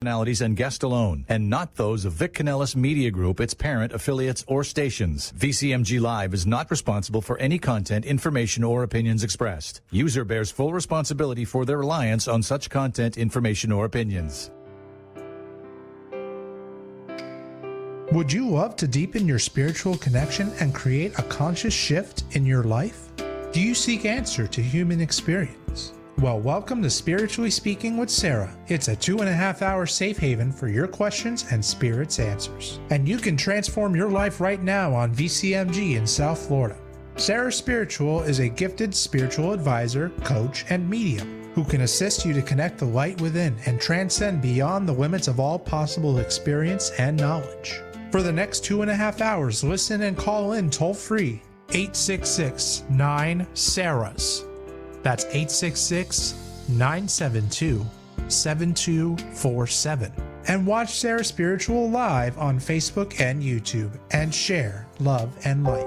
personalities and guests alone, and not those of Vic Canellis Media Group, its parent, affiliates, or stations. VCMG Live is not responsible for any content, information, or opinions expressed. User bears full responsibility for their reliance on such content, information, or opinions. Would you love to deepen your spiritual connection and create a conscious shift in your life? Do you seek answer to human experience? Well, welcome to Spiritually Speaking with Sarah. It's a 2.5-hour safe haven for your questions and Spirit's answers. And you can transform your life right now on VCMG in South Florida. Sarah Spiritual is a gifted spiritual advisor, coach, and medium who can assist you to connect the light within and transcend beyond the limits of all possible experience and knowledge. For the next 2.5 hours, listen and call in toll-free 866-9-SARAHS. That's 866-972-7247. And watch Sarah Spiritual live on Facebook and YouTube and share love and light.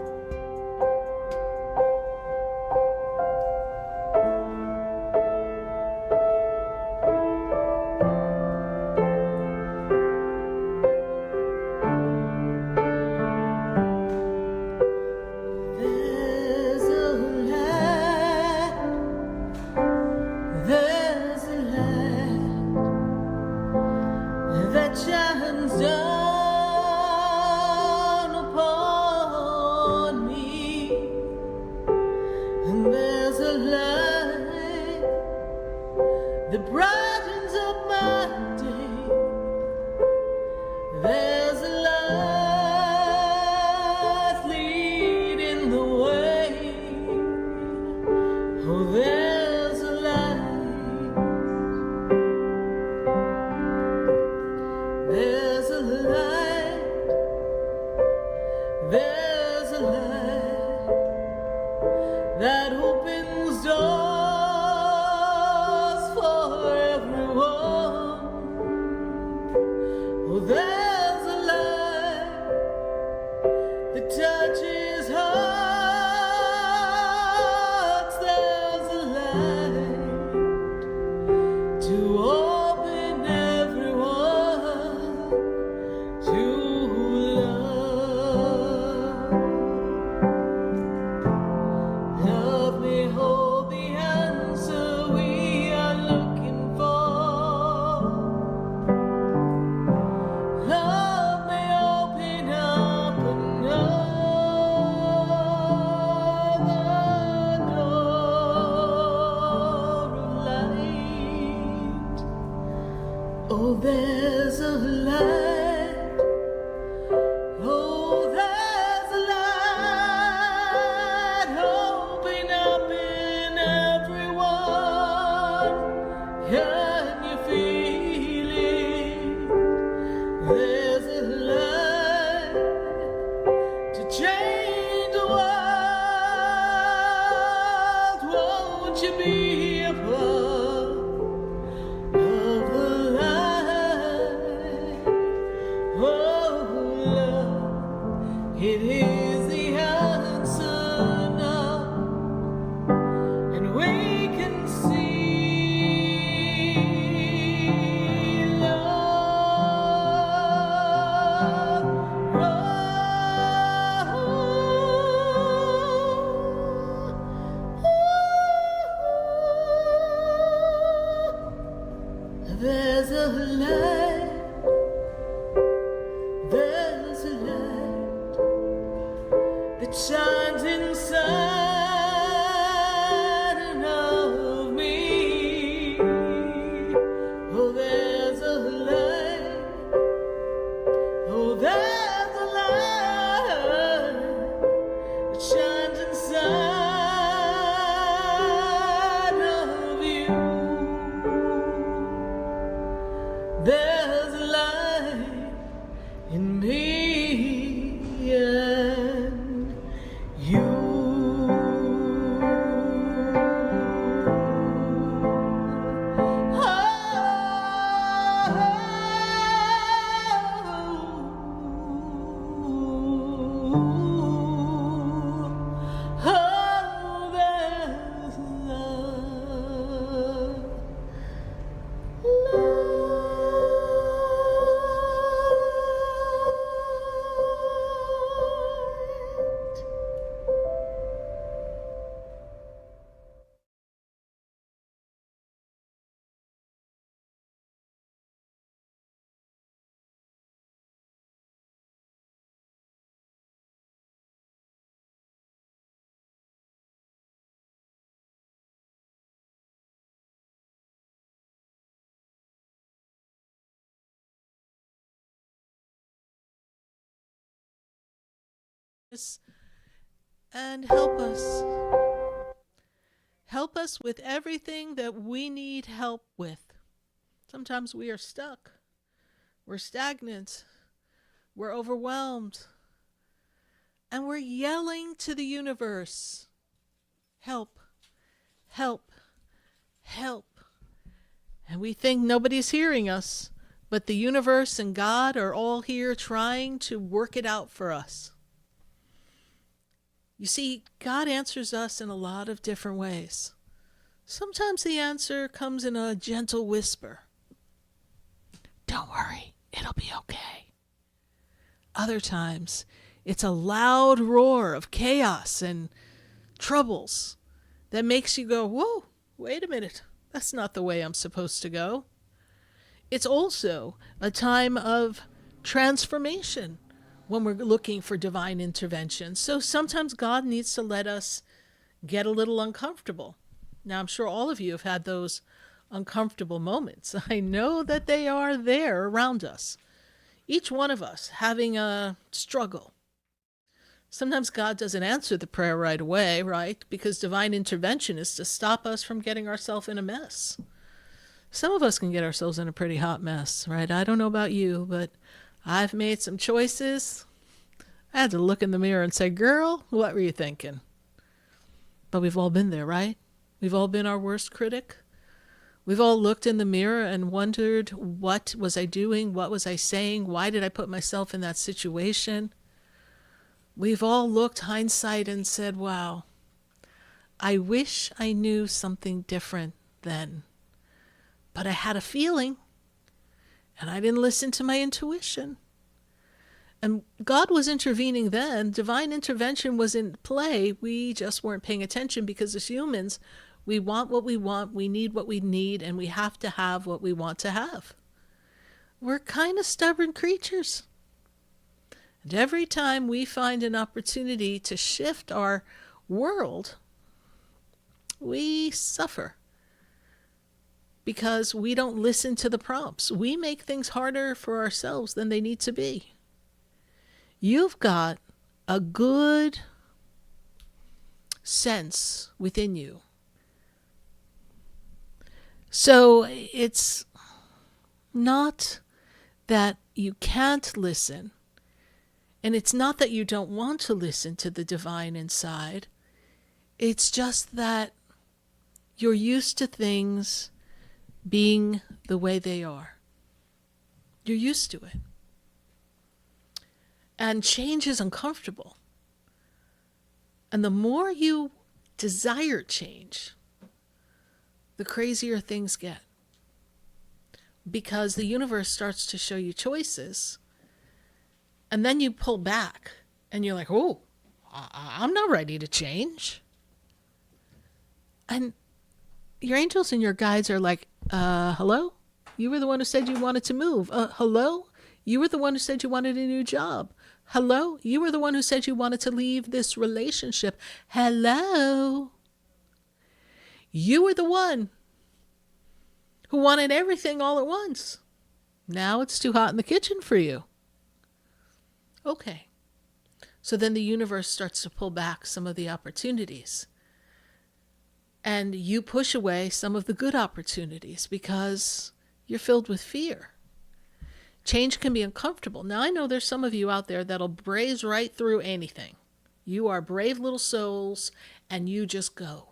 and help us. Help us with everything that we need help with. Sometimes we are stuck. We're stagnant. We're overwhelmed. And we're yelling to the universe, help, help, help. And we think nobody's hearing us, but the universe and God are all here trying to work it out for us. You see, God answers us in a lot of different ways. Sometimes the answer comes in a gentle whisper. Don't worry, it'll be okay. Other times, it's a loud roar of chaos and troubles that makes you go, whoa, wait a minute. That's not the way I'm supposed to go. It's also a time of transformation when we're looking for divine intervention. So sometimes God needs to let us get a little uncomfortable. Now, I'm sure all of you have had those uncomfortable moments. I know that they are there around us. Each one of us having a struggle. Sometimes God doesn't answer the prayer right away, right? Because divine intervention is to stop us from getting ourselves in a mess. Some of us can get ourselves in a pretty hot mess, right? I don't know about you, but I've made some choices. I had to look in the mirror and say, girl, what were you thinking? But we've all been there, right? We've all been our worst critic. We've all looked in the mirror and wondered, what was I doing? What was I saying? Why did I put myself in that situation? We've all looked hindsight and said, wow, I wish I knew something different then. But I had a feeling, and I didn't listen to my intuition. And God was intervening then. Divine intervention was in play. We just weren't paying attention because as humans, we want what we want, we need what we need, and we have to have what we want to have. We're kind of stubborn creatures. And every time we find an opportunity to shift our world, we suffer because we don't listen to the prompts. We make things harder for ourselves than they need to be. You've got a good sense within you. So it's not that you can't listen. And it's not that you don't want to listen to the divine inside. It's just that you're used to things being the way they are. You're used to it. And change is uncomfortable. And the more you desire change, the crazier things get. Because the universe starts to show you choices. And then you pull back and you're like, oh, I'm not ready to change. And your angels and your guides are like, hello? You were the one who said you wanted to move. Hello? You were the one who said you wanted a new job. Hello? You were the one who said you wanted to leave this relationship. Hello? You were the one who wanted everything all at once. Now it's too hot in the kitchen for you. Okay. So then the universe starts to pull back some of the opportunities. And you push away some of the good opportunities because you're filled with fear. Change can be uncomfortable. Now, I know there's some of you out there that'll braze right through anything. You are brave little souls, and you just go.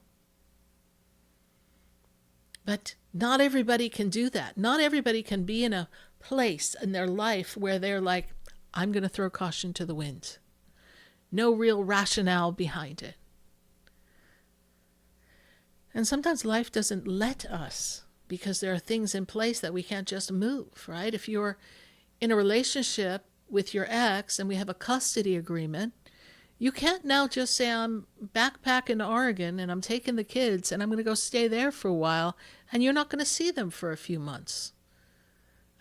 But not everybody can do that. Not everybody can be in a place in their life where they're like, I'm going to throw caution to the wind. No real rationale behind it. And sometimes life doesn't let us because there are things in place that we can't just move, right? If you're in a relationship with your ex and we have a custody agreement, you can't now just say, I'm backpacking to Oregon and I'm taking the kids and I'm going to go stay there for a while and you're not going to see them for a few months.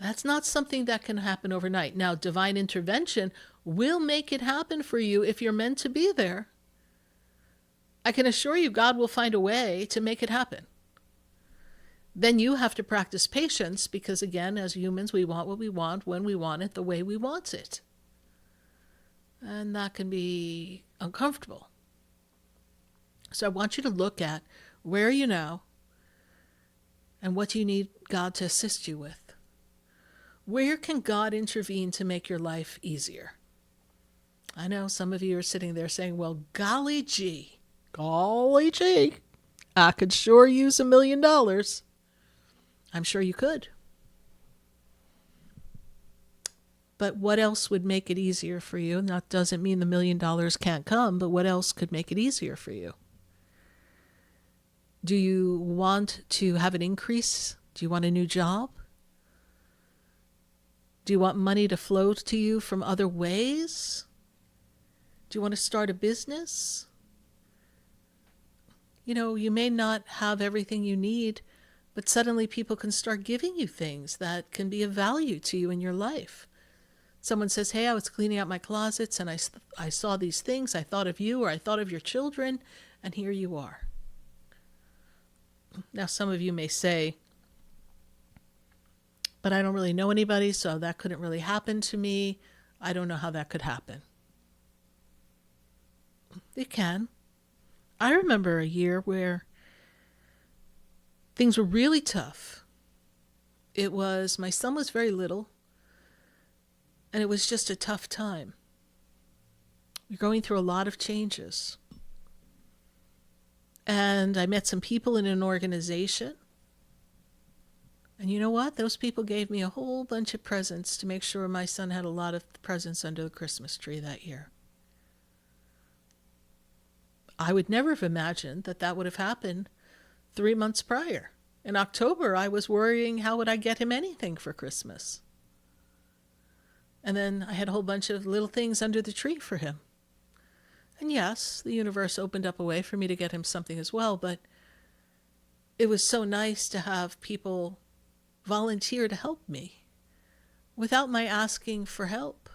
That's not something that can happen overnight. Now, divine intervention will make it happen for you if you're meant to be there. I can assure you God will find a way to make it happen. Then you have to practice patience because, again, as humans, we want what we want, when we want it, the way we want it. And that can be uncomfortable. So I want you to look at where are you now and what do you need God to assist you with? Where can God intervene to make your life easier? I know some of you are sitting there saying, well, golly gee, I could sure use $1 million. I'm sure you could. But what else would make it easier for you? And that doesn't mean the $1 million can't come, but what else could make it easier for you? Do you want to have an increase? Do you want a new job? Do you want money to flow to you from other ways? Do you want to start a business? You know, you may not have everything you need, but suddenly people can start giving you things that can be of value to you in your life. Someone says, hey, I was cleaning out my closets and I saw these things. I thought of you, or I thought of your children, and here you are. Now, some of you may say, but I don't really know anybody, so that couldn't really happen to me. I don't know how that could happen. It can. I remember a year where things were really tough. My son was very little, and it was just a tough time. We're going through a lot of changes. And I met some people in an organization. And you know what? Those people gave me a whole bunch of presents to make sure my son had a lot of presents under the Christmas tree that year. I would never have imagined that that would have happened 3 months prior. In October, I was worrying how would I get him anything for Christmas. And then I had a whole bunch of little things under the tree for him. And yes, the universe opened up a way for me to get him something as well, but it was so nice to have people volunteer to help me without my asking for help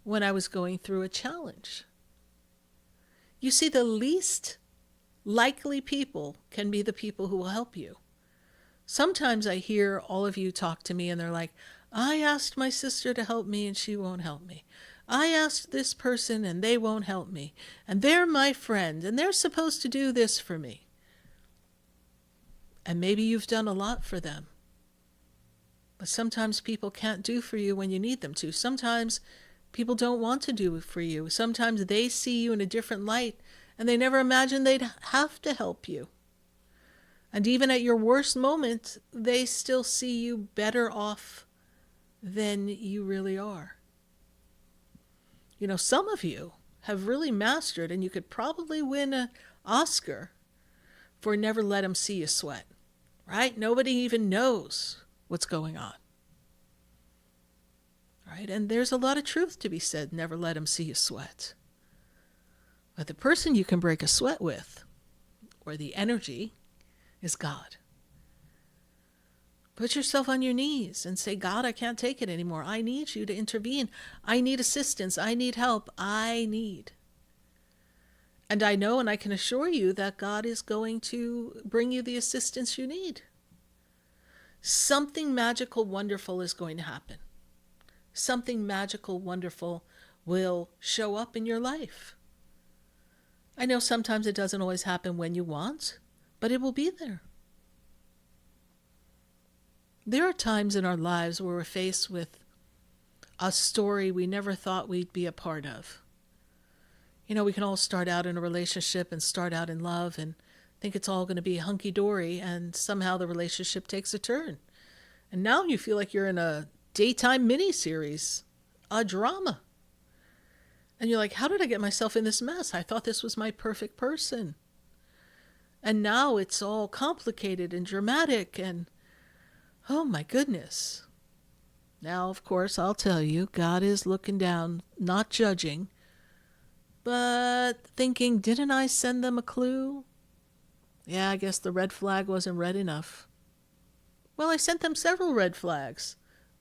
when I was going through a challenge. You see, the least likely people can be the people who will help you. Sometimes I hear all of you talk to me and they're like, I asked my sister to help me and she won't help me. I asked this person and they won't help me. And they're my friend and they're supposed to do this for me. And maybe you've done a lot for them. But sometimes people can't do for you when you need them to. Sometimes people don't want to do it for you. Sometimes they see you in a different light and they never imagined they'd have to help you. And even at your worst moment, they still see you better off than you really are. You know, some of you have really mastered, and you could probably win an Oscar for never let them see you sweat, right? Nobody even knows what's going on, right? And there's a lot of truth to be said, never let them see you sweat. But the person you can break a sweat with, or the energy, is God. Put yourself on your knees and say, God, I can't take it anymore. I need you to intervene. I need assistance. I need help. I need. And I know and I can assure you that God is going to bring you the assistance you need. Something magical, wonderful is going to happen. Something magical, wonderful will show up in your life. I know sometimes it doesn't always happen when you want, but it will be there. There are times in our lives where we're faced with a story we never thought we'd be a part of. You know, we can all start out in a relationship and start out in love and think it's all going to be hunky-dory, and somehow the relationship takes a turn. And now you feel like you're in a daytime miniseries, a drama. And you're like, how did I get myself in this mess? I thought this was my perfect person. And now it's all complicated and dramatic and oh my goodness. Now, of course, I'll tell you, God is looking down, not judging, but thinking, didn't I send them a clue? Yeah, I guess the red flag wasn't red enough. Well, I sent them several red flags,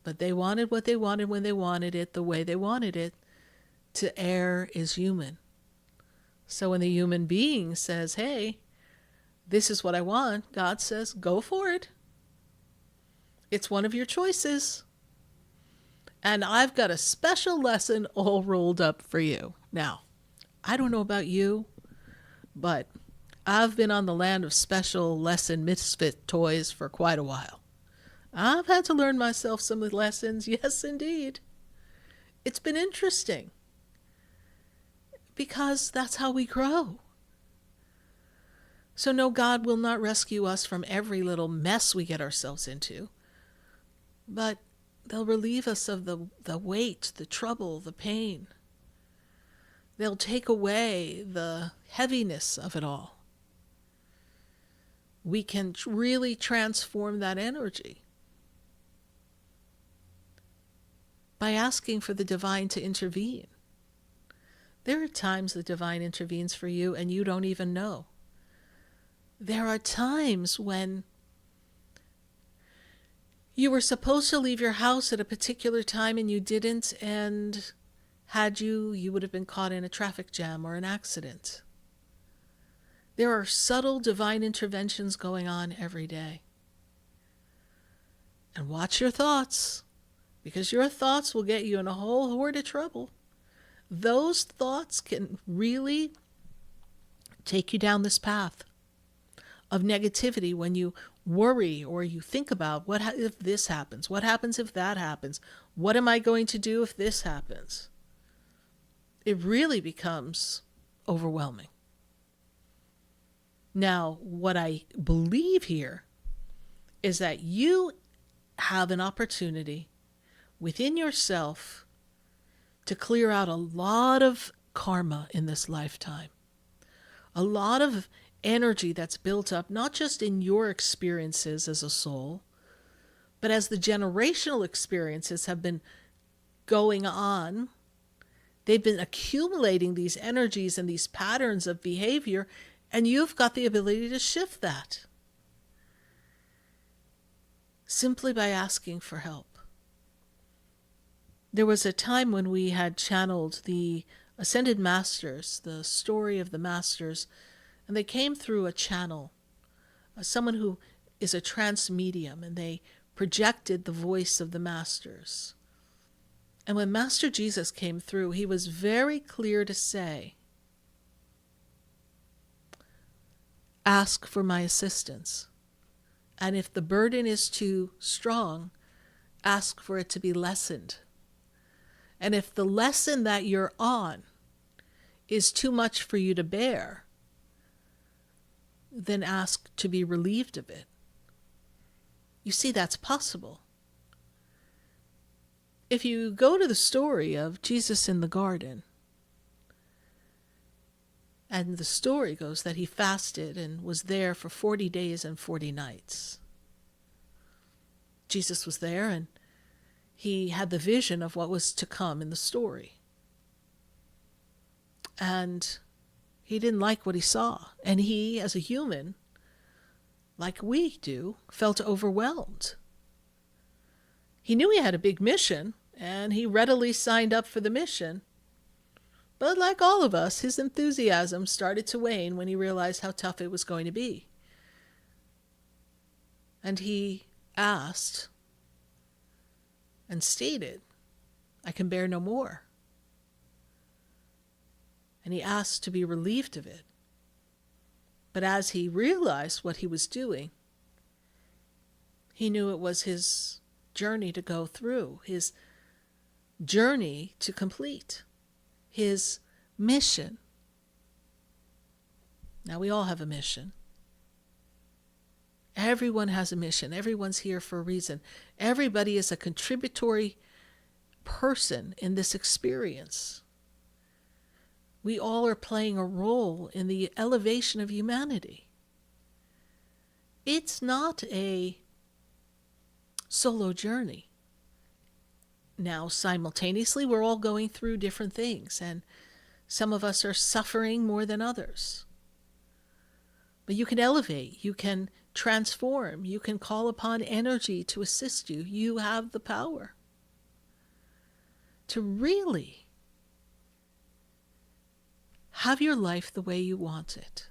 but they wanted what they wanted when they wanted it, the way they wanted it. To err is human. So when the human being says, hey, this is what I want, God says, go for it. It's one of your choices. And I've got a special lesson all rolled up for you. Now, I don't know about you, but I've been on the land of special lesson misfit toys for quite a while. I've had to learn myself some lessons, yes, indeed. It's been interesting because that's how we grow. So no, God will not rescue us from every little mess we get ourselves into, but they'll relieve us of the weight, the trouble, the pain. They'll take away the heaviness of it all. We can really transform that energy by asking for the divine to intervene. There are times the divine intervenes for you and you don't even know. There are times when you were supposed to leave your house at a particular time and you didn't, and had you would have been caught in a traffic jam or an accident. There are subtle divine interventions going on every day. And watch your thoughts, because your thoughts will get you in a whole horde of trouble. Those thoughts can really take you down this path of negativity when you worry or you think about what if this happens? What happens if that happens? What am I going to do if this happens? It really becomes overwhelming. Now, what I believe here is that you have an opportunity within yourself to clear out a lot of karma in this lifetime. A lot of energy that's built up, not just in your experiences as a soul, but as the generational experiences have been going on. They've been accumulating these energies and these patterns of behavior, and you've got the ability to shift that simply by asking for help. There was a time when we had channeled the Ascended Masters, the story of the Masters, and they came through a channel, someone who is a trance medium, and they projected the voice of the Masters. And when Master Jesus came through, he was very clear to say, ask for my assistance. And if the burden is too strong, ask for it to be lessened. And if the lesson that you're on is too much for you to bear, then ask to be relieved of it. You see, that's possible. If you go to the story of Jesus in the garden, and the story goes that he fasted and was there for 40 days and 40 nights. Jesus was there and he had the vision of what was to come in the story. And he didn't like what he saw. And he, as a human, like we do, felt overwhelmed. He knew he had a big mission, and he readily signed up for the mission. But like all of us, his enthusiasm started to wane when he realized how tough it was going to be. And he asked and stated, I can bear no more. And he asked to be relieved of it. But as he realized what he was doing, he knew it was his journey to go through, his journey to complete, his mission. Now, we all have a mission. Everyone has a mission. Everyone's here for a reason. Everybody is a contributory person in this experience. We all are playing a role in the elevation of humanity. It's not a solo journey. Now, simultaneously, we're all going through different things, and some of us are suffering more than others. But you can elevate, you can transform, you can call upon energy to assist you. You have the power to really have your life the way you want it.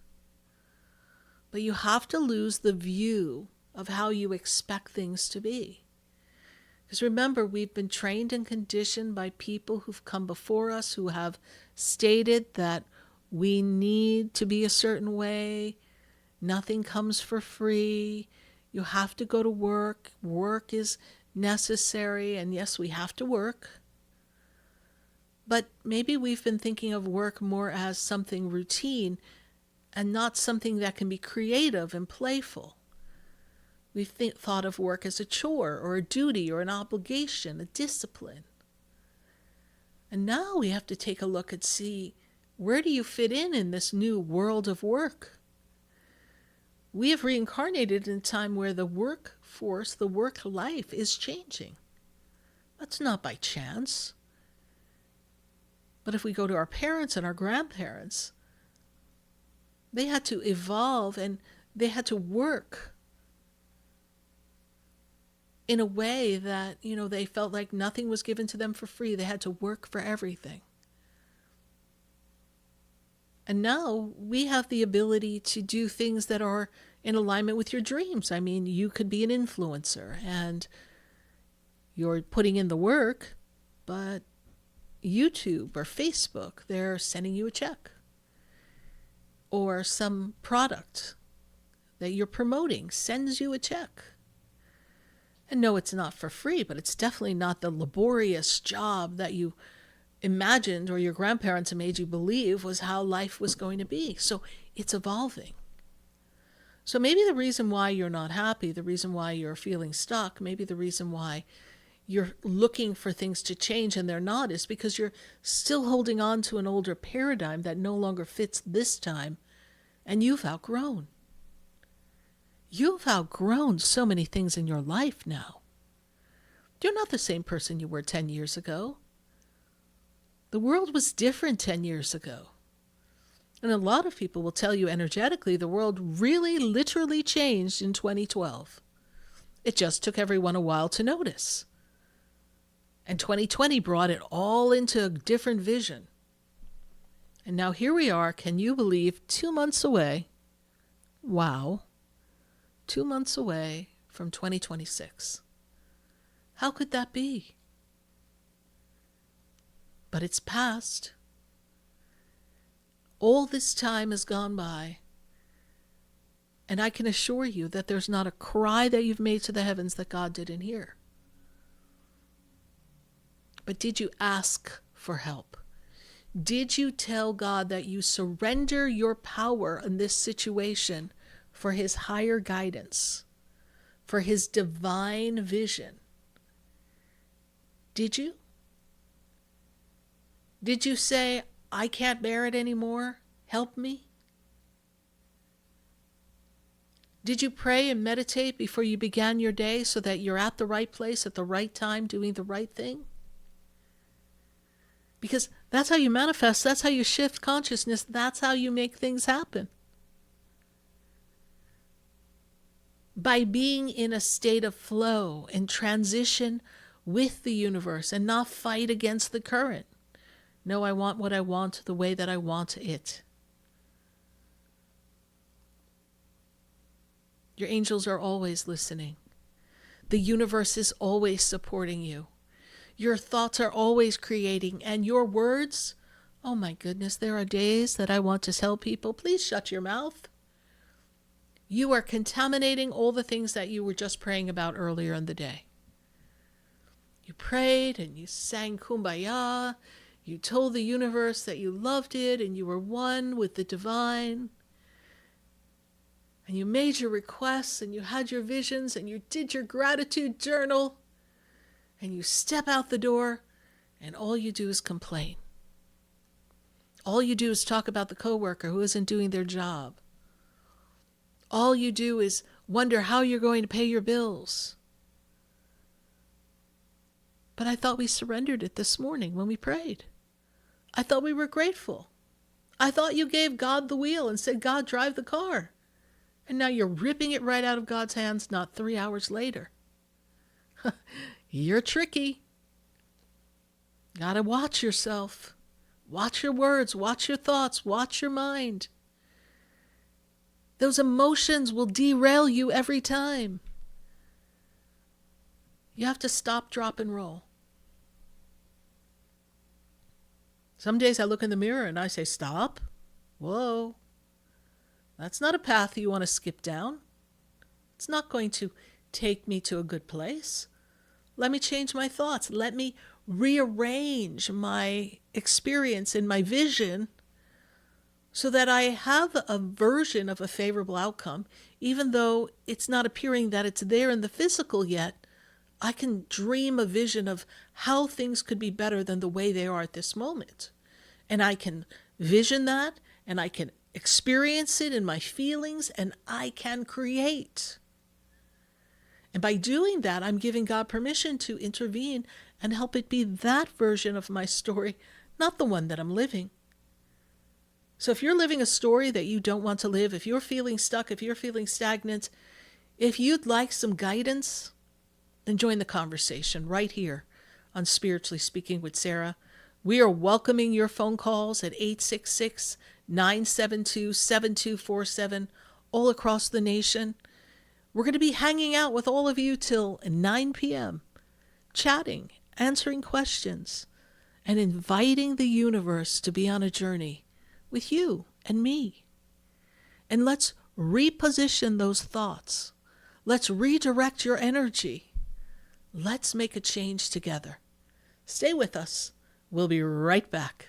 But you have to lose the view of how you expect things to be. Because remember, we've been trained and conditioned by people who've come before us who have stated that we need to be a certain way. Nothing comes for free. You have to go to work. Work is necessary. And yes, we have to work. But maybe we've been thinking of work more as something routine and not something that can be creative and playful. We've thought of work as a chore or a duty or an obligation, a discipline. And now we have to take a look and see, where do you fit in this new world of work? We have reincarnated in a time where the workforce, the work life is changing. That's not by chance. But if we go to our parents and our grandparents, they had to evolve and they had to work in a way that, they felt like nothing was given to them for free. They had to work for everything. And now we have the ability to do things that are in alignment with your dreams. I mean, you could be an influencer and you're putting in the work, but YouTube or Facebook, they're sending you a check. Or some product that you're promoting sends you a check. And no, it's not for free, but it's definitely not the laborious job that you imagined or your grandparents made you believe was how life was going to be. So it's evolving. So maybe the reason why you're not happy, the reason why you're feeling stuck, maybe the reason why you're looking for things to change and they're not, is because you're still holding on to an older paradigm that no longer fits this time, and you've outgrown. You've outgrown so many things in your life now. You're not the same person you were 10 years ago. The world was different 10 years ago. And a lot of people will tell you energetically the world really literally changed in 2012. It just took everyone a while to notice. And 2020 brought it all into a different vision. And now here we are, can you believe, 2 months away? Wow. 2 months away from 2026. How could that be? But it's past. All this time has gone by. And I can assure you that there's not a cry that you've made to the heavens that God didn't hear. But did you ask for help? Did you tell God that you surrender your power in this situation for his higher guidance, for his divine vision? Did you? Did you say, I can't bear it anymore, help me? Did you pray and meditate before you began your day so that you're at the right place at the right time doing the right thing? Because that's how you manifest, that's how you shift consciousness, that's how you make things happen. By being in a state of flow and transition with the universe and not fight against the current. No, I want what I want the way that I want it. Your angels are always listening. The universe is always supporting you. Your thoughts are always creating, and your words, oh my goodness, there are days that I want to tell people, please shut your mouth. You are contaminating all the things that you were just praying about earlier in the day. You prayed and you sang Kumbaya. You told the universe that you loved it and you were one with the divine. And you made your requests and you had your visions and you did your gratitude journal. And you step out the door and all you do is complain. All you do is talk about the coworker who isn't doing their job. All you do is wonder how you're going to pay your bills. But I thought we surrendered it this morning when we prayed. I thought we were grateful. I thought you gave God the wheel and said, God, drive the car. And now you're ripping it right out of God's hands not 3 hours later. You're tricky. Gotta watch yourself. Watch your words, watch your thoughts, watch your mind. Those emotions will derail you every time. You have to stop, drop, and roll. Some days I look in the mirror and I say, stop. Whoa. That's not a path you want to skip down. It's not going to take me to a good place. Let me change my thoughts. Let me rearrange my experience and my vision so that I have a version of a favorable outcome, even though it's not appearing that it's there in the physical yet. I can dream a vision of how things could be better than the way they are at this moment. And I can vision that, and I can experience it in my feelings, and I can create. And by doing that, I'm giving God permission to intervene and help it be that version of my story, not the one that I'm living. So if you're living a story that you don't want to live, if you're feeling stuck, if you're feeling stagnant, if you'd like some guidance, then join the conversation right here on Spiritually Speaking with Sarah. We are welcoming your phone calls at 866-972-7247 all across the nation. We're going to be hanging out with all of you till 9 p.m., chatting, answering questions, and inviting the universe to be on a journey with you and me. And let's reposition those thoughts. Let's redirect your energy. Let's make a change together. Stay with us. We'll be right back.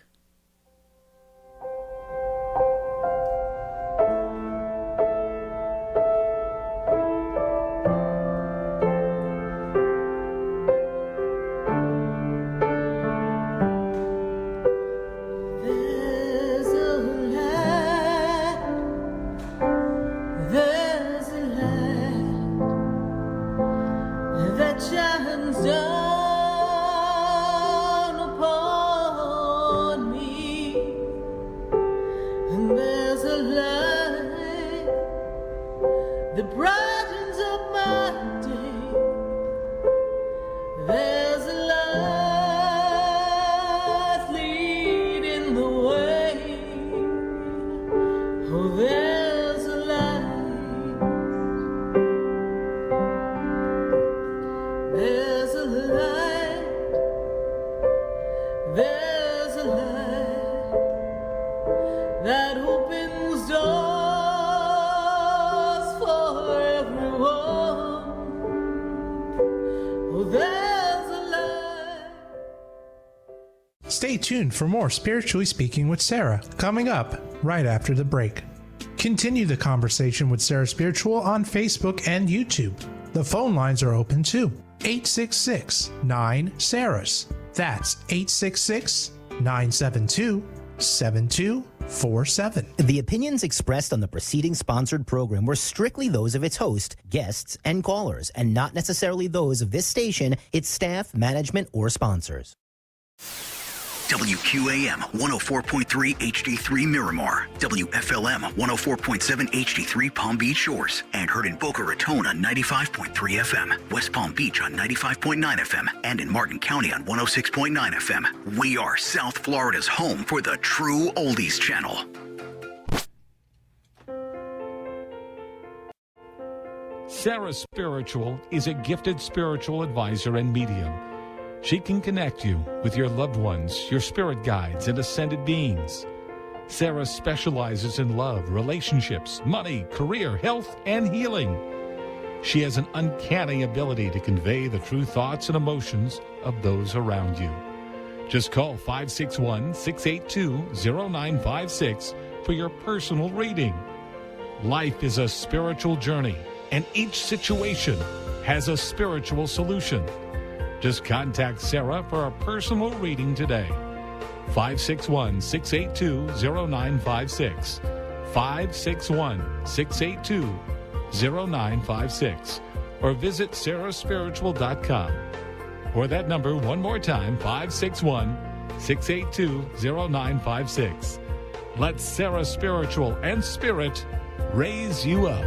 Stay tuned for more Spiritually Speaking with Sarah, coming up right after the break. Continue the conversation with Sarah Spiritual on Facebook and YouTube. The phone lines are open too. 866-9-SARAHS. That's 866-972-7247. The opinions expressed on the preceding sponsored program were strictly those of its host, guests, and callers, and not necessarily those of this station, its staff, management, or sponsors. WQAM 104.3 HD3 Miramar, WFLM 104.7 HD3 Palm Beach Shores, and heard in Boca Raton on 95.3 FM, West Palm Beach on 95.9 FM, and in Martin County on 106.9 FM. We are South Florida's home for the true oldies channel. Sarah Spiritual is a gifted spiritual advisor and medium. She can connect you with your loved ones, your spirit guides, and ascended beings. Sarah specializes in love, relationships, money, career, health, and healing. She has an uncanny ability to convey the true thoughts and emotions of those around you. Just call 561-682-0956 for your personal reading. Life is a spiritual journey, and each situation has a spiritual solution. Just contact Sarah for a personal reading today. 561-682-0956. 561-682-0956. Or visit sarahspiritual.com. Or that number one more time, 561-682-0956. Let Sarah Spiritual and Spirit raise you up.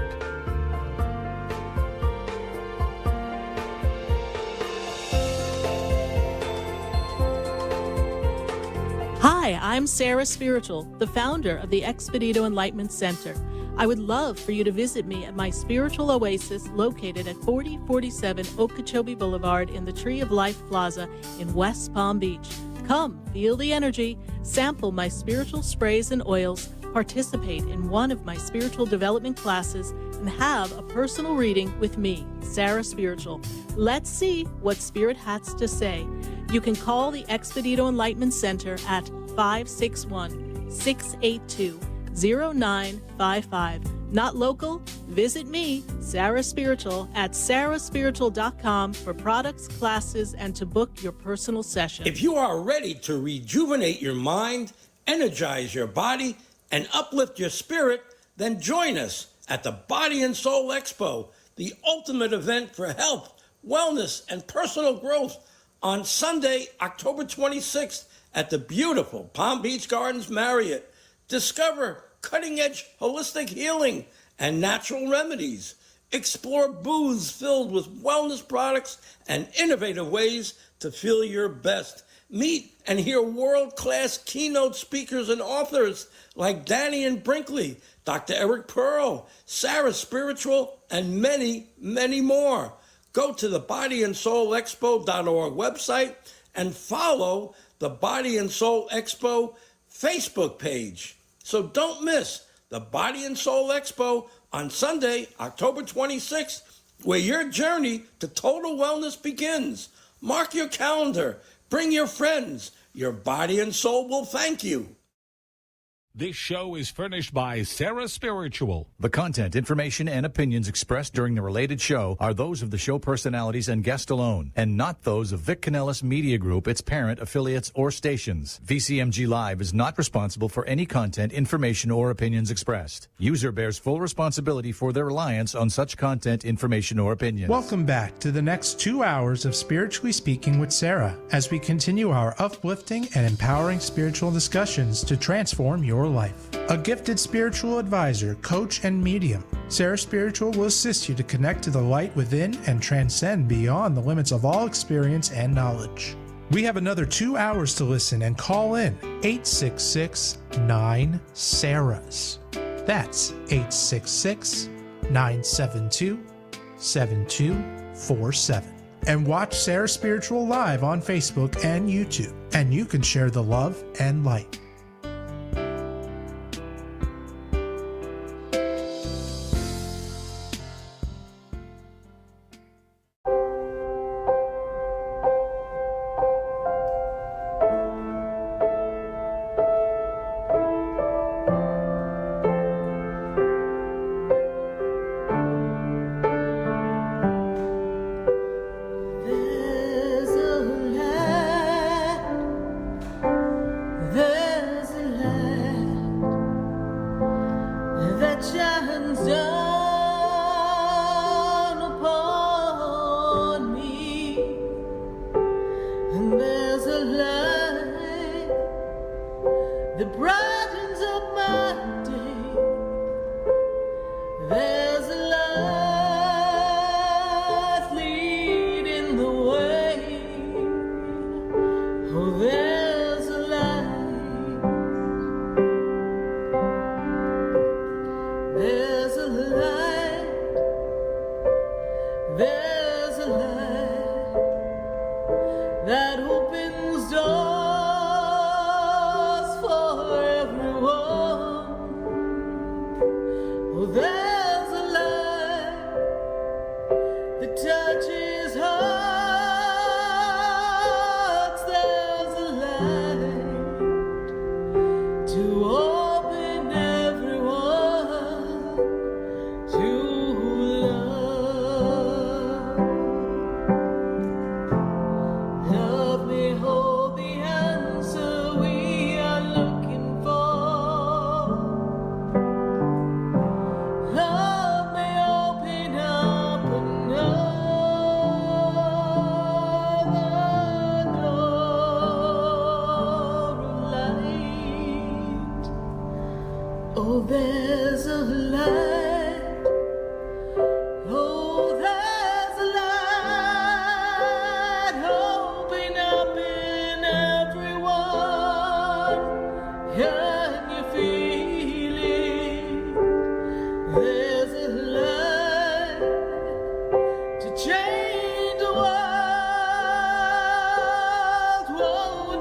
Hi, I'm Sarah Spiritual, the founder of the Expedito Enlightenment Center. I would love for you to visit me at my spiritual oasis located at 4047 Okeechobee Boulevard in the Tree of Life Plaza in West Palm Beach. Come, feel the energy, sample my spiritual sprays and oils, participate in one of my spiritual development classes, and have a personal reading with me, Sarah Spiritual. Let's see what Spirit has to say. You can call the Expedito Enlightenment Center at 561-682-0955. Not local? Visit me, Sarah Spiritual, at sarahspiritual.com for products, classes, and to book your personal session. If you are ready to rejuvenate your mind, energize your body, and uplift your spirit, then join us at the Body and Soul Expo, the ultimate event for health, wellness, and personal growth on Sunday, October 26th at the beautiful Palm Beach Gardens Marriott. Discover cutting-edge holistic healing and natural remedies. Explore booths filled with wellness products and innovative ways to feel your best. Meet and hear world-class keynote speakers and authors like Danny and Brinkley, Dr. Eric Pearl, Sarah Spiritual, and many, many more. Go to the bodyandsoulexpo.org website and follow the Body and Soul Expo Facebook page. So don't miss the Body and Soul Expo on Sunday, October 26th, where your journey to total wellness begins. Mark your calendar. Bring your friends. Your body and soul will thank you. This show is furnished by Sarah Spiritual. The content, information, and opinions expressed during the related show are those of the show personalities and guest alone, and not those of Vic Canellis Media Group, its parent, affiliates, or stations. VCMG Live is not responsible for any content, information, or opinions expressed. User bears full responsibility for their reliance on such content, information, or opinions. Welcome back to the next 2 hours of Spiritually Speaking with Sarah as we continue our uplifting and empowering spiritual discussions to transform your life. A gifted spiritual advisor, coach, and medium, Sarah Spiritual will assist you to connect to the light within and transcend beyond the limits of all experience and knowledge. We have another 2 hours to listen and call in 866-9-SARAHS. That's 866-972-7247. And watch Sarah Spiritual live on Facebook and YouTube, and you can share the love and light.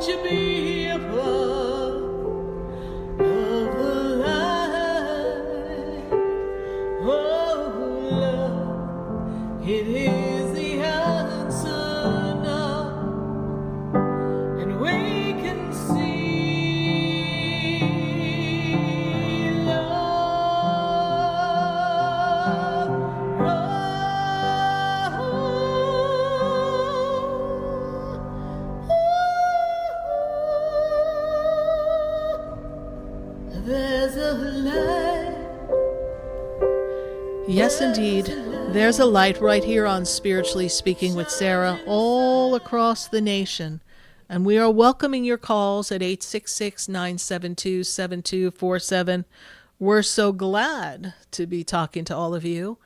won't you be a part of the light? Oh, love, it is the answer now, and we can see love. There's a light. Yes, indeed. There's a light right here on Spiritually Speaking with Sarah all across the nation. And we are welcoming your calls at 866-972-7247. We're so glad to be talking to all of you.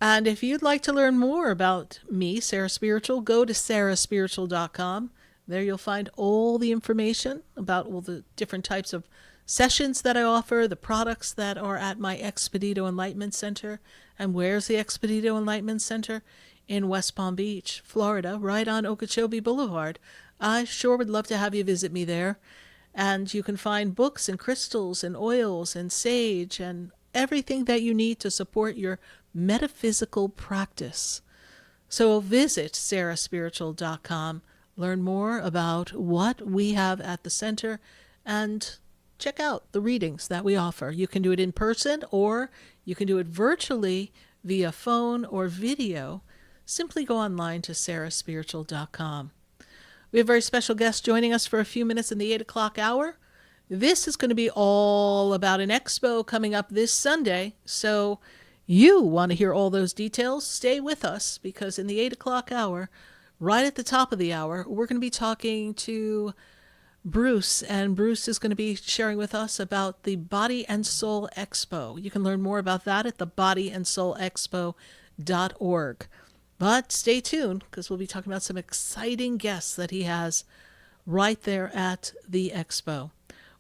And if you'd like to learn more about me, Sarah Spiritual, go to sarahspiritual.com. There you'll find all the information about all the different types of sessions that I offer, the products that are at my Expedito Enlightenment Center. And where's the Expedito Enlightenment Center? In West Palm Beach, Florida, right on Okeechobee Boulevard. I sure would love to have you visit me there. And you can find books and crystals and oils and sage and everything that you need to support your metaphysical practice. So visit sarahspiritual.com, learn more about what we have at the center, and check out the readings that we offer. You can do it in person or you can do it virtually via phone or video. Simply go online to sarahspiritual.com. We have a very special guest joining us for a few minutes in the 8 o'clock hour. This is going to be all about an expo coming up this Sunday. So you want to hear all those details? Stay with us, because in the 8 o'clock hour, right at the top of the hour, we're going to be talking to Bruce, and Bruce is going to be sharing with us about the Body and Soul Expo. You can learn more about that at thebodyandsoulexpo.org. But stay tuned, because we'll be talking about some exciting guests that he has right there at the expo.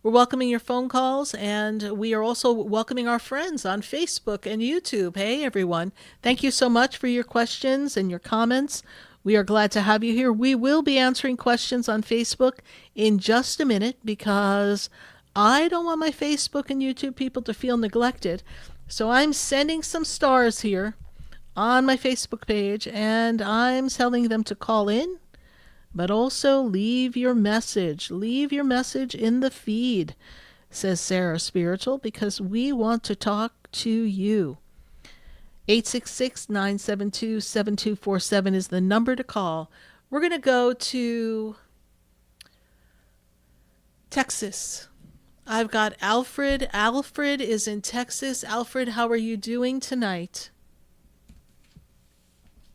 We're welcoming your phone calls, and we are also welcoming our friends on Facebook and YouTube. Hey, everyone. Thank you so much for your questions and your comments. We are glad to have you here. We will be answering questions on Facebook in just a minute, because I don't want my Facebook and YouTube people to feel neglected. So I'm sending some stars here on my Facebook page, and I'm telling them to call in, but also leave your message. Leave your message in the feed, says Sarah Spiritual, because we want to talk to you. 866-972-7247 is the number to call. We're going to go to Texas. I've got Alfred. Alfred is in Texas. Alfred, how are you doing tonight?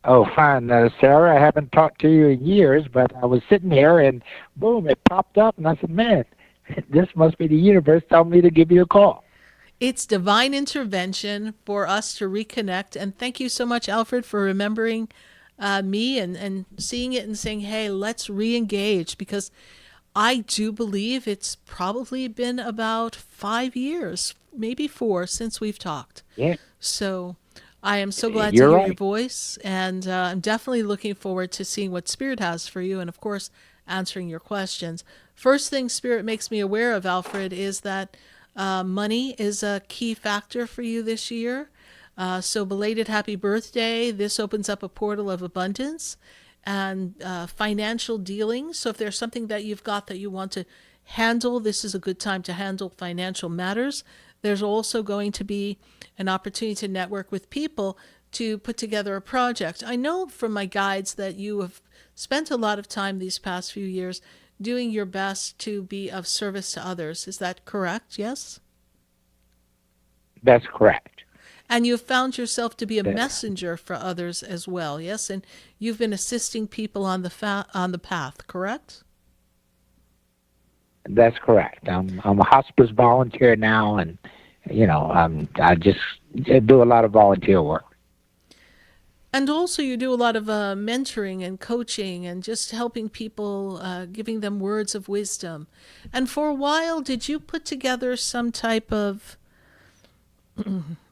Oh, fine, Sarah. I haven't talked to you in years, but I was sitting here and boom, it popped up, and I said, man, this must be the universe telling me to give you a call. It's divine intervention for us to reconnect. And thank you so much, Alfred, for remembering me and seeing it and saying, hey, let's re-engage, because I do believe it's probably been about 5 years, maybe 4, since we've talked. Yeah. So I am so glad to You're hear right. your voice, and I'm definitely looking forward to seeing what Spirit has for you, and of course, answering your questions. First thing Spirit makes me aware of, Alfred, is that money is a key factor for you this year. So belated happy birthday. This opens up a portal of abundance and financial dealings. So if there's something that you've got that you want to handle, this is a good time to handle financial matters. There's also going to be an opportunity to network with people to put together a project. I know from my guides that you have spent a lot of time these past few years doing your best to be of service to others. Is that correct? Yes? That's correct. And you've found yourself to be a messenger for others as well, yes? And you've been assisting people on the path, correct? That's correct. I'm a hospice volunteer now, and I just do a lot of volunteer work. And also you do a lot of mentoring and coaching and just helping people, giving them words of wisdom. And for a while, did you put together some type of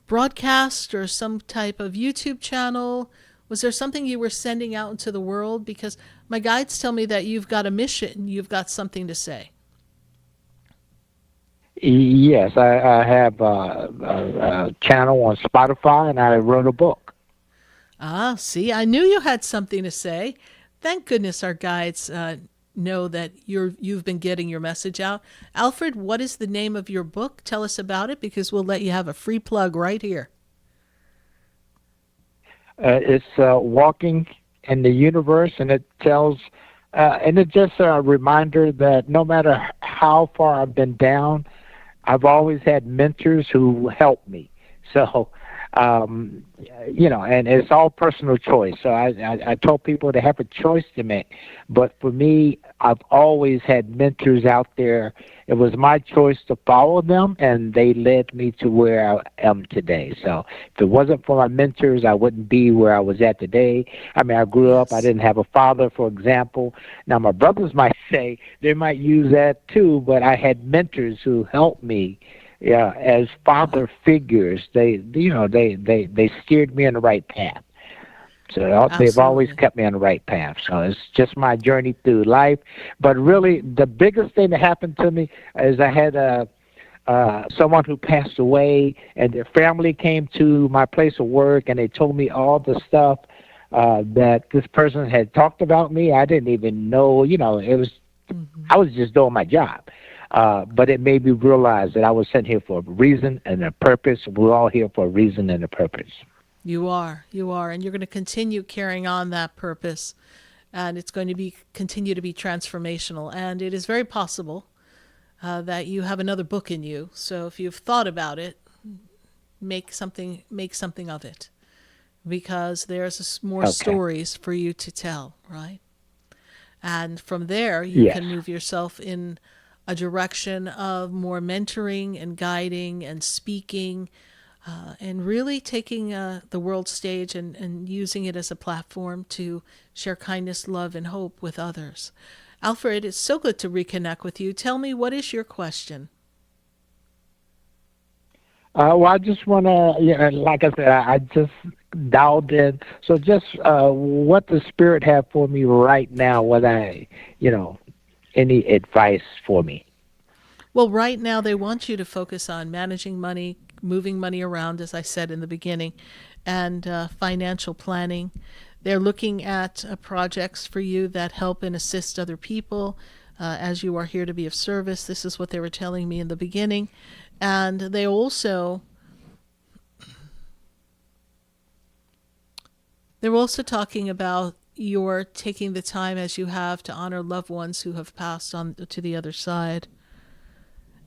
broadcast or some type of YouTube channel? Was there something you were sending out into the world? Because my guides tell me that you've got a mission, you've got something to say. Yes, I have a channel on Spotify, and I wrote a book. Ah, see, I knew you had something to say. Thank goodness our guides know that you've been getting your message out. Alfred, what is the name of your book? Tell us about it, because we'll let you have a free plug right here. It's Walking in the Universe, and it tells, and it's just a reminder that no matter how far I've been down, I've always had mentors who helped me. So, and it's all personal choice. So I told people to have a choice to make. But for me, I've always had mentors out there. It was my choice to follow them, and they led me to where I am today. So if it wasn't for my mentors, I wouldn't be where I was at today. I mean, I grew up, I didn't have a father, for example. Now, my brothers might say, they might use that too, but I had mentors who helped me. Yeah, as father figures, they steered me in the right path. So they've always kept me on the right path. So it's just my journey through life. But really, the biggest thing that happened to me is I had someone who passed away, and their family came to my place of work, and they told me all the stuff that this person had talked about me. I didn't even know. It was I was just doing my job. But it made me realize that I was sent here for a reason and a purpose. We're all here for a reason and a purpose. You are, and you're going to continue carrying on that purpose, and it's going to continue to be transformational. And it is very possible that you have another book in you. So if you've thought about it, make something of it, because there's more stories for you to tell, right? And from there, you can move yourself in a direction of more mentoring and guiding and speaking, and really taking the world stage and using it as a platform to share kindness, love, and hope with others. Alfred, it's so good to reconnect with you. Tell me, what is your question? Well, I just want to, like I said, I just dialed in. So just what the Spirit have for me right now, any advice for me? Well, right now they want you to focus on managing money, moving money around, as I said in the beginning, and financial planning. They're looking at projects for you that help and assist other people, as you are here to be of service. This is what they were telling me in the beginning. And they're also talking about your taking the time as you have to honor loved ones who have passed on to the other side.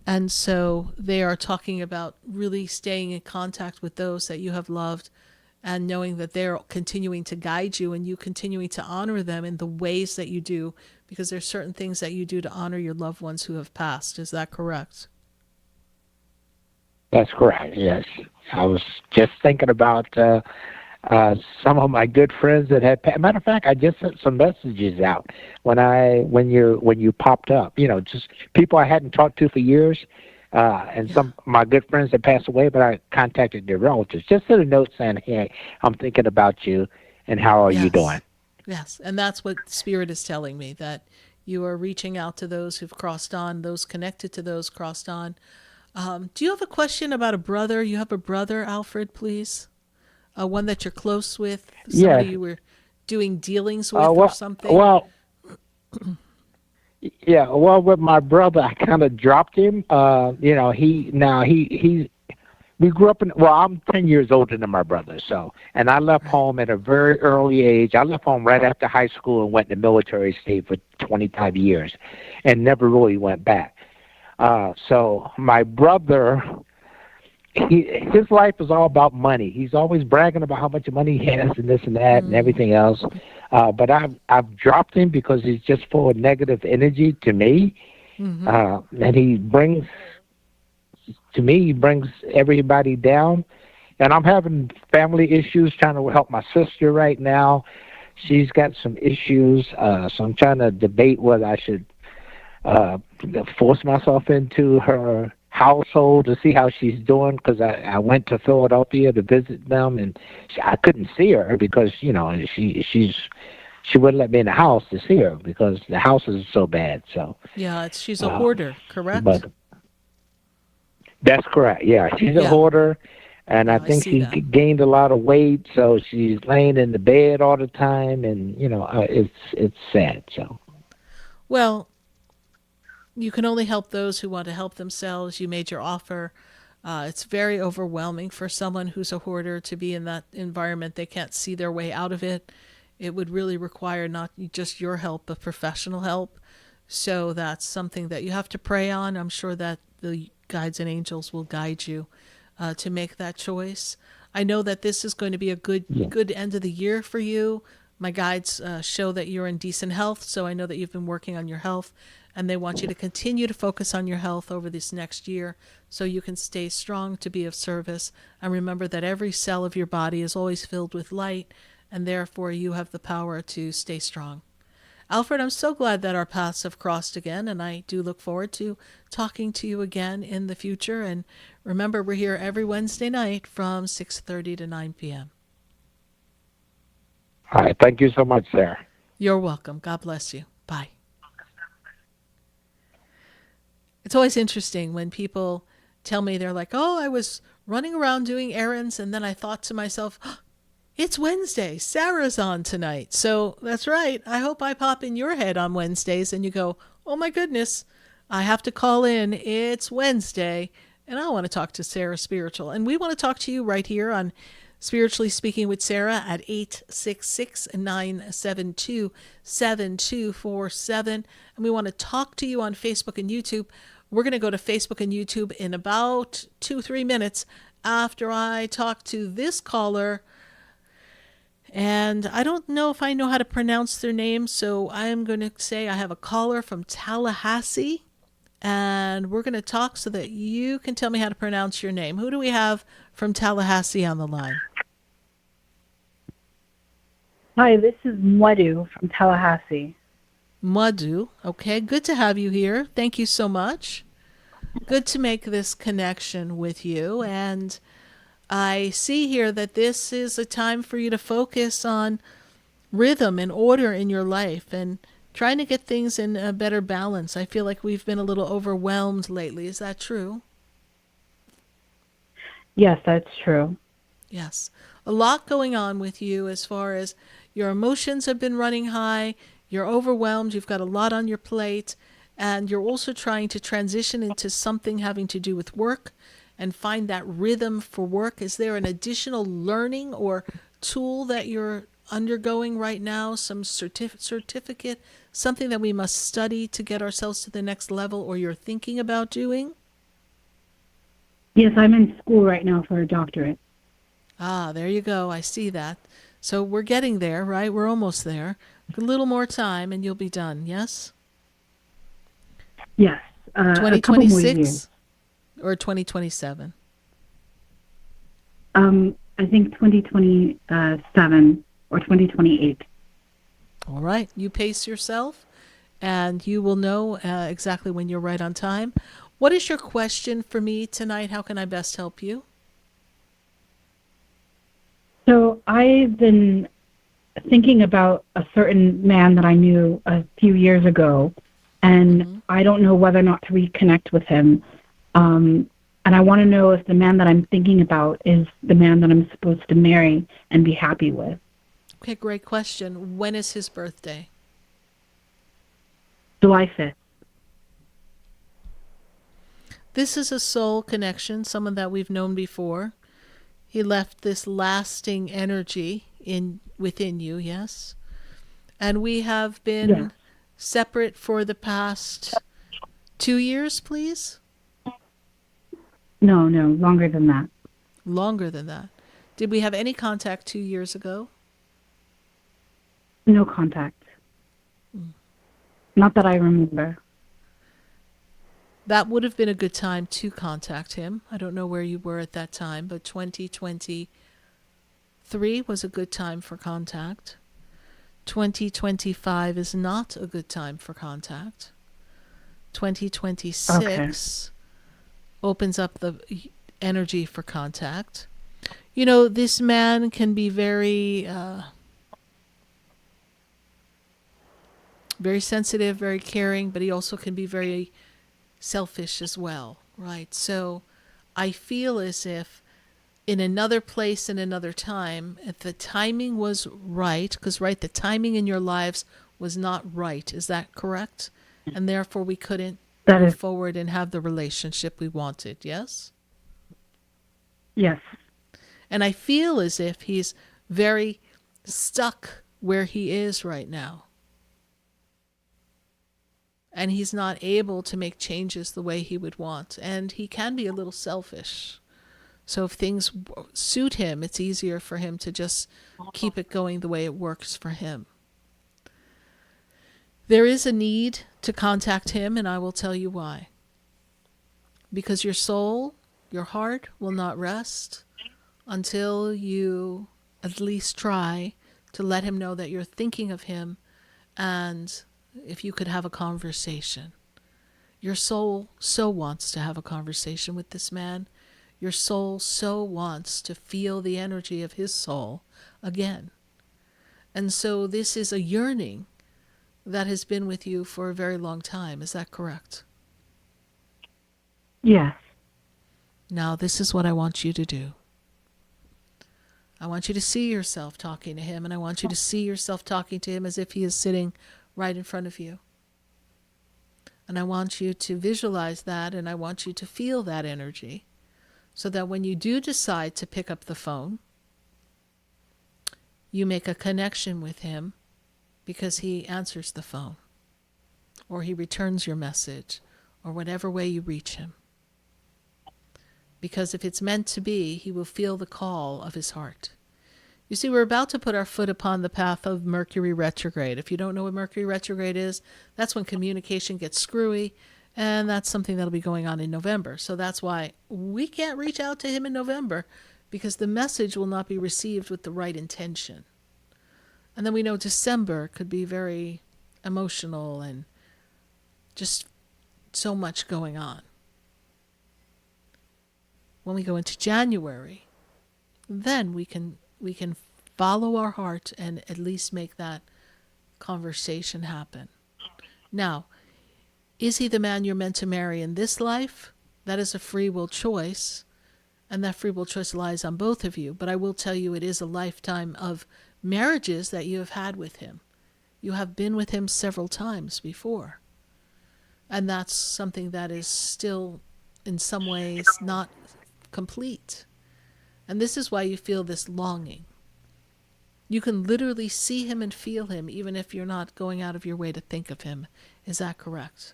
And so they are talking about really staying in contact with those that you have loved, and knowing that they're continuing to guide you, and you continuing to honor them in the ways that you do, because there's certain things that you do to honor your loved ones who have passed. Is that correct? That's correct, yes. I was just thinking about some of my good friends that had. Matter of fact, I just sent some messages out when you popped up. Just people I hadn't talked to for years, and some of my good friends that passed away. But I contacted their relatives. Just sent a note saying, "Hey, I'm thinking about you, and how are you doing?" Yes, and that's what Spirit is telling me, that you are reaching out to those who've crossed on, those connected to those crossed on. Do you have a question about a brother? You have a brother, Alfred, please? One that you're close with? Somebody you were doing dealings with or something? Well, yeah. Well, with my brother, I kind of dropped him. We grew up in. Well, I'm 10 years older than my brother, and I left home at a very early age. I left home right after high school and went in the military, stayed for 25 years, and never really went back. So my brother, his life is all about money. He's always bragging about how much money he has and this and that and everything else. But I've dropped him because he's just full of negative energy to me. And he brings everybody down. And I'm having family issues, trying to help my sister right now. She's got some issues, so I'm trying to debate whether I should force myself into her household to see how she's doing, because I went to Philadelphia to visit them, and I couldn't see her because she wouldn't let me in the house to see her because the house is so bad. So Yeah, she's a hoarder, correct? but that's correct. Yeah, she's a Yeah. hoarder, and I I think see she that. gained a lot of weight, so she's laying in the bed all the time, and it's sad. So Well, you can only help those who want to help themselves. You made your offer. It's very overwhelming for someone who's a hoarder to be in that environment. They can't see their way out of it. It would really require not just your help, but professional help. So that's something that you have to pray on. I'm sure that the guides and angels will guide you to make that choice. I know that this is going to be a good end of the year for you. My guides show that you're in decent health, so I know that you've been working on your health, and they want you to continue to focus on your health over this next year so you can stay strong to be of service. And remember that every cell of your body is always filled with light, and therefore you have the power to stay strong. Alfred, I'm so glad that our paths have crossed again, and I do look forward to talking to you again in the future. And remember, we're here every Wednesday night from 6:30 to 9 p.m. all right, thank you so much, Sarah. You're welcome. God bless you. Bye. It's always interesting when people tell me they're like, oh, I was running around doing errands, and then I thought to myself, oh, it's Wednesday. Sarah's on tonight. So that's right. I hope I pop in your head on Wednesdays and you go, oh my goodness, I have to call in. It's Wednesday and I want to talk to Sarah Spiritual. And we want to talk to you right here on Spiritually Speaking with Sarah at 866-972-7247. And we want to talk to you on Facebook and YouTube. We're going to go to Facebook and YouTube in about 2-3 minutes after I talk to this caller. And I don't know if I know how to pronounce their name, so I am going to say I have a caller from Tallahassee, and we're going to talk so that you can tell me how to pronounce your name. Who do we have from Tallahassee on the line? Hi, this is Madhu from Tallahassee. Madhu. Okay, good to have you here. Thank you so much. Good to make this connection with you, and I see here that this is a time for you to focus on rhythm and order in your life and trying to get things in a better balance. I feel like we've been a little overwhelmed lately. Is that true? Yes, that's true. Yes. A lot going on with you as far as your emotions have been running high, you're overwhelmed, you've got a lot on your plate, and you're also trying to transition into something having to do with work and find that rhythm for work. Is there an additional learning or tool that you're undergoing right now, some certificate, something that we must study to get ourselves to the next level, or you're thinking about doing? Yes, I'm in school right now for a doctorate. Ah, there you go. I see that. So we're getting there, right? We're almost there. A little more time and you'll be done, yes? Yes, a couple more years. 2026 or 2027? I think 2027 or 2028. All right. You pace yourself and you will know exactly when you're right on time. What is your question for me tonight? How can I best help you? So I've been thinking about a certain man that I knew a few years ago, and I don't know whether or not to reconnect with him. And I want to know if the man that I'm thinking about is the man that I'm supposed to marry and be happy with. Okay, great question. When is his birthday? July 5th. This is a soul connection, someone that we've known before. He left this lasting energy within you, yes? And we have been separate for the past 2 years, please? No, longer than that. Longer than that. Did we have any contact 2 years ago? No contact. Not that I remember. That would have been a good time to contact him. I don't know where you were at that time, but 2023 was a good time for contact. 2025 is not a good time for contact. 2026 opens up the energy for contact. You know, this man can be very, very sensitive, very caring, but he also can be very selfish as well, right? So I feel as if in another place and another time, if the timing was right, because, right, the timing in your lives was not right. Is that correct? And therefore we couldn't move forward and have the relationship we wanted, yes? Yes. And I feel as if he's very stuck where he is right now. And he's not able to make changes the way he would want. And he can be a little selfish. So if things suit him, it's easier for him to just keep it going the way it works for him. There is a need to contact him, and I will tell you why. Because your soul, your heart will not rest until you at least try to let him know that you're thinking of him, and if you could have a conversation. Your soul so wants to have a conversation with this man. Your soul so wants to feel the energy of his soul again. And so this is a yearning that has been with you for a very long time. Is that correct? Yes. Now, this is what I want you to do. I want you to see yourself talking to him, and I want you to see yourself talking to him as if he is sitting right in front of you. And I want you to visualize that, and I want you to feel that energy, so that when you do decide to pick up the phone, you make a connection with him because he answers the phone, or he returns your message, or whatever way you reach him. Because if it's meant to be, he will feel the call of his heart. You see, we're about to put our foot upon the path of Mercury retrograde. If you don't know what Mercury retrograde is, that's when communication gets screwy, and that's something that'll be going on in November. So that's why we can't reach out to him in November, because the message will not be received with the right intention. And then we know December could be very emotional and just so much going on. When we go into January, then we can follow our heart and at least make that conversation happen. Now, is he the man you're meant to marry in this life? That is a free will choice, and that free will choice lies on both of you. But I will tell you, it is a lifetime of marriages that you have had with him. You have been with him several times before. And that's something that is still, in some ways, not complete. And this is why you feel this longing. You can literally see him and feel him, even if you're not going out of your way to think of him. Is that correct?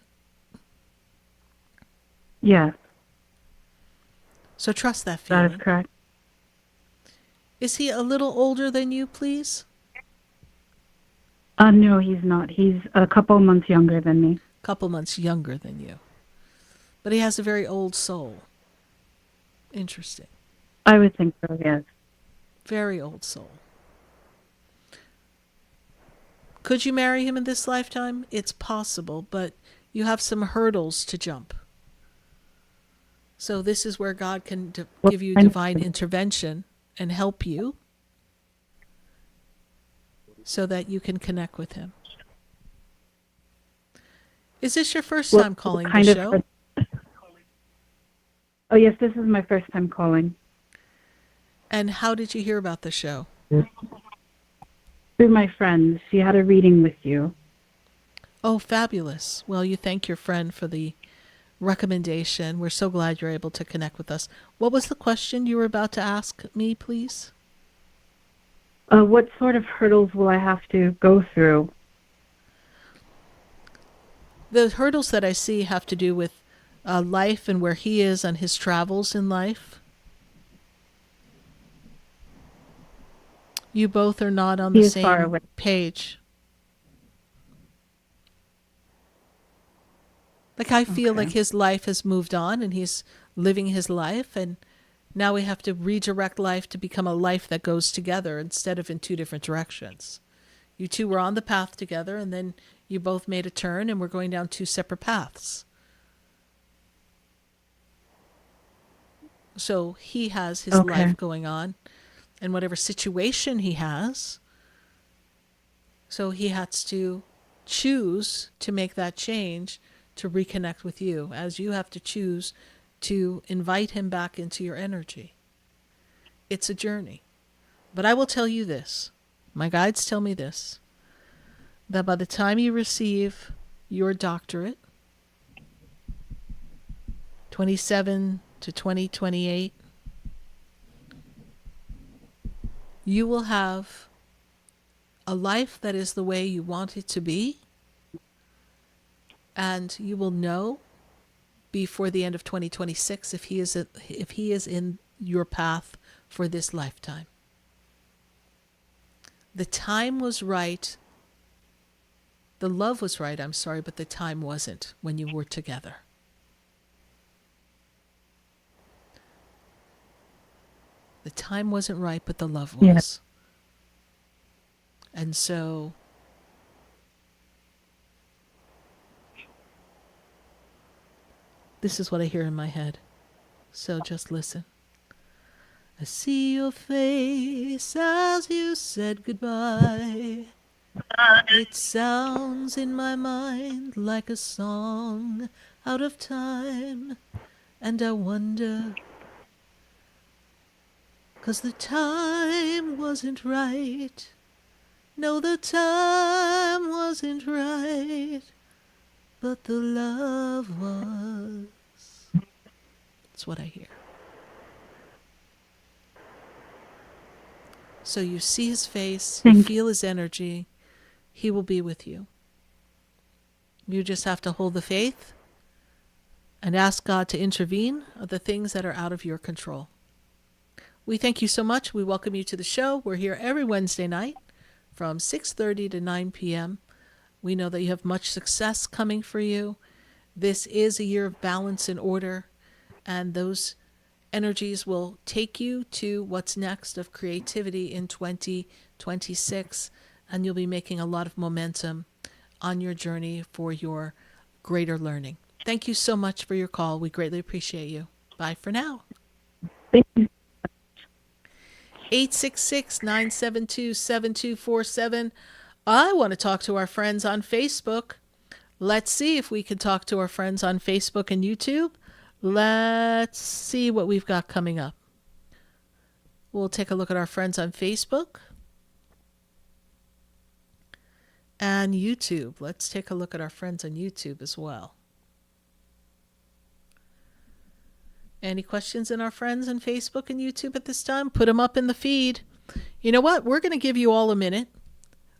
Yes. So trust that feeling. That is correct. Is he a little older than you, please? No, he's not. He's a couple months younger than me. Couple months younger than you. But he has a very old soul. Interesting. I would think so, yes. Very old soul. Could you marry him in this lifetime? It's possible, but you have some hurdles to jump. So this is where God can give you divine intervention and help you so that you can connect with him. Is this your first time calling the show? Oh, yes, this is my first time calling. And how did you hear about the show? Through my friends. She had a reading with you. Oh, fabulous. Well, you thank your friend for the recommendation. We're so glad you're able to connect with us. What was the question you were about to ask me, please? What sort of hurdles will I have to go through? The hurdles that I see have to do with life and where he is on his travels in life. You both are not on the same page. Like, I feel like his life has moved on and he's living his life, and now we have to redirect life to become a life that goes together instead of in two different directions. You two were on the path together, and then you both made a turn and we're going down two separate paths. So he has his life going on and whatever situation he has. So he has to choose to make that change to reconnect with you, as you have to choose to invite him back into your energy. It's a journey. But I will tell you this. My guides tell me this, that by the time you receive your doctorate, 27 to 2028, you will have a life that is the way you want it to be, and you will know before the end of 2026 if he is in your path for this lifetime. The time was right. The love was right, I'm sorry, but the time wasn't when you were together. The time wasn't right, but the love was. And so this is what I hear in my head. So just listen. I see your face as you said goodbye. It sounds in my mind like a song out of time. And I wonder, 'cause the time wasn't right. No, the time wasn't right, but the love was. That's what I hear. So you see his face, you feel his energy, he will be with you. You just have to hold the faith and ask God to intervene on the things that are out of your control. We thank you so much. We welcome you to the show. We're here every Wednesday night from 6:30 to 9 p.m. We know that you have much success coming for you. This is a year of balance and order, and those energies will take you to what's next of creativity in 2026, and you'll be making a lot of momentum on your journey for your greater learning. Thank you so much for your call. We greatly appreciate you. Bye for now. Thank you. 866-972-7247. I want to talk to our friends on Facebook. Let's see if we can talk to our friends on Facebook and YouTube. Let's see what we've got coming up. We'll take a look at our friends on Facebook and YouTube. Let's take a look at our friends on YouTube as well. Any questions in our friends on Facebook and YouTube at this time? Put them up in the feed. You know what? We're going to give you all a minute.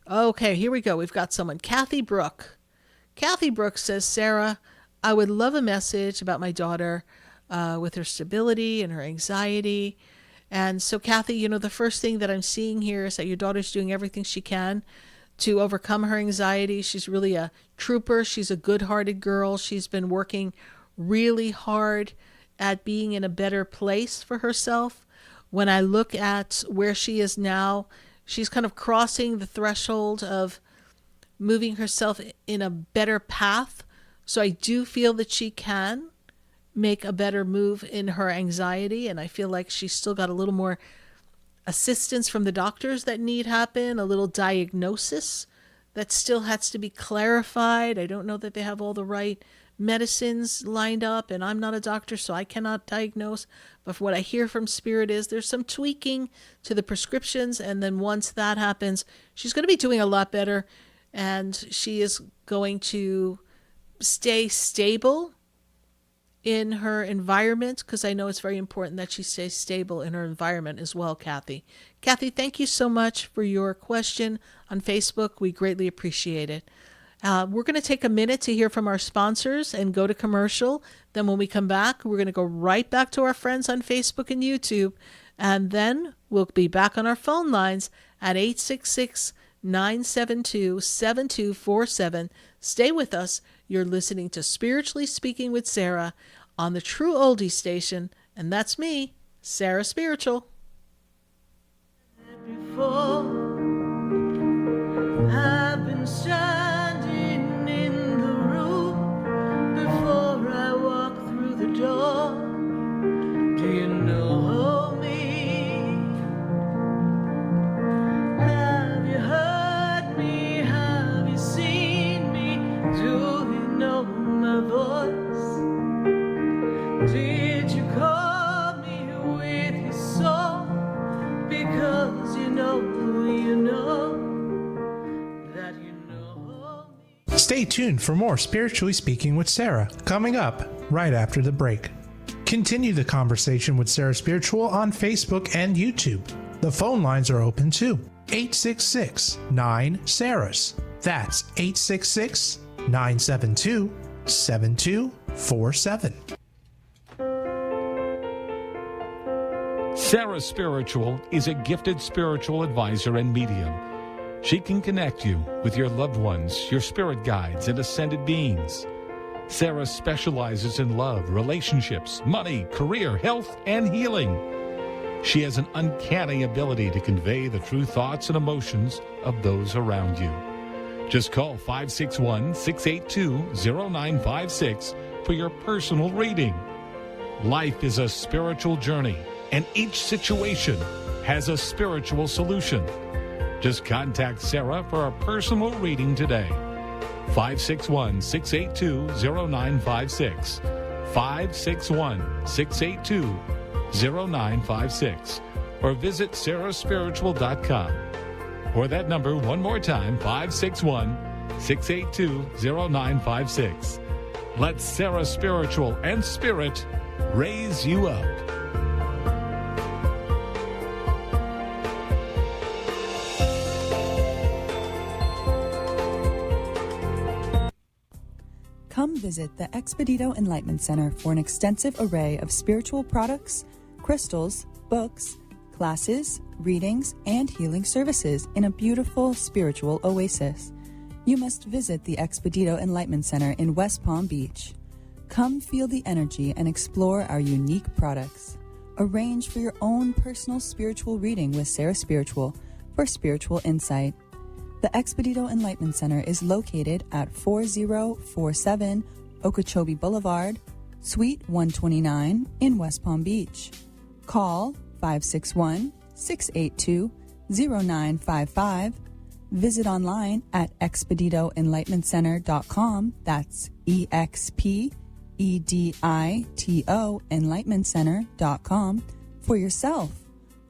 Okay, here we go. We've got someone. Kathy Brooke. Kathy Brooke says, Sarah, I would love a message about my daughter with her stability and her anxiety. And so, Kathy, you know, the first thing that I'm seeing here is that your daughter's doing everything she can to overcome her anxiety. She's really a trooper. She's a good-hearted girl. She's been working really hard at being in a better place for herself. When I look at where she is now, she's kind of crossing the threshold of moving herself in a better path. So I do feel that she can make a better move in her anxiety, and I feel like she's still got a little more assistance from the doctors that need happen, a little diagnosis that still has to be clarified. I don't know that they have all the right medicines lined up, and I'm not a doctor, so I cannot diagnose. But what I hear from Spirit is there's some tweaking to the prescriptions, and then once that happens, she's going to be doing a lot better, and she is going to stay stable in her environment, because I know it's very important that she stays stable in her environment as well, Kathy. Kathy, thank you so much for your question on Facebook. We greatly appreciate it. We're going to take a minute to hear from our sponsors and go to commercial. Then when we come back, we're going to go right back to our friends on Facebook and YouTube. And then we'll be back on our phone lines at 866-972-7247. Stay with us. You're listening to Spiritually Speaking with Sarah on the True Oldie Station. And that's me, Sarah Spiritual. Before I've been standing in the room before I walk through the door. Do you know know my voice? Did you call me with your soul? Because you know that you know me. Stay tuned for more Spiritually Speaking with Sarah, coming up right after the break. Continue the conversation with Sarah Spiritual on Facebook and YouTube. The phone lines are open too. 866-9-SARAHS. That's 866-972-7247. Sarah Spiritual is a gifted spiritual advisor and medium. She can connect you with your loved ones, your spirit guides, and ascended beings. Sarah specializes in love, relationships, money, career, health, and healing. She has an uncanny ability to convey the true thoughts and emotions of those around you. Just call 561-682-0956 for your personal reading. Life is a spiritual journey, and each situation has a spiritual solution. Just contact Sarah for a personal reading today. 561-682-0956. 561-682-0956. Or visit sarahspiritual.com. Or that number one more time, 561-682-0956. Let Sarah Spiritual and Spirit raise you up. Come visit the Expedito Enlightenment Center for an extensive array of spiritual products, crystals, books, classes, readings, and healing services in a beautiful spiritual oasis. You must visit the Expedito Enlightenment Center in West Palm Beach. Come feel the energy and explore our unique products. Arrange for your own personal spiritual reading with Sarah Spiritual for spiritual insight. The Expedito Enlightenment Center is located at 4047 Okeechobee Boulevard, Suite 129 in West Palm Beach. Call 561-682-0955. Visit online at expeditoenlightenmentcenter.com. That's EXPEDITO enlightenmentcenter.com for yourself.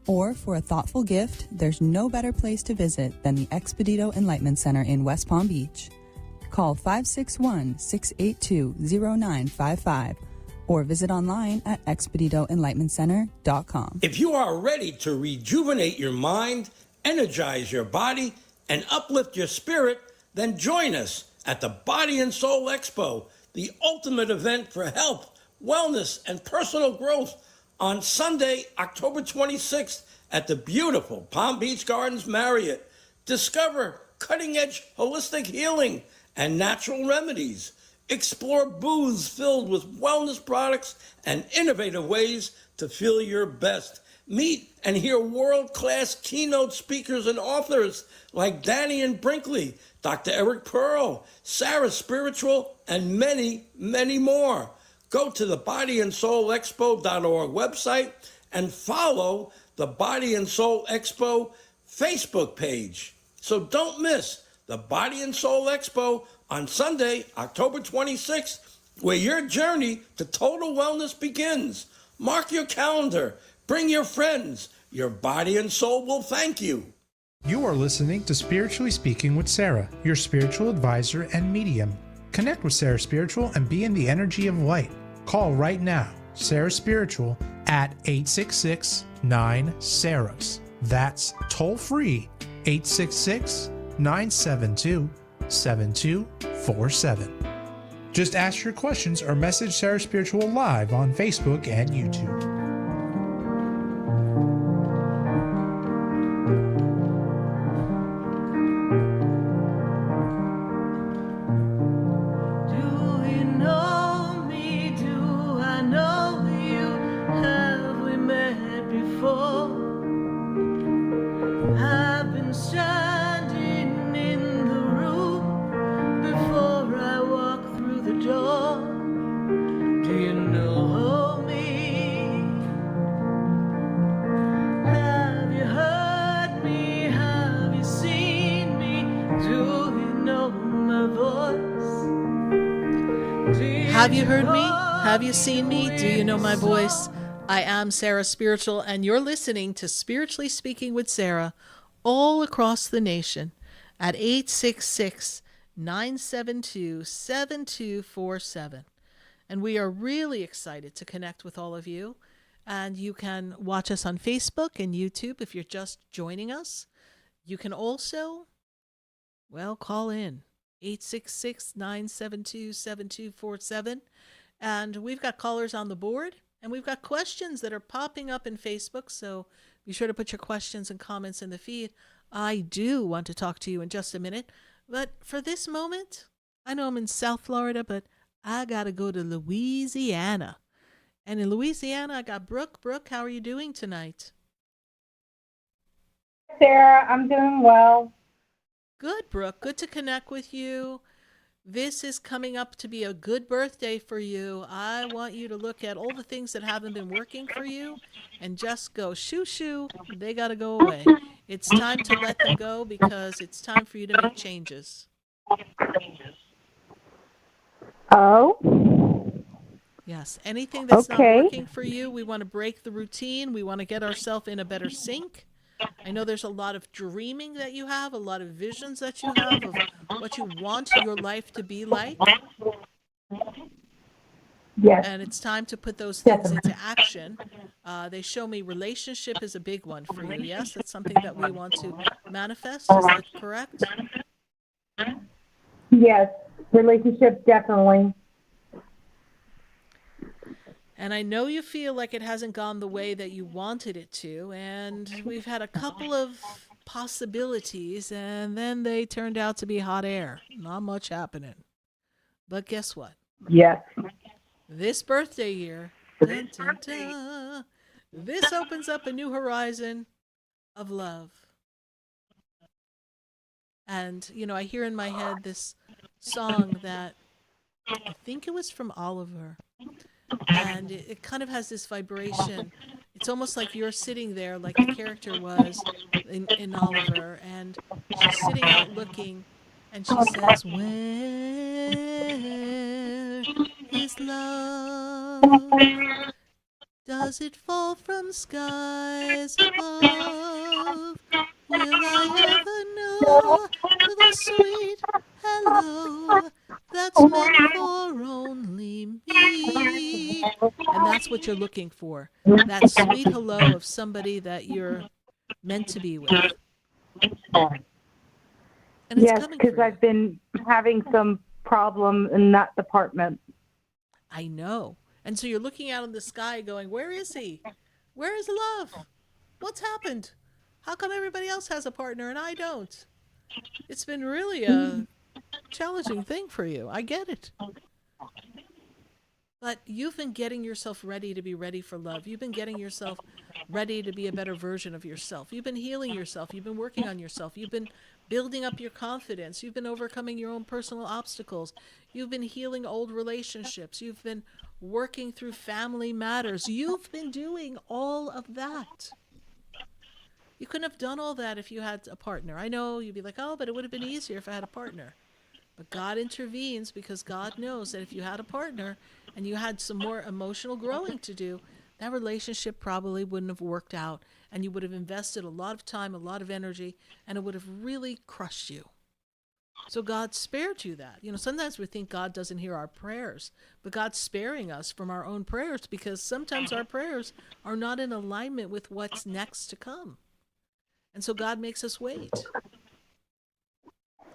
Or for a thoughtful gift, there's no better place to visit than the Expedito Enlightenment Center in West Palm Beach. Call 561-682-0955 or visit online at expeditoenlightenmentcenter.com. If you are ready to rejuvenate your mind, energize your body, and uplift your spirit, then join us at the Body and Soul Expo, the ultimate event for health, wellness, and personal growth, on Sunday, October 26th at the beautiful Palm Beach Gardens Marriott. Discover cutting-edge holistic healing and natural remedies. Explore booths filled with wellness products and innovative ways to feel your best. Meet and hear world-class keynote speakers and authors like Danny and Brinkley, Dr. Eric Pearl, Sarah Spiritual, and many, many more. Go to the bodyandsoulexpo.org website and follow the Body and Soul Expo Facebook page. So don't miss the Body and Soul Expo on Sunday, October 26th, where your journey to total wellness begins. Mark your calendar. Bring your friends. Your body and soul will thank you. You are listening to Spiritually Speaking with Sarah, your spiritual advisor and medium. Connect with Sarah Spiritual and be in the energy of light. Call right now, Sarah Spiritual, at 866-9-SARAHS. That's toll free, 866-972-7247. Just ask your questions or message Sarah Spiritual live on Facebook and YouTube. Do you know me? Have you heard me? Have you seen me? Do you know my voice? I am Sarah Spiritual, and you're listening to Spiritually Speaking with Sarah all across the nation at 866-972-7247. And we are really excited to connect with all of you. And you can watch us on Facebook and YouTube if you're just joining us. You can also, call in 866-972-7247. And we've got callers on the board, and we've got questions that are popping up in Facebook. So be sure to put your questions and comments in the feed. I do want to talk to you in just a minute. But for this moment, I know I'm in South Florida, but I got to go to Louisiana. And in Louisiana, I got Brooke. Brooke, how are you doing tonight? Sarah, I'm doing well. Good, Brooke. Good to connect with you. This is coming up to be a good birthday for you. I want you to look at all the things that haven't been working for you and just go, shoo, shoo, they got to go away. It's time to let them go because it's time for you to make changes. Oh? Yes, anything that's not Okay. working for you, we want to break the routine. We want to get ourselves in a better sync. I know there's a lot of dreaming that you have, a lot of visions that you have of what you want your life to be like. Yes. And it's time to put those things into action. They show me relationship is a big one for you. Yes, that's something that we want to manifest. Is that correct? Yes, relationship, definitely. And I know you feel like it hasn't gone the way that you wanted it to. And we've had a couple of possibilities, and then they turned out to be hot air. Not much happening. But guess what? Yes. This birthday year, dun, dun, dun, this opens up a new horizon of love. And, I hear in my head this song that I think it was from Oliver. And it kind of has this vibration. It's almost like you're sitting there like the character was in Oliver. And she's sitting out looking, and she says, where is love? Does it fall from skies above? Will I ever know the sweet hello that's meant for only me? And that's what you're looking for. That sweet hello of somebody that you're meant to be with. And it's Yes, because I've been having some problem in that department. I know. And so you're looking out in the sky going, where is he? Where is love? What's happened? How come everybody else has a partner and I don't? It's been really a challenging thing for you. I get it. But you've been getting yourself ready to be ready for love. You've been getting yourself ready to be a better version of yourself. You've been healing yourself. You've been working on yourself. You've been building up your confidence. You've been overcoming your own personal obstacles. You've been healing old relationships. You've been working through family matters. You've been doing all of that. You couldn't have done all that if you had a partner. I know you'd be like, oh, but it would have been easier if I had a partner. But God intervenes because God knows that if you had a partner and you had some more emotional growing to do, that relationship probably wouldn't have worked out, and you would have invested a lot of time, a lot of energy, and it would have really crushed you. So God spared you that. Sometimes we think God doesn't hear our prayers, but God's sparing us from our own prayers because sometimes our prayers are not in alignment with what's next to come. And so God makes us wait.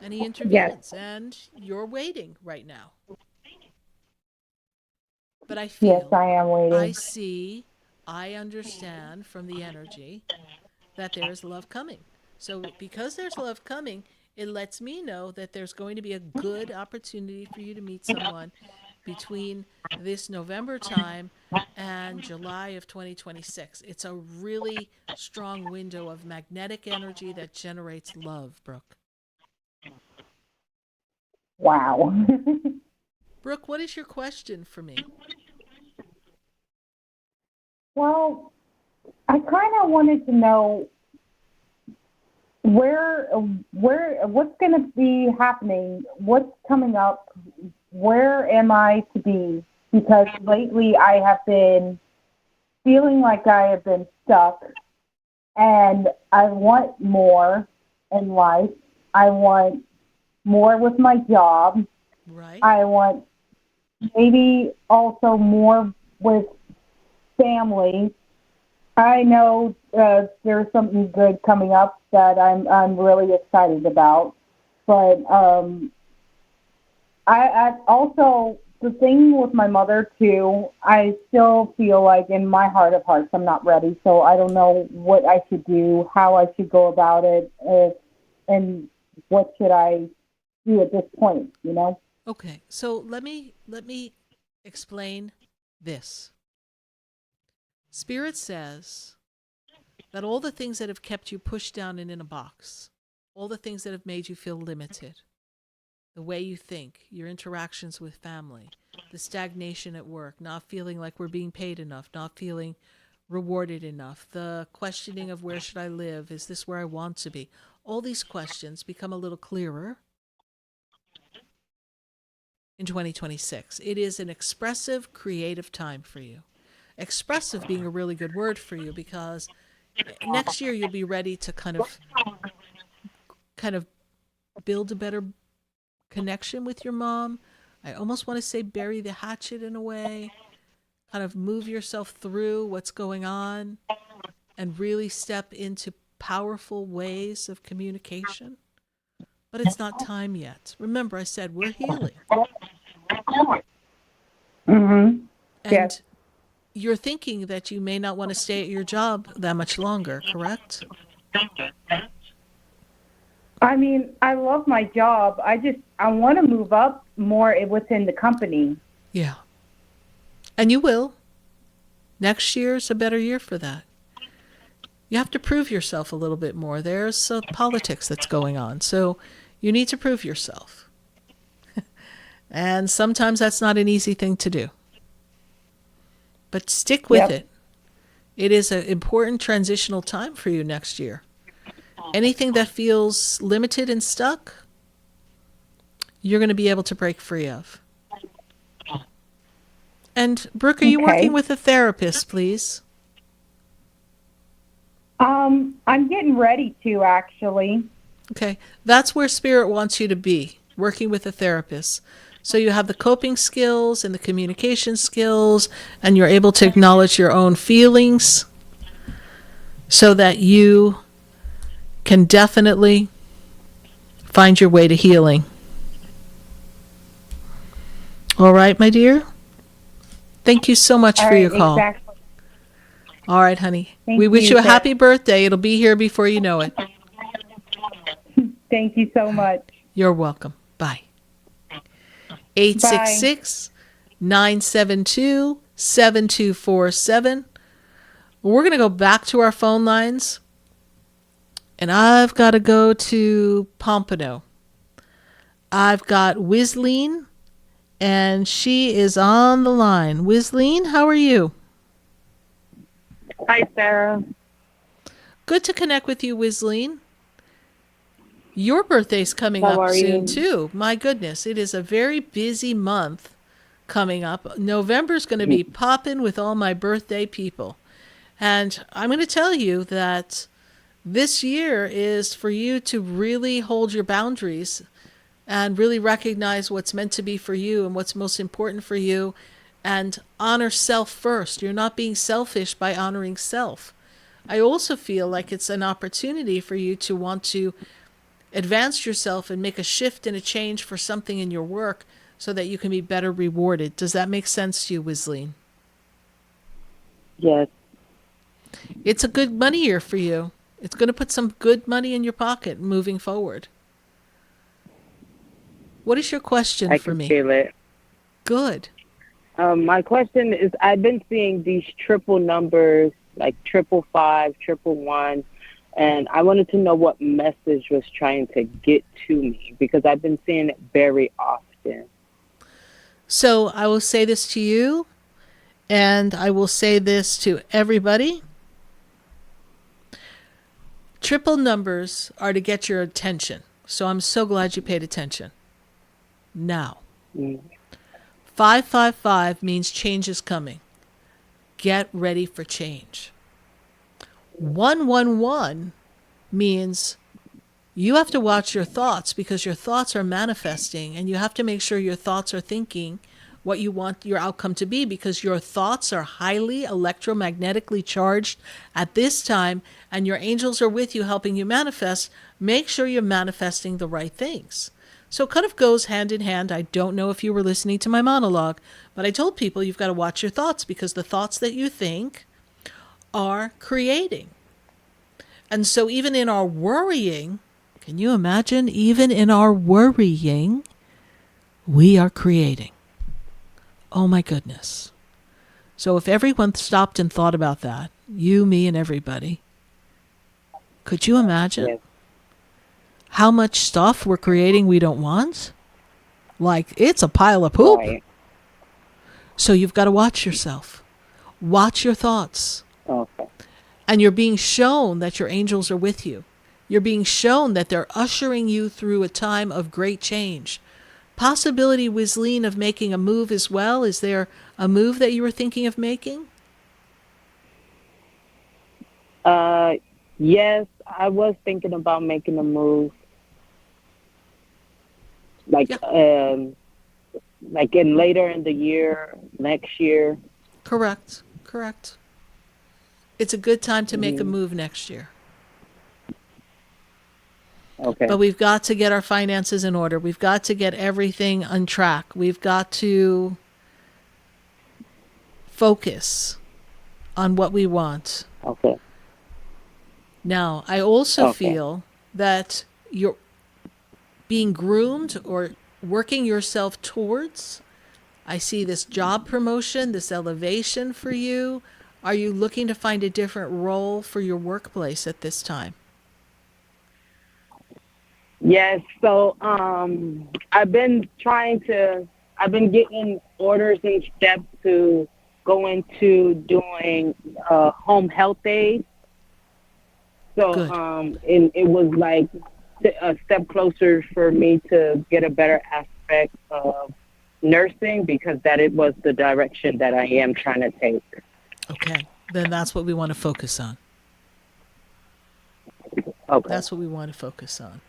And he intervenes, Yes. and you're waiting right now. But I feel, Yes, I am waiting. I see, I understand from the energy that there is love coming. So because there's love coming, it lets me know that there's going to be a good opportunity for you to meet someone between this November time and July of 2026. It's a really strong window of magnetic energy that generates love, Brooke. Wow. Brooke, what is your question for me? Well, I kind of wanted to know where what's going to be happening, what's coming up where am I to be? Because lately I have been feeling like I have been stuck, and I want more in life. I want more with my job. Right. I want maybe also more with family. I know there's something good coming up that I'm really excited about, but I also, the thing with my mother too, I still feel like in my heart of hearts I'm not ready. So I don't know what I should do, how I should go about it, and what should I do at this point, you know? Okay. So let me explain this. Spirit says that all the things that have kept you pushed down and in a box, all the things that have made you feel limited, the way you think, your interactions with family, the stagnation at work, not feeling like we're being paid enough, not feeling rewarded enough, the questioning of where should I live, is this where I want to be? All these questions become a little clearer in 2026. It is an expressive, creative time for you. Expressive being a really good word for you, because next year you'll be ready to kind of build a better connection with your mom. I almost want to say bury the hatchet in a way, kind of move yourself through what's going on and really step into powerful ways of communication. But it's not time yet. Remember, I said we're healing. Mm-hmm. And you're thinking that you may not want to stay at your job that much longer, correct? I mean, I love my job. I want to move up more within the company. Yeah. And you will. Next year's a better year for that. You have to prove yourself a little bit more. There's politics that's going on. So you need to prove yourself. And sometimes that's not an easy thing to do. But stick with it. It is an important transitional time for you next year. Anything that feels limited and stuck, you're going to be able to break free of. And Brooke, are you working with a therapist, please? I'm getting ready to, actually. Okay. That's where Spirit wants you to be, working with a therapist. So you have the coping skills and the communication skills, and you're able to acknowledge your own feelings so that you can definitely find your way to healing. All right, my dear? Thank you so much for your call. Exactly. All right, honey. Thank we wish you, you a Sarah. happy birthday. It'll be here before you know it. Thank you so much. You're welcome. Bye. 866-972-7247. We're going to go back to our phone lines. And I've got to go to Pompano. I've got Wizleen, and she is on the line. Wizleen, how are you? Hi, Sarah. Good to connect with you, Wizleen. Your birthday's coming up soon, too. My goodness, it is a very busy month coming up. November's going to be popping with all my birthday people. And I'm going to tell you that this year is for you to really hold your boundaries and really recognize what's meant to be for you and what's most important for you, and honor self first. You're not being selfish by honoring self. I also feel like it's an opportunity for you to want to advance yourself and make a shift and a change for something in your work so that you can be better rewarded. Does that make sense to you, Wizleen? Yes. It's a good money year for you. It's going to put some good money in your pocket moving forward. What is your question for me? I can feel it. Good. My question is, I've been seeing these triple numbers, like 555, 111, and I wanted to know what message was trying to get to me, because I've been seeing it very often. So I will say this to you, and I will say this to everybody. Triple numbers are to get your attention. So I'm so glad you paid attention. Now, 555 means change is coming. Get ready for change. 111 means you have to watch your thoughts because your thoughts are manifesting, and you have to make sure your thoughts are thinking what you want your outcome to be, because your thoughts are highly electromagnetically charged at this time, and your angels are with you helping you manifest. Make sure you're manifesting the right things. So it kind of goes hand in hand. I don't know if you were listening to my monologue, but I told people you've got to watch your thoughts, because the thoughts that you think are creating. And so even in our worrying, can you imagine? Even in our worrying, we are creating. Oh my goodness. So if everyone stopped and thought about that, you, me, and everybody, could you imagine how much stuff we're creating we don't want? Like, it's a pile of poop. Right. So you've got to watch yourself. Watch your thoughts. Okay. And you're being shown that your angels are with you. You're being shown that they're ushering you through a time of great change. Possibility, Wislene, of making a move as well. Is there a move that you were thinking of making? Yes, I was thinking about making a move. Like in later in the year, next year. Correct. It's a good time to make a move next year. Okay. But we've got to get our finances in order. We've got to get everything on track. We've got to focus on what we want. Okay. Now, I also feel that you're being groomed or working yourself towards, I see this job promotion, this elevation for you. Are you looking to find a different role for your workplace at this time? Yes, so I've been getting orders and steps to go into doing home health aid. So and it was like a step closer for me to get a better aspect of nursing, because it was the direction that I am trying to take. Okay, then that's what we want to focus on. Okay. That's what we want to focus on.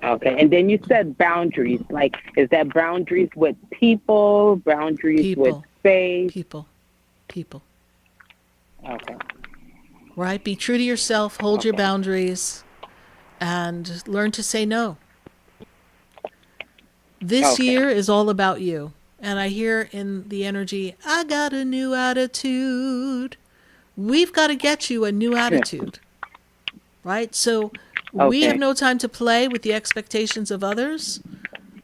Okay, and then you said boundaries. Like, is that boundaries with people, boundaries with space? People. Okay. Right? Be true to yourself, hold your boundaries, and learn to say no. This year is all about you. And I hear in the energy, I got a new attitude. We've got to get you a new attitude. Right? So we have no time to play with the expectations of others.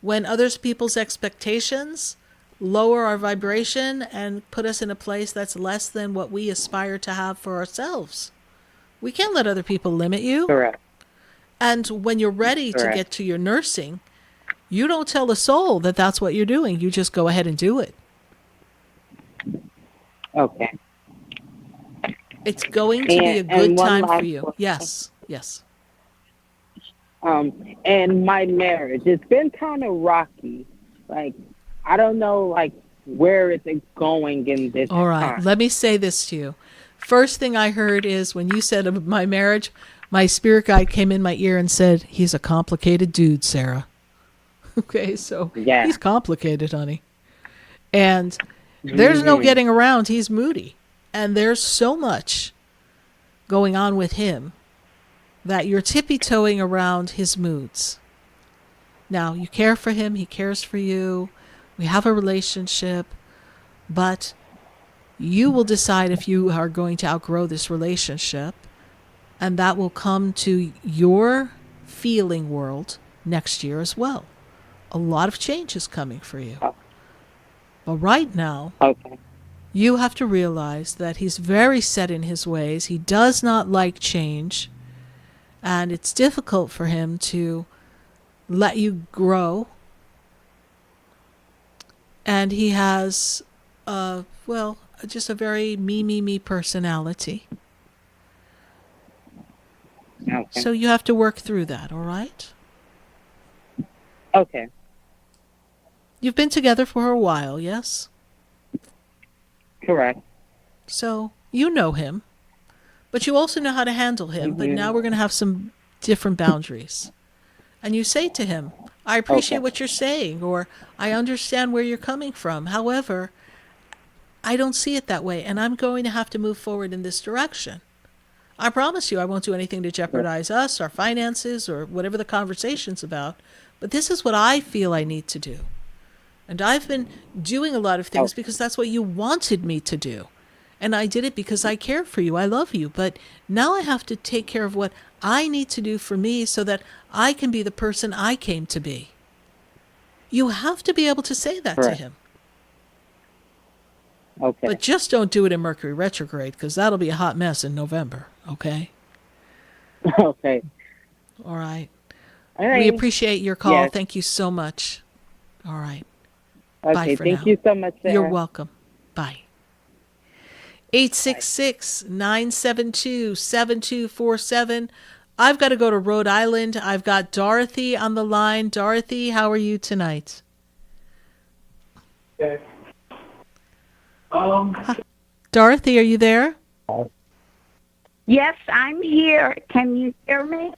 When others people's expectations lower our vibration and put us in a place that's less than what we aspire to have for ourselves. We can't let other people limit you. Correct. And when you're ready to get to your nursing, you don't tell the soul that that's what you're doing. You just go ahead and do it. Okay. It's going to be a good time for you. Yes. And my marriage, it's been kind of rocky. Like, I don't know, like, where is it going in this All right. time? Let me say this to you. First thing I heard is when you said of my marriage, my spirit guide came in my ear and said, he's a complicated dude, Sarah. Okay, so he's complicated, honey. And there's no getting around. He's moody. And there's so much going on with him that you're tippy-toeing around his moods. Now, you care for him. He cares for you. We have a relationship. But you will decide if you are going to outgrow this relationship. And that will come to your feeling world next year as well. A lot of change is coming for you. But right now, you have to realize that he's very set in his ways. He does not like change. And it's difficult for him to let you grow. And he has, just a very me personality. Okay. So you have to work through that, all right? Okay. You've been together for a while, yes? Correct. So you know him, but you also know how to handle him. But now we're going to have some different boundaries. And you say to him, I appreciate what you're saying, or I understand where you're coming from. However, I don't see it that way, and I'm going to have to move forward in this direction. I promise you I won't do anything to jeopardize us, our finances, or whatever the conversation's about. But this is what I feel I need to do. And I've been doing a lot of things because that's what you wanted me to do. And I did it because I care for you. I love you. But now I have to take care of what I need to do for me so that I can be the person I came to be. You have to be able to say that to him. Okay. But just don't do it in Mercury retrograde, because that'll be a hot mess in November, okay? Okay. All right. All right. We appreciate your call. Yes. Thank you so much. All right. Okay, Bye for thank now. you so much, Sarah. You're welcome. Bye. 866-972-7247. I've got to go to Rhode Island. I've got Dorothy on the line. Dorothy, how are you tonight? Okay. Dorothy, are you there? Yes, I'm here. Can you hear me?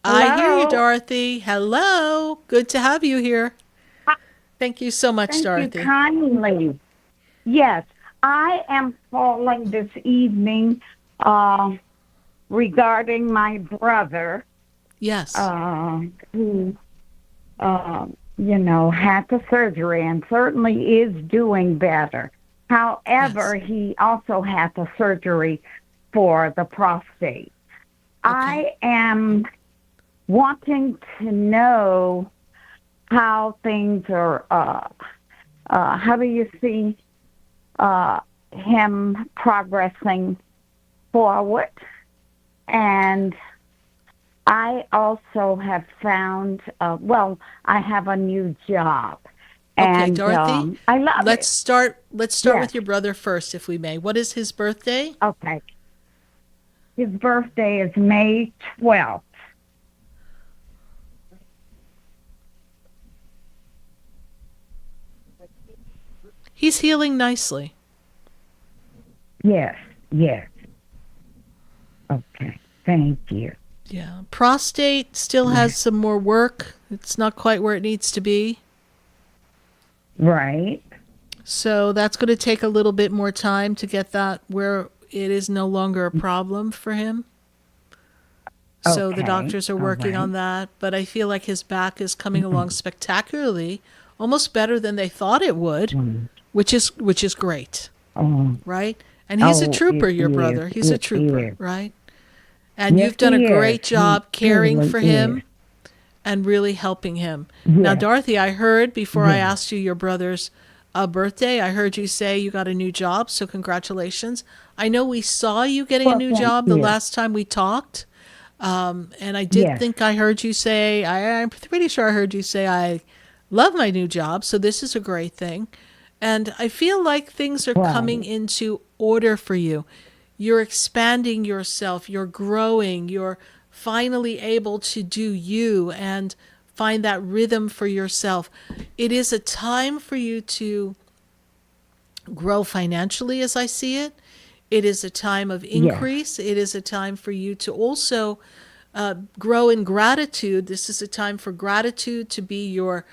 I hear you, Hello? Dorothy. Hello. Good to have you here. Thank you so much, Thank Dorothy. you kindly. Yes, I am calling this evening regarding my brother. Yes. Who, had the surgery and certainly is doing better. However, he also had the surgery for the prostate. I am wanting to know how things are, how do you see him progressing forward? And I also have found, I have a new job. Okay, And, Dorothy, I love let's it. start Yes. with your brother first, if we may. What is his birthday? Okay. His birthday is May 12th. He's healing nicely. Yes, yes. Okay, thank you. Yeah. Prostate still has some more work. It's not quite where it needs to be. Right. So that's going to take a little bit more time to get that where it is no longer a problem for him. So the Okay, doctors are working on that, but I feel like his back is coming along spectacularly, almost better than they thought it would, which is great, right? And he's a trooper, your brother. He's a trooper, right? And Yes, you've done a he great is. job He caring really for him is. and really helping him. Now, Yes. Dorothy, I heard before I Yes. asked you your brother's birthday, I heard you say you got a new job, so congratulations. I know we saw you getting a new thank job the you. last time we talked. And I did Yes. think I heard you say, I'm pretty sure I heard you say, I love my new job, so this is a great thing. And I feel like things are Right. coming into order for you. You're expanding yourself, you're growing, you're finally able to do you and find that rhythm for yourself. It is a time for you to grow financially, as I see it. It is a time of increase. It is a time for you to also grow in gratitude. This is a time for gratitude to be your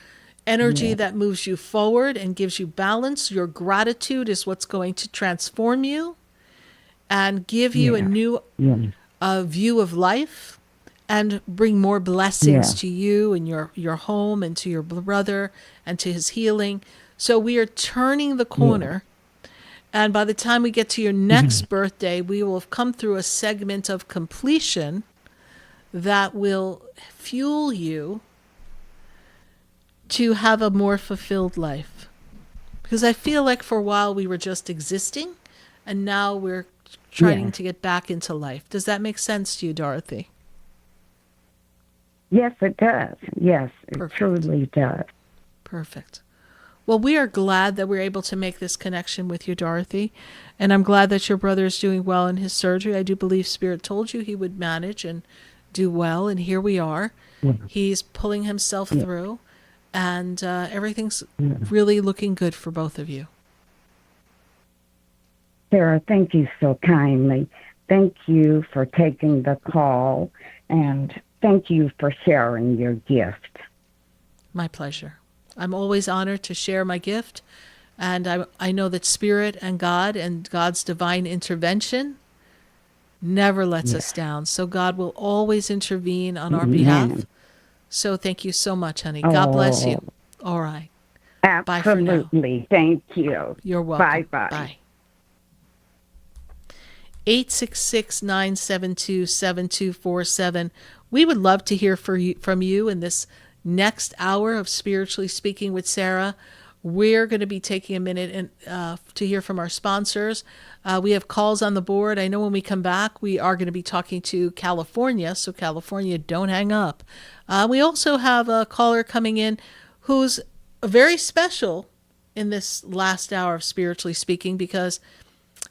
energy that moves you forward and gives you balance. Your gratitude is what's going to transform you and give you a new view of life and bring more blessings to you and your home and to your brother and to his healing. So we are turning the corner. And by the time we get to your next birthday, we will have come through a segment of completion that will fuel you to have a more fulfilled life. Because I feel like for a while we were just existing, and now we're trying to get back into life. Does that make sense to you, Dorothy? Yes, it does. Yes, it Perfect. truly does. Perfect. Well, we are glad that we're able to make this connection with you, Dorothy. And I'm glad that your brother is doing well in his surgery. I do believe Spirit told you he would manage and do well. And here we are. He's pulling himself through. and everything's really looking good for both of you. Sarah, thank you so kindly. Thank you for taking the call, and thank you for sharing your gift. My pleasure. I'm always honored to share my gift, and I know that Spirit and God's divine intervention never lets us down. So God will always intervene on our behalf. So thank you so much, honey. God bless you. All right. Bye for now. Absolutely. Thank you. You're welcome. Bye-bye. Bye. 866-972-7247. We would love to hear from you in this next hour of Spiritually Speaking with Sarah. We're going to be taking a minute to hear from our sponsors. We have calls on the board. I know when we come back, we are going to be talking to California. So California, don't hang up. We also have a caller coming in who's very special in this last hour of Spiritually Speaking because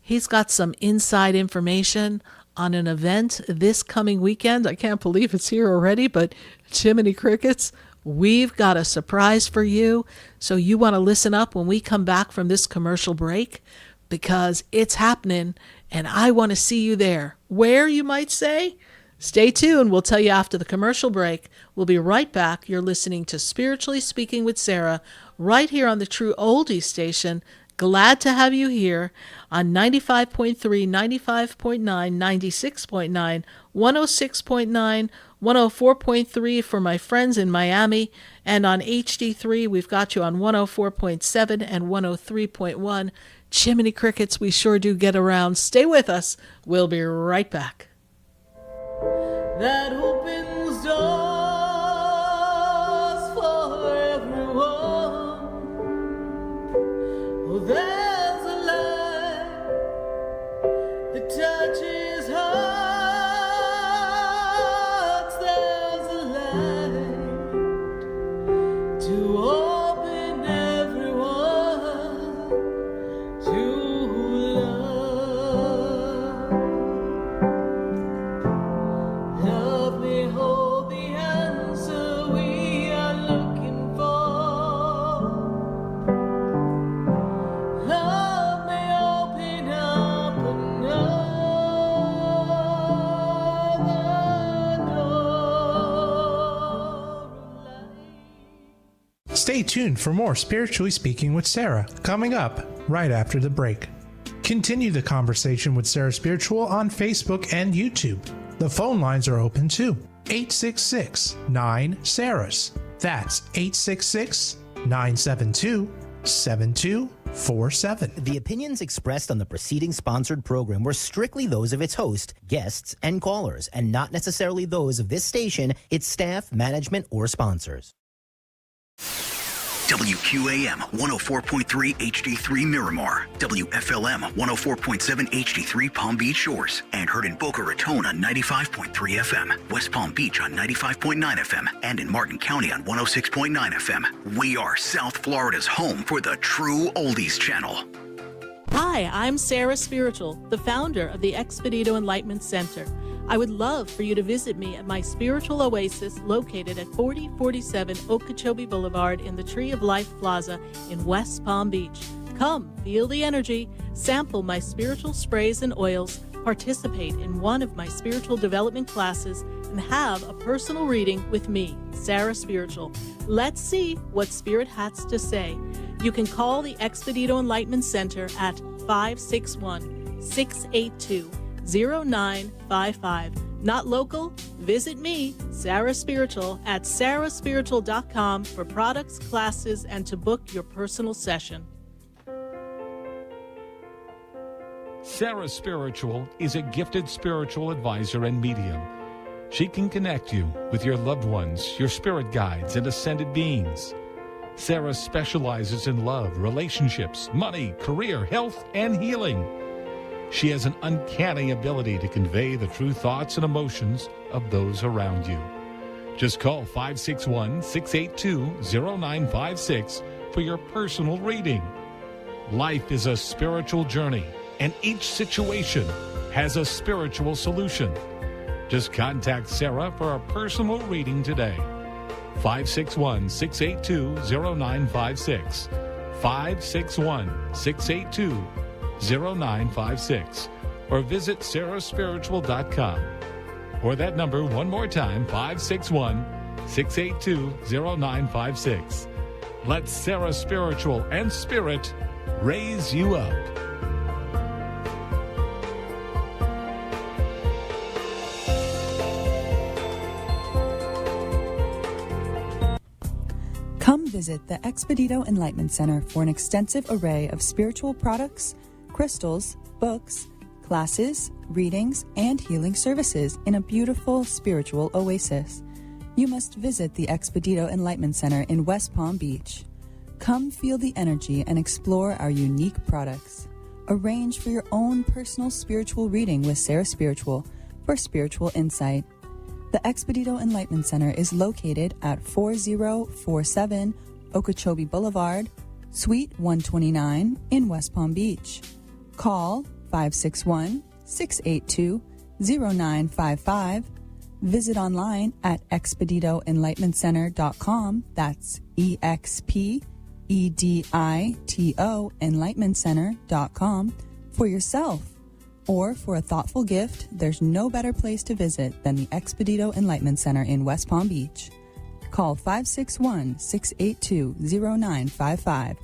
he's got some inside information on an event this coming weekend. I can't believe it's here already, but Jiminy Crickets, we've got a surprise for you. So you want to listen up when we come back from this commercial break because it's happening and I want to see you there. Where, you might say? Stay tuned. We'll tell you after the commercial break. We'll be right back. You're listening to Spiritually Speaking with Sarah right here on the True Oldies station. Glad to have you here on 95.3, 95.9, 96.9, 106.9, 104.3 for my friends in Miami, and on HD3 we've got you on 104.7 and 103.1. Jiminy Crickets, we sure do get around. Stay with us. We'll be right back. That opens doors for everyone. Oh, there's a light that touches hearts. There's a light to open everyone to love. Help me hold the answer we are looking for. Help me open up another door of light. Stay tuned for more Spiritually Speaking with Sarah, coming up right after the break. Continue the conversation with Sarah Spiritual on Facebook and YouTube. The phone lines are open too. 866-9-SARAHS. That's 866-972-7247. The opinions expressed on the preceding sponsored program were strictly those of its host, guests, and callers, and not necessarily those of this station, its staff, management, or sponsors. WQAM 104.3 HD3 Miramar, WFLM 104.7 HD3 Palm Beach Shores, and heard in Boca Raton on 95.3 FM, West Palm Beach on 95.9 FM, and in Martin County on 106.9 FM. We are South Florida's home for the True Oldies channel. Hi, I'm Sarah Spiritual, the founder of the Expedito Enlightenment Center. I would love for you to visit me at my spiritual oasis located at 4047 Okeechobee Boulevard in the Tree of Life Plaza in West Palm Beach. Come, feel the energy, sample my spiritual sprays and oils, participate in one of my spiritual development classes, and have a personal reading with me, Sarah Spiritual. Let's see what Spirit has to say. You can call the Expedito Enlightenment Center at 561-682-0955. Not local? Visit me, Sarah Spiritual, at sarahspiritual.com for products, classes, and to book your personal session. Sarah Spiritual is a gifted spiritual advisor and medium. She can connect you with your loved ones, your spirit guides, and ascended beings. Sarah specializes in love, relationships, money, career, health, and healing. She has an uncanny ability to convey the true thoughts and emotions of those around you. Just call 561-682-0956 for your personal reading. Life is a spiritual journey, and each situation has a spiritual solution. Just contact Sarah for a personal reading today. 561-682-0956. 561-682-0956. Or visit sarahspiritual.com. Or that number one more time, 561-682-0956. Let Sarah Spiritual and Spirit raise you up. Come visit the Expedito Enlightenment Center for an extensive array of spiritual products, crystals, books, classes, readings, and healing services in a beautiful spiritual oasis. You must visit the Expedito Enlightenment Center in West Palm Beach. Come feel the energy and explore our unique products. Arrange for your own personal spiritual reading with Sarah Spiritual for spiritual insight. The Expedito Enlightenment Center is located at 4047 Okeechobee Boulevard, Suite 129 in West Palm Beach. Call 561-682-0955. Visit online at expeditoenlightenmentcenter.com. That's EXPEDITO enlightenmentcenter.com for yourself. Or for a thoughtful gift, there's no better place to visit than the Expedito Enlightenment Center in West Palm Beach. Call 561-682-0955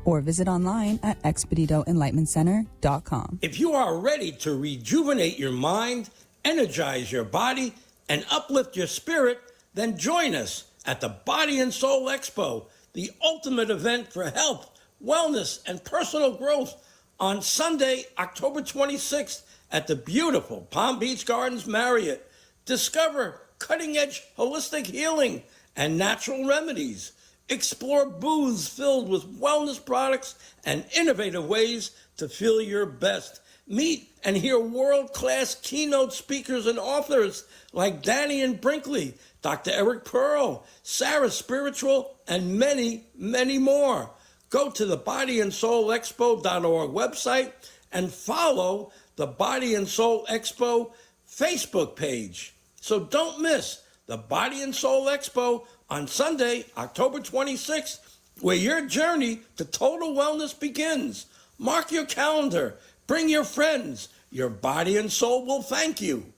or visit online at expeditoenlightenmentcenter.com. If you are ready to rejuvenate your mind, energize your body, and uplift your spirit, then join us at the Body and Soul Expo, the ultimate event for health, wellness, and personal growth, on Sunday, October 26th at the beautiful Palm Beach Gardens Marriott. Discover cutting-edge holistic healing and natural remedies. Explore booths filled with wellness products and innovative ways to feel your best. Meet and hear world-class keynote speakers and authors like Danny and Brinkley, Dr. Eric Pearl, Sarah Spiritual, and many, many more. Go to the bodyandsoulexpo.org website and follow the Body and Soul Expo Facebook page. So don't miss the Body and Soul Expo on Sunday, October 26th, where your journey to total wellness begins. Mark your calendar. Bring your friends. Your body and soul will thank you.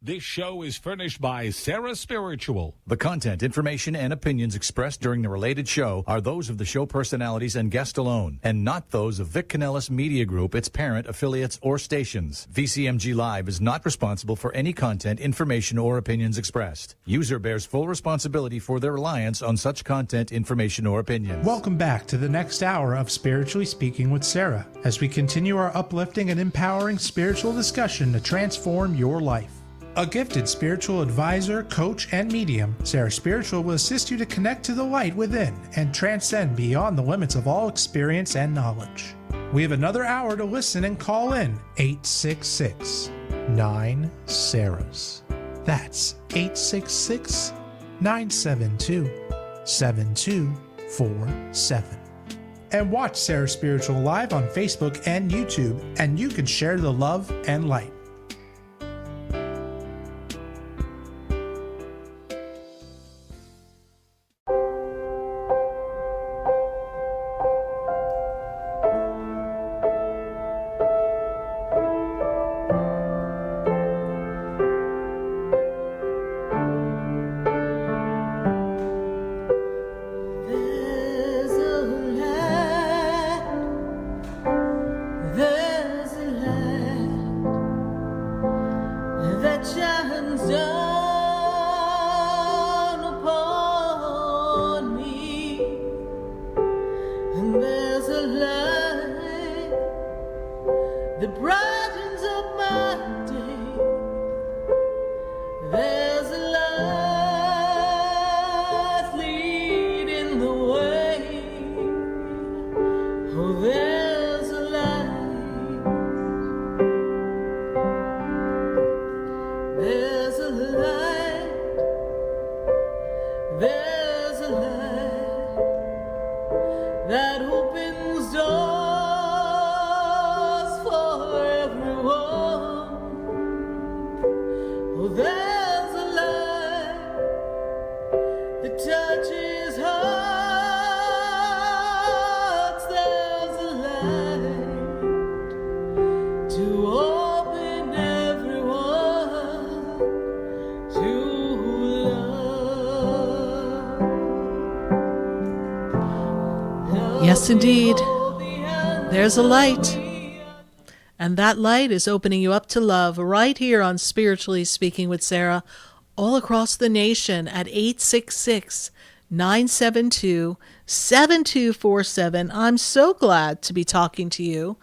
This show is furnished by Sarah Spiritual. The content, information, and opinions expressed during the related show are those of the show personalities and guest alone, and not those of Vic Canellis Media Group, its parent, affiliates, or stations. VCMG Live is not responsible for any content, information, or opinions expressed. User bears full responsibility for their reliance on such content, information, or opinions. Welcome back to the next hour of Spiritually Speaking with Sarah, as we continue our uplifting and empowering spiritual discussion to transform your life. A gifted spiritual advisor, coach, and medium, Sarah Spiritual will assist you to connect to the light within and transcend beyond the limits of all experience and knowledge. We have another hour to listen and call in 866-9-SARAHS. That's 866-972-7247. And watch Sarah Spiritual live on Facebook and YouTube, and you can share the love and light. Yes, indeed. There's a light. And that light is opening you up to love right here on Spiritually Speaking with Sarah, all across the nation at 866-972-7247. I'm so glad to be talking to you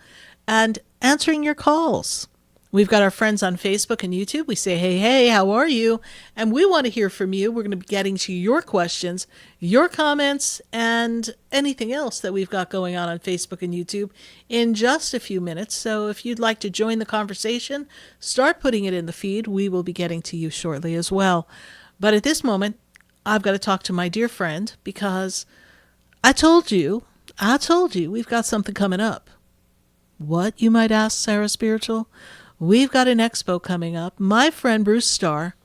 and answering your calls. We've got our friends on Facebook and YouTube. We say, hey, how are you? And we want to hear from you. We're going to be getting to your questions, your comments, and anything else that we've got going on Facebook and YouTube in just a few minutes. So if you'd like to join the conversation, start putting it in the feed. We will be getting to you shortly as well. But at this moment, I've got to talk to my dear friend because I told you we've got something coming up. What, you might ask, Sarah Spiritual? We've got an expo coming up. My friend Bruce Starr,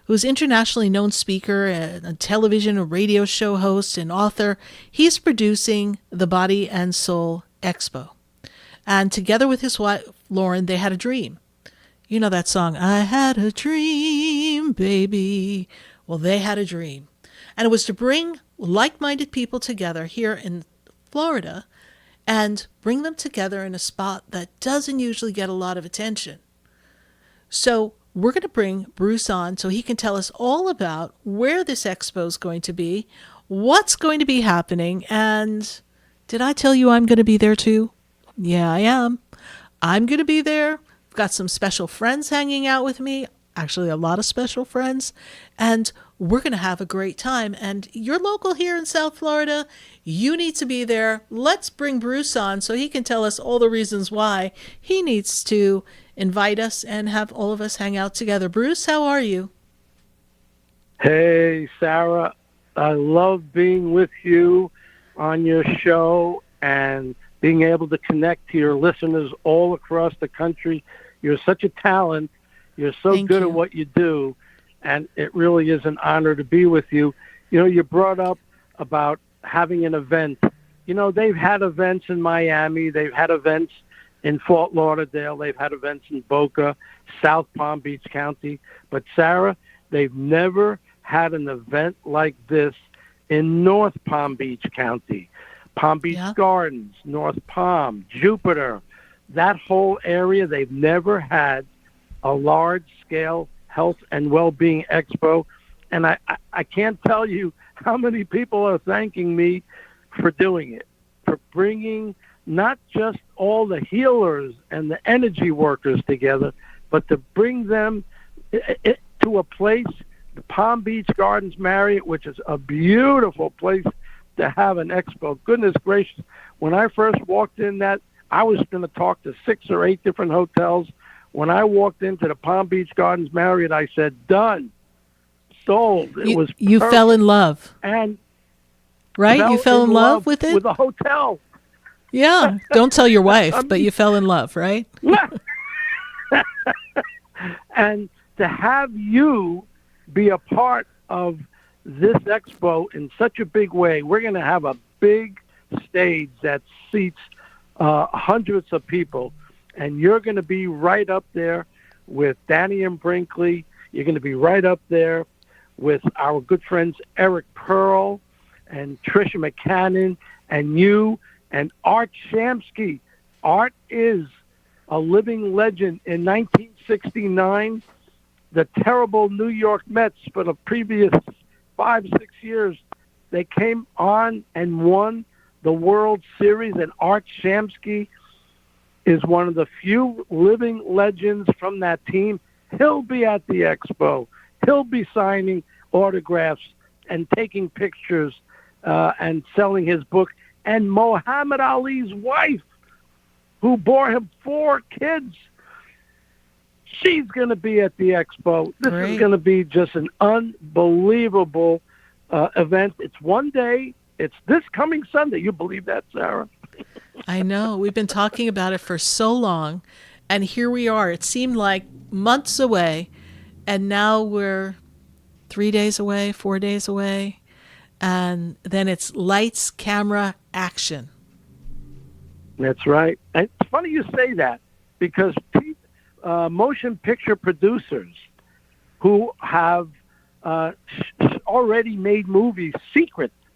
who's internationally known speaker, a television and radio show host, and author, he's producing the Body and Soul Expo. And together with his wife, Lauren, they had a dream. You know that song, I had a dream, baby. Well, they had a dream. And it was to bring like-minded people together here in Florida and bring them together in a spot that doesn't usually get a lot of attention. So we're going to bring Bruce on so he can tell us all about where this expo is going to be, what's going to be happening, and did I tell you I'm going to be there too? Yeah, I am. I'm going to be there. I've got some special friends hanging out with me, actually a lot of special friends, and we're going to have a great time. And you're local here in South Florida. You need to be there. Let's bring Bruce on so he can tell us all the reasons why he needs to invite us and have all of us hang out together. Bruce, how are you? Hey, Sarah. I love being with you on your show and being able to connect to your listeners all across the country. You're such a talent. You're so good at what you do. And it really is an honor to be with you. You know, you brought up about having an event. You know, they've had events in Miami. They've had events in Fort Lauderdale. They've had events in Boca, South Palm Beach County. But, Sarah, they've never had an event like this in North Palm Beach County. Palm Beach Gardens, North Palm, Jupiter, that whole area, they've never had a large-scale health and well-being expo. And I can't tell you how many people are thanking me for doing it, for bringing not just all the healers and the energy workers together, but to bring them to a place, the Palm Beach Gardens Marriott, which is a beautiful place to have an expo. Goodness gracious, when I first walked in that, I was going to talk to 6 or 8 different hotels. When I walked into the Palm Beach Gardens Marriott, I said, done, sold. It was you fell in love. And right? You fell in love with it? With a hotel. Yeah. Don't tell your wife, but you fell in love, right? And to have you be a part of this expo in such a big way, we're going to have a big stage that seats hundreds of people. And you're going to be right up there with Danny and Brinkley. You're going to be right up there with our good friends Eric Pearl and Tricia McCannon and you and Art Shamsky. Art is a living legend. In 1969, the terrible New York Mets for the previous 5-6 years, they came on and won the World Series, and Art Shamsky is one of the few living legends from that team. He'll be at the expo. He'll be signing autographs and taking pictures and selling his book. And Muhammad Ali's wife, who bore him 4 kids, she's going to be at the expo. This is going to be just an unbelievable event. It's one day. It's this coming Sunday. You believe that, Sarah? I know. We've been talking about it for so long, and here we are. It seemed like months away, and now we're 3 days away, 4 days away, and then it's lights, camera, action. That's right. And it's funny you say that because motion picture producers who have already made movies,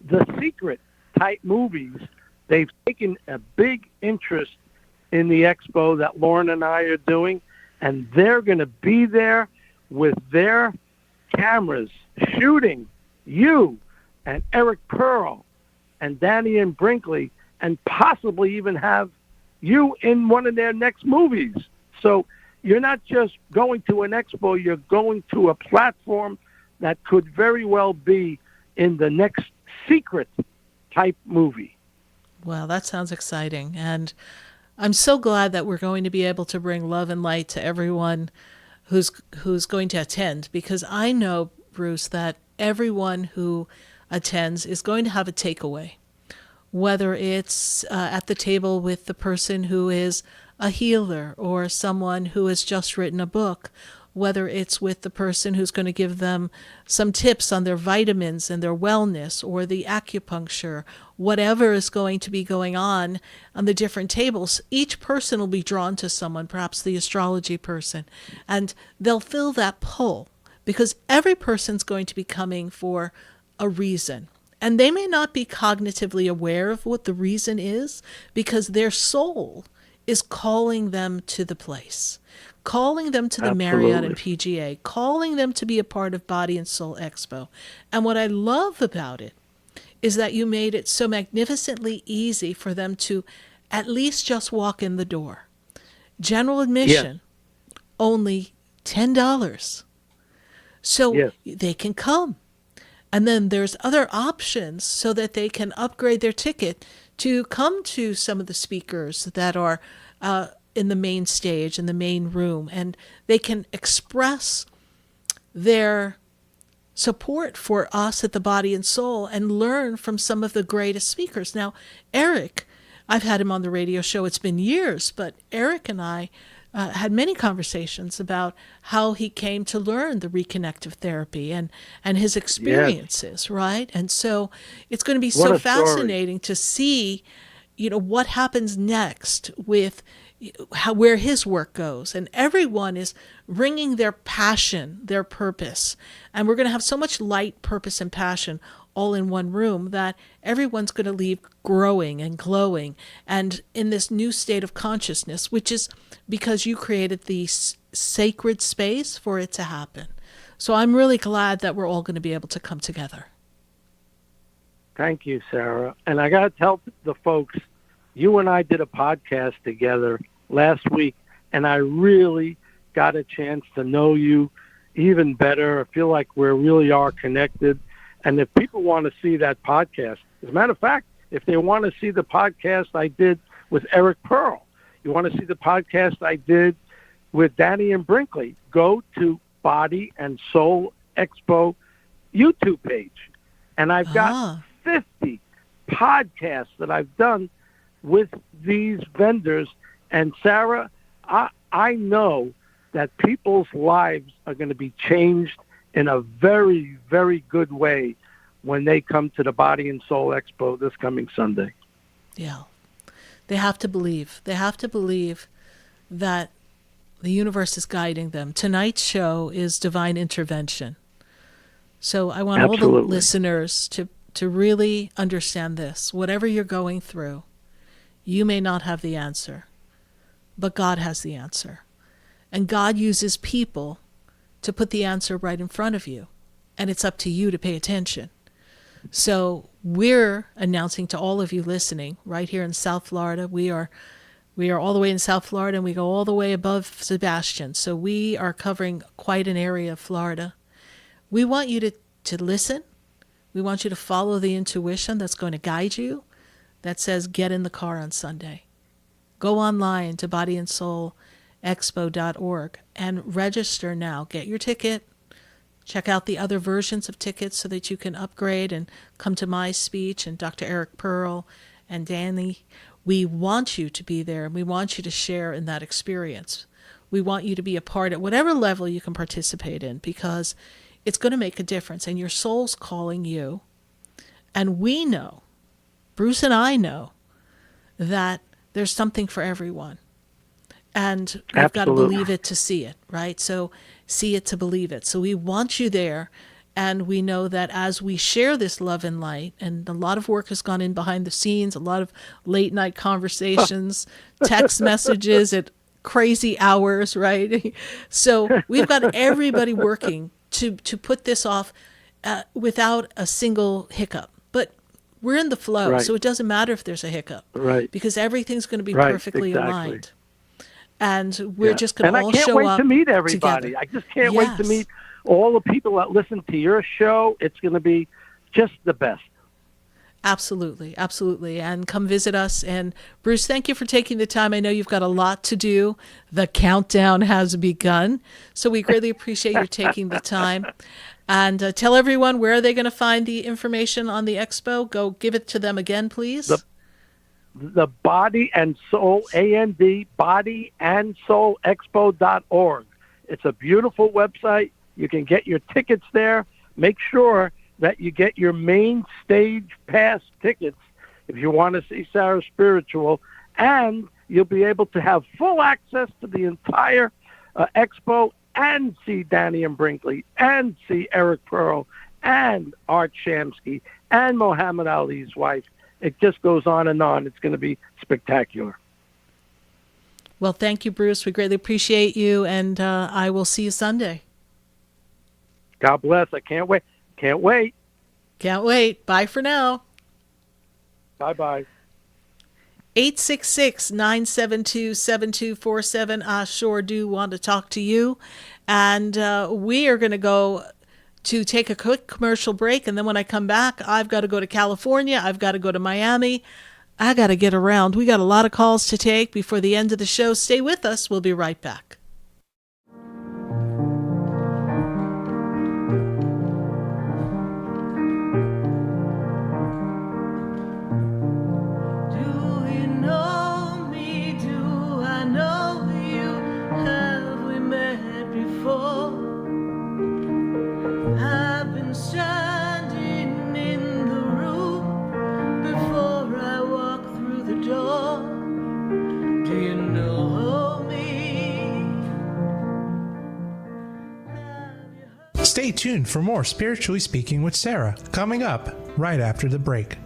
the secret type movies, They've taken a big interest in the expo that Lauren and I are doing, and they're going to be there with their cameras shooting you and Eric Pearl and Danny and Brinkley, and possibly even have you in one of their next movies. So you're not just going to an expo, you're going to a platform that could very well be in the next Secret type movie. Well, that sounds exciting. And I'm so glad that we're going to be able to bring love and light to everyone who's going to attend, because I know, Bruce, that everyone who attends is going to have a takeaway, whether it's at the table with the person who is a healer or someone who has just written a book, whether it's with the person who's going to give them some tips on their vitamins and their wellness, or the acupuncture, whatever is going to be going on the different tables. Each person will be drawn to someone, perhaps the astrology person, and they'll feel that pull, because every person's going to be coming for a reason. And they may not be cognitively aware of what the reason is, because their soul is calling them to the place, calling them to the Marriott and PGA, calling them to be a part of Body and Soul Expo. And what I love about it is that you made it so magnificently easy for them to at least just walk in the door. General admission, only $10. So they can come. And then there's other options so that they can upgrade their ticket to come to some of the speakers that are in the main stage, in the main room, and they can express their support for us at the Body and Soul and learn from some of the greatest speakers. Now, Eric, I've had him on the radio show. It's been years, but Eric and I had many conversations about how he came to learn the reconnective therapy and his experiences, right? And so it's going to be so fascinating to see, what happens next with where his work goes. And everyone is bringing their passion, their purpose. And we're going to have so much light, purpose, and passion all in one room that everyone's going to leave growing and glowing and in this new state of consciousness, which is because you created the sacred space for it to happen. So I'm really glad that we're all going to be able to come together. Thank you, Sarah. And I got to tell the folks, you and I did a podcast together last week, and I really got a chance to know you even better. I feel like we really are connected. And if people want to see that podcast, as a matter of fact, if they want to see the podcast I did with Eric Pearl, you want to see the podcast I did with Danny and Brinkley, go to Body and Soul Expo YouTube page. And I've got 50 podcasts that I've done with these vendors. And Sarah, I know that people's lives are going to be changed in a very, very good way when they come to the Body and Soul Expo this coming Sunday. Yeah. They have to believe. They have to believe that the universe is guiding them. Tonight's show is divine intervention. So I want all the listeners to really understand this. Whatever you're going through, you may not have the answer, but God has the answer. And God uses people to put the answer right in front of you. And it's up to you to pay attention. So we're announcing to all of you listening right here in South Florida. We are all the way in South Florida, and we go all the way above Sebastian. So we are covering quite an area of Florida. We want you to listen. We want you to follow the intuition that's going to guide you, that says get in the car on Sunday. Go online to bodyandsoulexpo.org and register now. Get your ticket. Check out the other versions of tickets so that you can upgrade and come to my speech and Dr. Eric Pearl and Danny. We want you to be there, and we want you to share in that experience. We want you to be a part at whatever level you can participate in, because it's going to make a difference, and your soul's calling you. And we know, Bruce and I know, that there's something for everyone. And we've got to believe it to see it, right? So see it to believe it. So we want you there, And we know that as we share this love and light, and a lot of work has gone in behind the scenes, a lot of late night conversations, text messages at crazy hours, right? So we've got everybody working to put this off without a single hiccup. But we're in the flow, Right. so it doesn't matter if there's a hiccup, Right. because everything's going to be Right, perfectly exactly. aligned. And we're just going and to all I can't show wait up to meet everybody. together. I just can't wait to Yes. meet all the people that listen to your show. It's going to be just the best. Absolutely, absolutely. And come visit us. And Bruce, thank you for taking the time. I know you've got a lot to do. The countdown has begun. So we greatly appreciate you taking the time. And tell everyone, where are they going to find the information on the expo? Go give it to them again, please. The Body and Soul, AND, bodyandsoulexpo.org. It's a beautiful website. You can get your tickets there. Make sure that you get your main stage pass tickets if you want to see Sarah Spiritual, and you'll be able to have full access to the entire expo and see Danny and Brinkley and see Eric Pearl and Art Shamsky and Muhammad Ali's wife. It just goes on and on. It's going to be spectacular. Well, thank you, Bruce. We greatly appreciate you, and I will see you Sunday. God bless. I can't wait. Can't wait. Can't wait. Bye for now. Bye-bye. 866-972-7247. I sure do want to talk to you. And we are going to go to take a quick commercial break. And then when I come back, I've got to go to California. I've got to go to Miami. I got to get around. We got a lot of calls to take before the end of the show. Stay with us. We'll be right back. Standing in the room before I walk through the door. Do you know me? Stay tuned for more Spiritually Speaking with Sarah, coming up right after the break.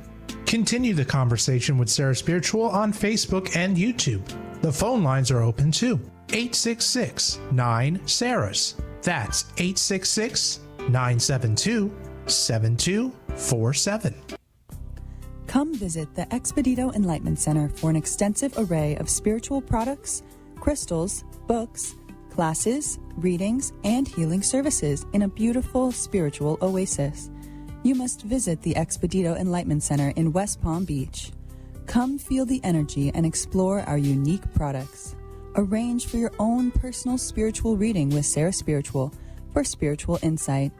Continue the conversation with Sarah Spiritual on Facebook and YouTube. The phone lines are open too. 866-9-SARAHS. That's 866-972-7247. Come visit the Expedito Enlightenment Center for an extensive array of spiritual products, crystals, books, classes, readings, and healing services in a beautiful spiritual oasis. You must visit the Expedito Enlightenment Center in West Palm Beach. Come feel the energy and explore our unique products. Arrange for your own personal spiritual reading with Sarah Spiritual for spiritual insight.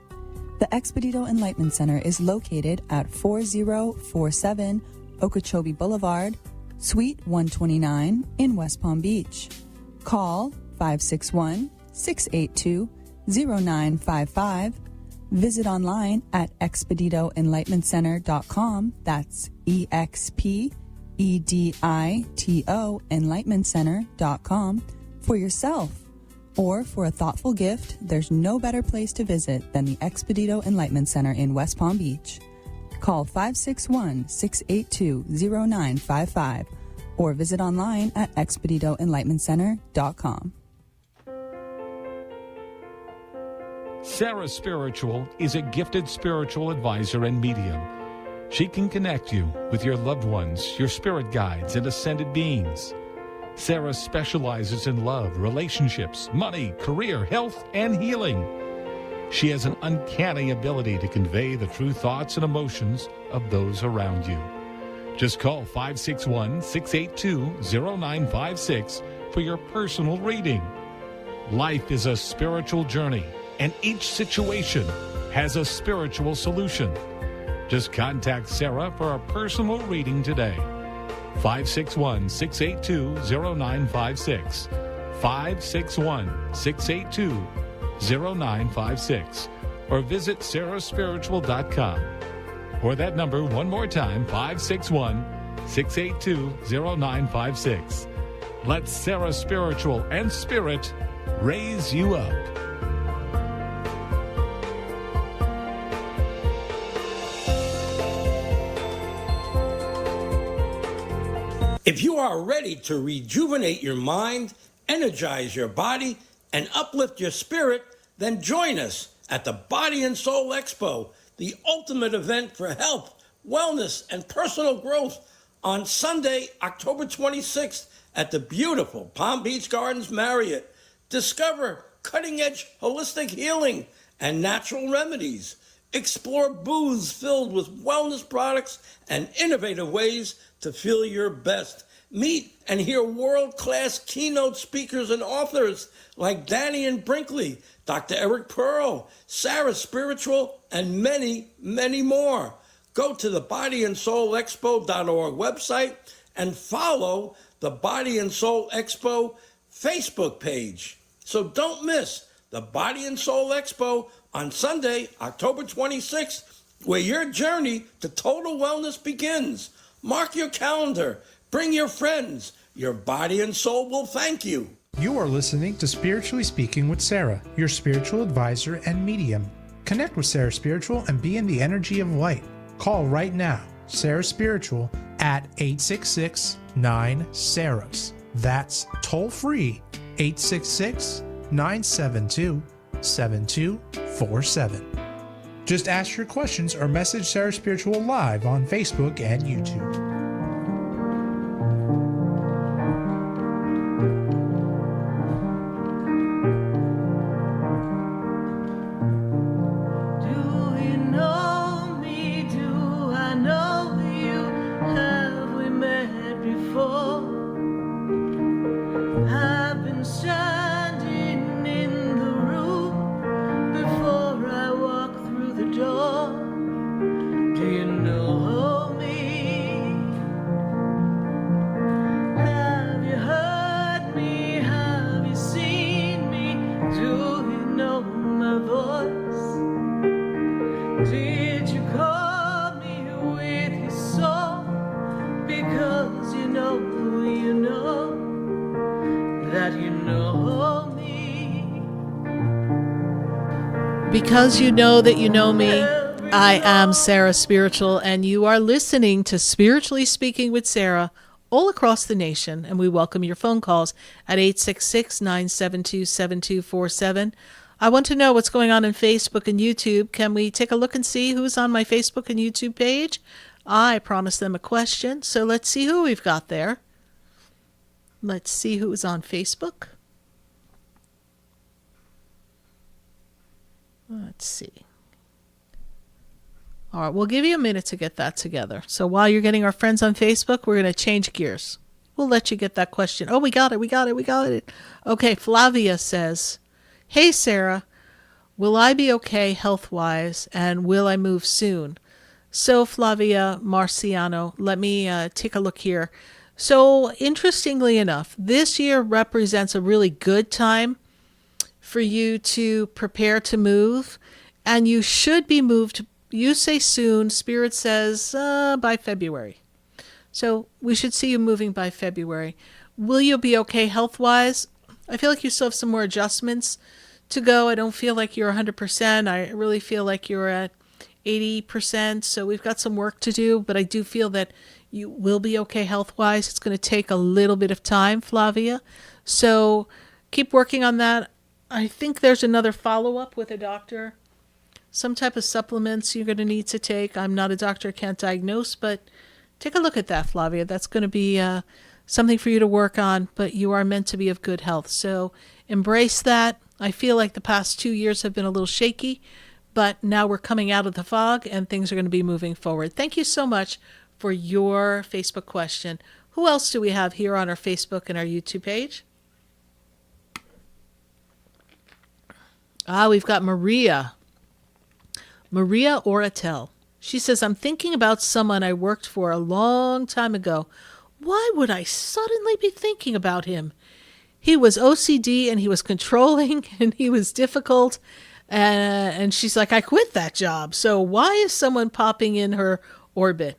The Expedito Enlightenment Center is located at 4047 Okeechobee Boulevard, Suite 129 in West Palm Beach. Call 561-682-0955. Visit online at expeditoenlightenmentcenter.com. That's EXPEDITO enlightenmentcenter.com for yourself. Or for a thoughtful gift, there's no better place to visit than the Expedito Enlightenment Center in West Palm Beach. Call 561-682-0955 or visit online at expeditoenlightenmentcenter.com. Sarah Spiritual is a gifted spiritual advisor and medium. She can connect you with your loved ones, your spirit guides, and ascended beings. Sarah specializes in love, relationships, money, career, health, and healing. She has an uncanny ability to convey the true thoughts and emotions of those around you. Just call 561-682-0956 for your personal reading. Life is a spiritual journey, and each situation has a spiritual solution. Just contact Sarah for a personal reading today. 561-682-0956. 561-682-0956. Or visit sarahspiritual.com. Or that number one more time, 561-682-0956. Let Sarah Spiritual and Spirit raise you up. If you are ready to rejuvenate your mind, energize your body, and uplift your spirit, then join us at the Body and Soul Expo, the ultimate event for health, wellness, and personal growth on Sunday, October 26th at the beautiful Palm Beach Gardens Marriott. Discover cutting-edge holistic healing and natural remedies. Explore booths filled with wellness products and innovative ways to feel your best. Meet and hear world-class keynote speakers and authors like Danny and Brinkley, Dr. Eric Pearl, Sarah Spiritual, and many, many more. Go to the bodyandsoulexpo.org website and follow the Body and Soul Expo Facebook page. So don't miss the Body and Soul Expo on Sunday, October 26th, where your journey to total wellness begins. Mark your calendar. Bring your friends. Your body and soul will thank you. You are listening to Spiritually Speaking with Sarah, your spiritual advisor and medium. Connect with Sarah Spiritual and be in the energy of light. Call right now, Sarah Spiritual, at 866-9-SARAHS. That's toll free, 866-972-7247. Just ask your questions or message Sarah Spiritual live on Facebook and YouTube. Because you know that you know me, I am Sarah Spiritual, and you are listening to Spiritually Speaking with Sarah all across the nation, and we welcome your phone calls at 866-972-7247. I want to know what's going on Facebook and YouTube. Can we take a look and see who's on my Facebook and YouTube page? I promised them a question, so let's see who we've got there. Let's see who is on Facebook. Let's see. All right, we'll give you a minute to get that together. So while you're getting our friends on Facebook, we're going to change gears. We'll let you get that question. Oh, we got it. Okay, Flavia says, "Hey, Sarah, will I be okay health-wise, and will I move soon?" So, Flavia Marciano, let me take a look here. So, interestingly enough, this year represents a really good time for you to prepare to move, and you should be moved. You say soon, Spirit says by February. So we should see you moving by February. Will you be okay health-wise? I feel like you still have some more adjustments to go. I don't feel like you're 100%. I really feel like you're at 80%. So we've got some work to do, but I do feel that you will be okay health-wise. It's going to take a little bit of time, Flavia. So keep working on that. I think there's another follow-up with a doctor. Some type of supplements you're going to need to take. I'm not a doctor, can't diagnose, but take a look at that, Flavia. That's going to be something for you to work on, but you are meant to be of good health. So embrace that. I feel like the past 2 years have been a little shaky, but now we're coming out of the fog and things are going to be moving forward. Thank you so much for your Facebook question. Who else do we have here on our Facebook and our YouTube page? We've got Maria Oratel. She says, "I'm thinking about someone I worked for a long time ago. Why would I suddenly be thinking about him? He was OCD and he was controlling and he was difficult." And she's like, "I quit that job. So why is someone popping in her orbit?"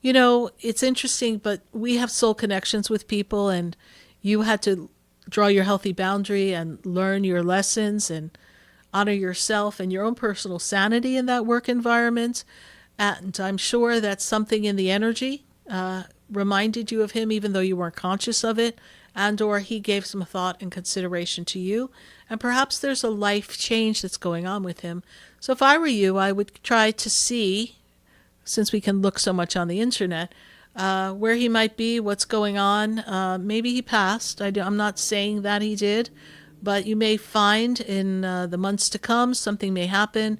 You know, it's interesting, but we have soul connections with people, and you had to draw your healthy boundary and learn your lessons and honor yourself and your own personal sanity in that work environment. And I'm sure that's something in the energy reminded you of him even though you weren't conscious of it, and or he gave some thought and consideration to you, and perhaps there's a life change that's going on with him. So if I were you, I would try to see, since we can look so much on the internet, where he might be, what's going on. Maybe he passed. I'm not saying that he did, but you may find in the months to come something may happen.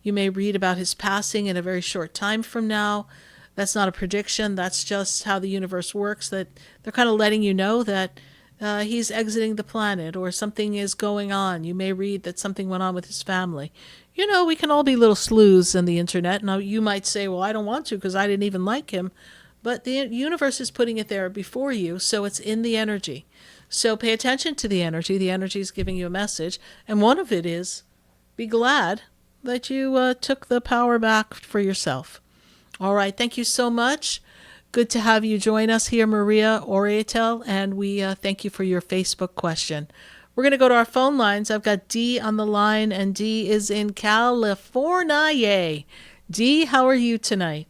You may read about his passing in a very short time from now. That's not a prediction. That's just how the universe works, that they're kind of letting you know that he's exiting the planet or something is going on. You may read that something went on with his family. You know, we can all be little sleuths in the internet. Now, you might say, well, I don't want to because I didn't even like him. But the universe is putting it there before you, so it's in the energy. So pay attention to the energy. The energy is giving you a message. And one of it is, be glad that you took the power back for yourself. All right. Thank you so much. Good to have you join us here, Maria Oriatel, and we thank you for your Facebook question. We're going to go to our phone lines. I've got Dee on the line, and Dee is in California. Dee, how are you tonight?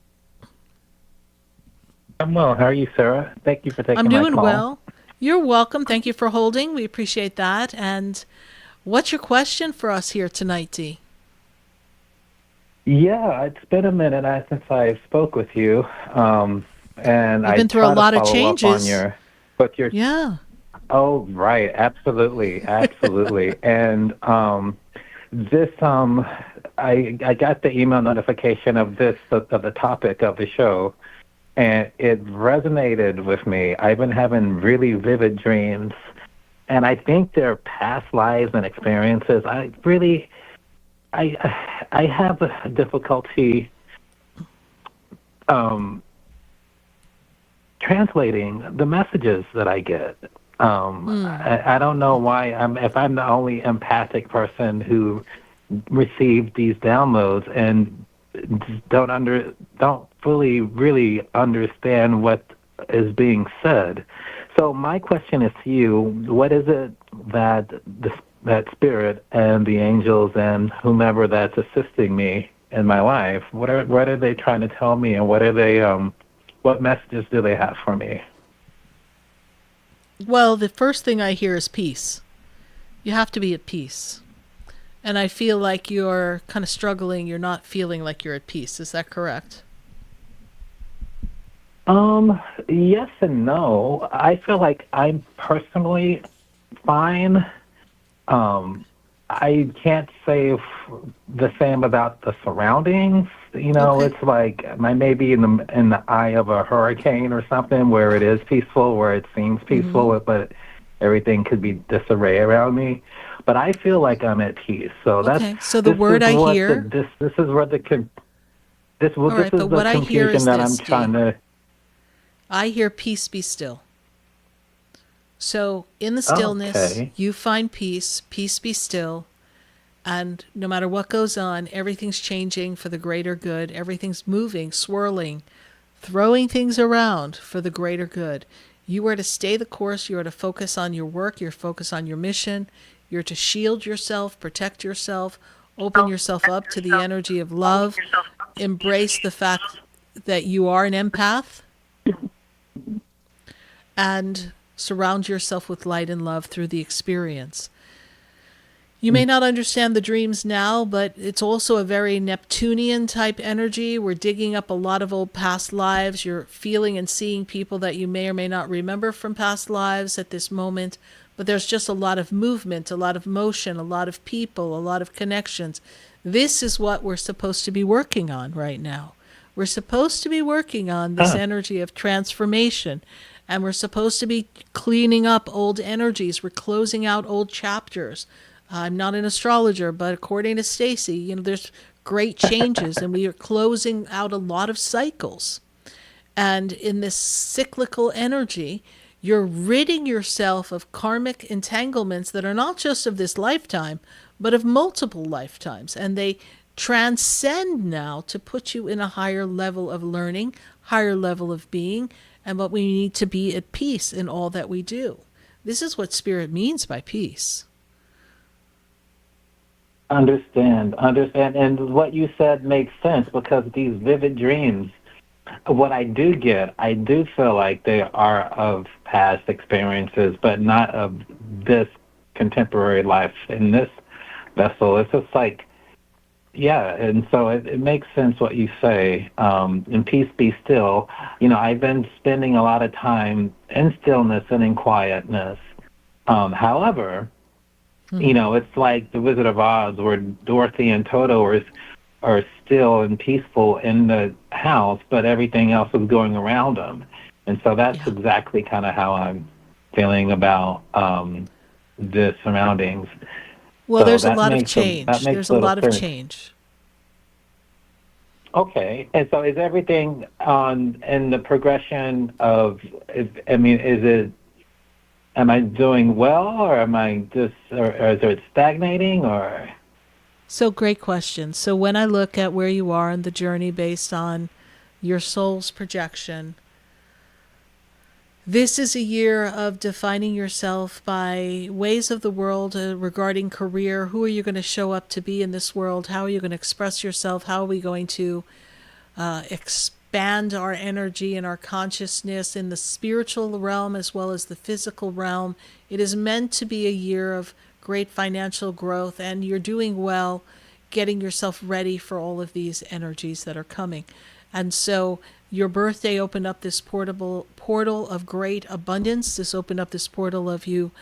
I'm well. How are you, Sarah? Thank you for taking my call. I'm doing well. You're welcome. Thank you for holding. We appreciate that. And what's your question for us here tonight, Dee? Yeah, it's been a minute since I spoke with you, and You've been through a lot of changes. Yeah. Oh, right. Absolutely, absolutely. And this, I got the email notification of this of the topic of the show, and it resonated with me. I've been having really vivid dreams, and I think they're past lives and experiences. I have a difficulty translating the messages that I get. I don't know why. If I'm the only empathic person who received these downloads and don't fully really understand what is being said. So my question is to you: what is it that that spirit and the angels and whomever that's assisting me in my life, what are they trying to tell me, and what messages do they have for me? Well, the first thing I hear is peace. You have to be at peace. And I feel like you're kind of struggling. You're not feeling like you're at peace. Is that correct? Yes and no. I feel like I'm personally fine. I can't say the same about the surroundings. You know, okay. It's like I may be in the eye of a hurricane or something where it is peaceful, where it seems peaceful, but everything could be disarray around me. But I feel like I'm at peace. So okay. So the word I hear. This is where the confusion that I'm trying to. I hear peace, be still. So in the stillness, you find peace, peace be still, and no matter what goes on, everything's changing for the greater good. Everything's moving, swirling, throwing things around for the greater good. You are to stay the course. You are to focus on your work. You're to focus on your mission. You're to shield yourself, protect yourself, open yourself up to the energy of love, embrace the fact that you are an empath, and surround yourself with light and love through the experience. You may not understand the dreams now, but it's also a very Neptunian type energy. We're digging up a lot of old past lives. You're feeling and seeing people that you may or may not remember from past lives at this moment. But there's just a lot of movement, a lot of motion, a lot of people, a lot of connections. This is what we're supposed to be working on right now. We're supposed to be working on this energy of transformation. And we're supposed to be cleaning up old energies. We're closing out old chapters. I'm not an astrologer, but according to Stacy, there's great changes, and we are closing out a lot of cycles. And in this cyclical energy, you're ridding yourself of karmic entanglements that are not just of this lifetime, but of multiple lifetimes. And they transcend now to put you in a higher level of learning, higher level of being, and what we need to be at peace in all that we do. This is what spirit means by peace. Understand. And what you said makes sense, because these vivid dreams, what I do get, I do feel like they are of past experiences, but not of this contemporary life in this vessel. It's just like, yeah, and so it makes sense what you say. And peace be still. I've been spending a lot of time in stillness and in quietness. However, it's like the Wizard of Oz, where Dorothy and Toto are still and peaceful in the house, but everything else is going around them. And so that's exactly kind of how I'm feeling about the surroundings. Well, So there's a that lot of makes change. that makes There's a little lot of sense. change. Okay, and so is everything in the progression of? Is it? Am I doing well, or am I just, or is it stagnating, or? So great question. So when I look at where you are in the journey based on your soul's projection, this is a year of defining yourself by ways of the world regarding career. Who are you going to show up to be in this world? How are you going to express yourself? How are we going to expand our energy and our consciousness in the spiritual realm as well as the physical realm? It is meant to be a year of great financial growth, and you're doing well getting yourself ready for all of these energies that are coming. And so your birthday opened up this portal of great abundance. This opened up this portal of you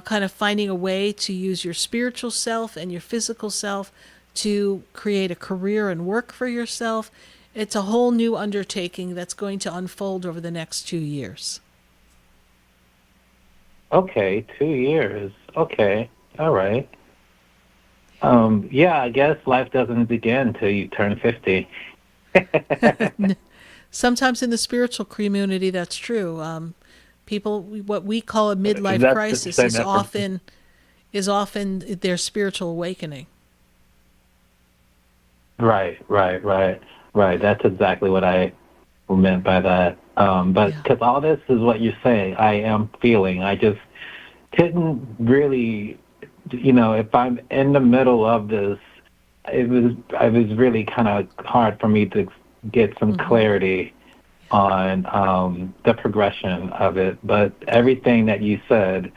kind of finding a way to use your spiritual self and your physical self to create a career and work for yourself. It's a whole new undertaking that's going to unfold over the next 2 years. Okay, 2 years. Okay, all right. Yeah, I guess life doesn't begin until you turn 50. Sometimes in the spiritual community, that's true. People, what we call a midlife That's crisis, the is same often their spiritual awakening. Right. That's exactly what I meant by that. But because all this is what you're saying, I am feeling. I just couldn't really, if I'm in the middle of this, it was really kind of hard for me to get some clarity on the progression of it. But everything that you said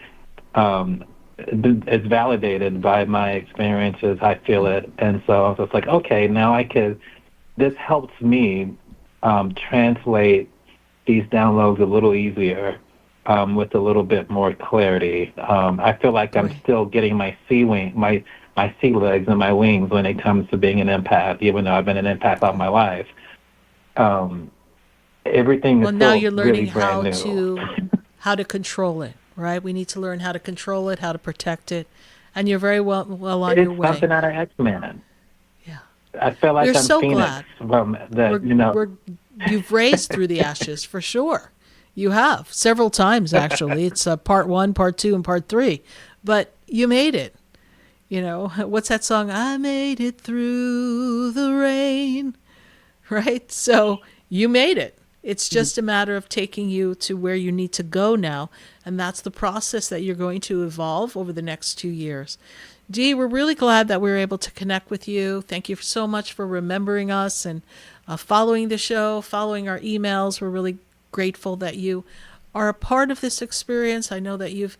is validated by my experiences. I feel it. And so I was just like, okay, now this helps me translate these downloads a little easier with a little bit more clarity. I feel like I'm still getting my sea legs and my wings when it comes to being an empath, even though I've been an empath all my life. Everything is Well, now still you're learning really brand new. how to control it, right? We need to learn how to control it, how to protect it, and you're very well on your way. It's something out of X-Men. Yeah. I feel like We're I'm so Phoenix glad. from that, You've raised through the ashes for sure. You have several times, actually. It's part 1, part 2, and part 3, but you made it. What's that song? I made it through the rain, right? So you made it. It's just a matter of taking you to where you need to go now, and that's the process that you're going to evolve over the next 2 years. Dee, we're really glad that we were able to connect with you. Thank you so much for remembering us and following the show, following our emails. We're really grateful that you are a part of this experience. I know that you've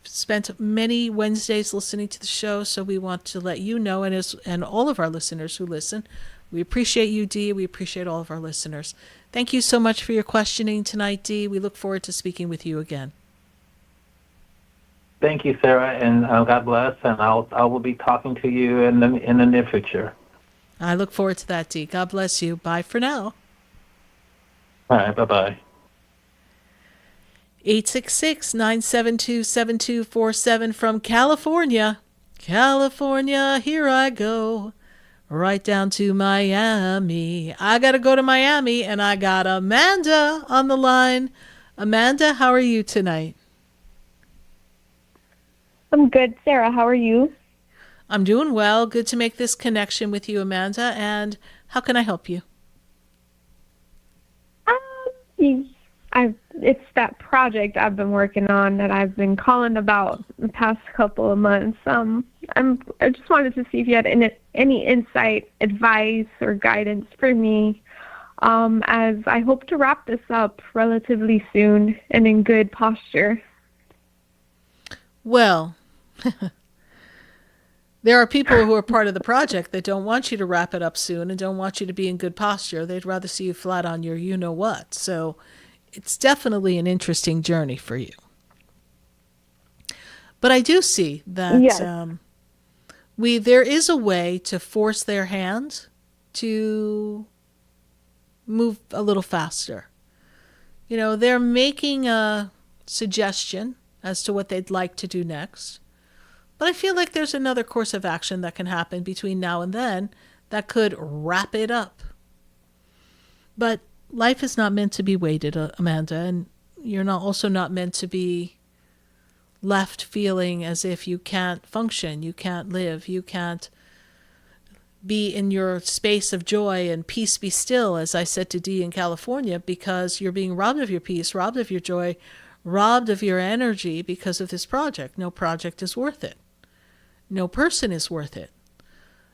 spent many Wednesdays listening to the show, so we want to let you know, and all of our listeners who listen, we appreciate you, Dee. We appreciate all of our listeners. Thank you so much for your questioning tonight, Dee. We look forward to speaking with you again. Thank you, Sarah, and God bless. And I will be talking to you in the near future. I look forward to that, Dee. God bless you. Bye for now. All right, bye-bye. 866-972-7247 from California. California, here I go. Right down to Miami. I got to go to Miami, and I got Amanda on the line. Amanda, how are you tonight? I'm good. Sarah, how are you? I'm doing well. Good to make this connection with you, Amanda. And how can I help you? It's that project I've been working on that I've been calling about the past couple of months. I just wanted to see if you had any insight, advice, or guidance for me as I hope to wrap this up relatively soon and in good posture. Well, there are people who are part of the project that don't want you to wrap it up soon and don't want you to be in good posture. They'd rather see you flat on your you-know-what. So it's definitely an interesting journey for you. But I do see that Yes. there is a way to force their hand to move a little faster. You know, they're making a suggestion as to what they'd like to do next. But I feel like there's another course of action that can happen between now and then that could wrap it up. But life is not meant to be waited, Amanda, and you're also not meant to be left feeling as if you can't function, you can't live, you can't be in your space of joy and peace be still, as I said to Dee in California, because you're being robbed of your peace, robbed of your joy, robbed of your energy because of this project. No project is worth it. No person is worth it.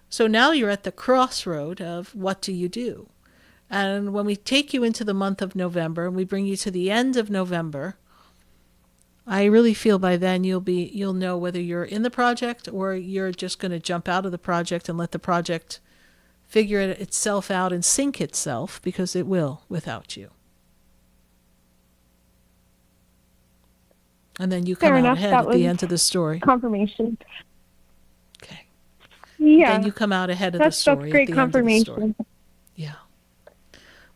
So now you're at the crossroad of what do you do? And when we take you into the month of November and we bring you to the end of November, I really feel by then you'll know whether you're in the project or you're just going to jump out of the project and let the project figure itself out and sink itself, because it will without you. And then you come Fair out enough. ahead That at the was end of the story. Confirmation. Yeah. Then you come out ahead of the That's story. great at the end of the story. confirmation. Yeah.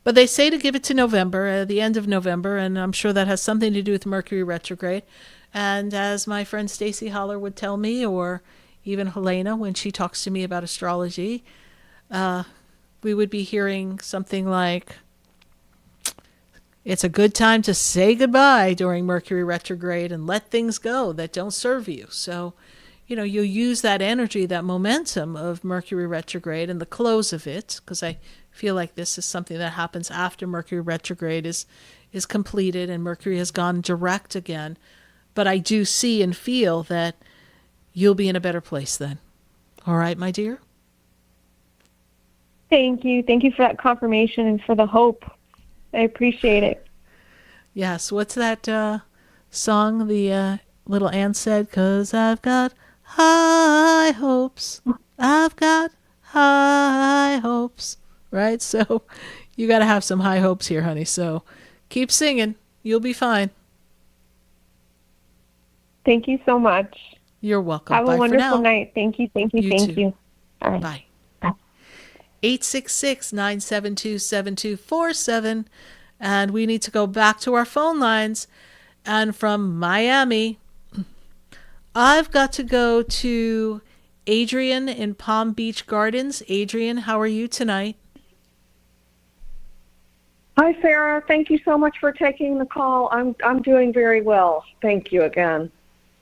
But they say to give it to November, the end of November, and I'm sure that has something to do with Mercury retrograde. And as my friend Stacy Holler would tell me, or even Helena when she talks to me about astrology, we would be hearing something like, it's a good time to say goodbye during Mercury retrograde and let things go that don't serve you. So, you'll use that energy, that momentum of Mercury retrograde and the close of it, because I feel like this is something that happens after Mercury retrograde is completed and Mercury has gone direct again. But I do see and feel that you'll be in a better place then. All right, my dear? Thank you. Thank you for that confirmation and for the hope. I appreciate it. Yes. What's that song the little Ann said? 'Cause I've got high hopes. I've got high hopes. Right? So you got to have some high hopes here, honey. So keep singing. You'll be fine. Thank you so much. You're welcome. Have Bye a for wonderful now. night. Thank you. Thank you. You Thank too. you. All right. Bye. 866-972-7247. And we need to go back to our phone lines. And from Miami, I've got to go to Adrian in Palm Beach Gardens. Adrian, how are you tonight? Hi, Sarah. Thank you so much for taking the call. I'm doing very well. Thank you again.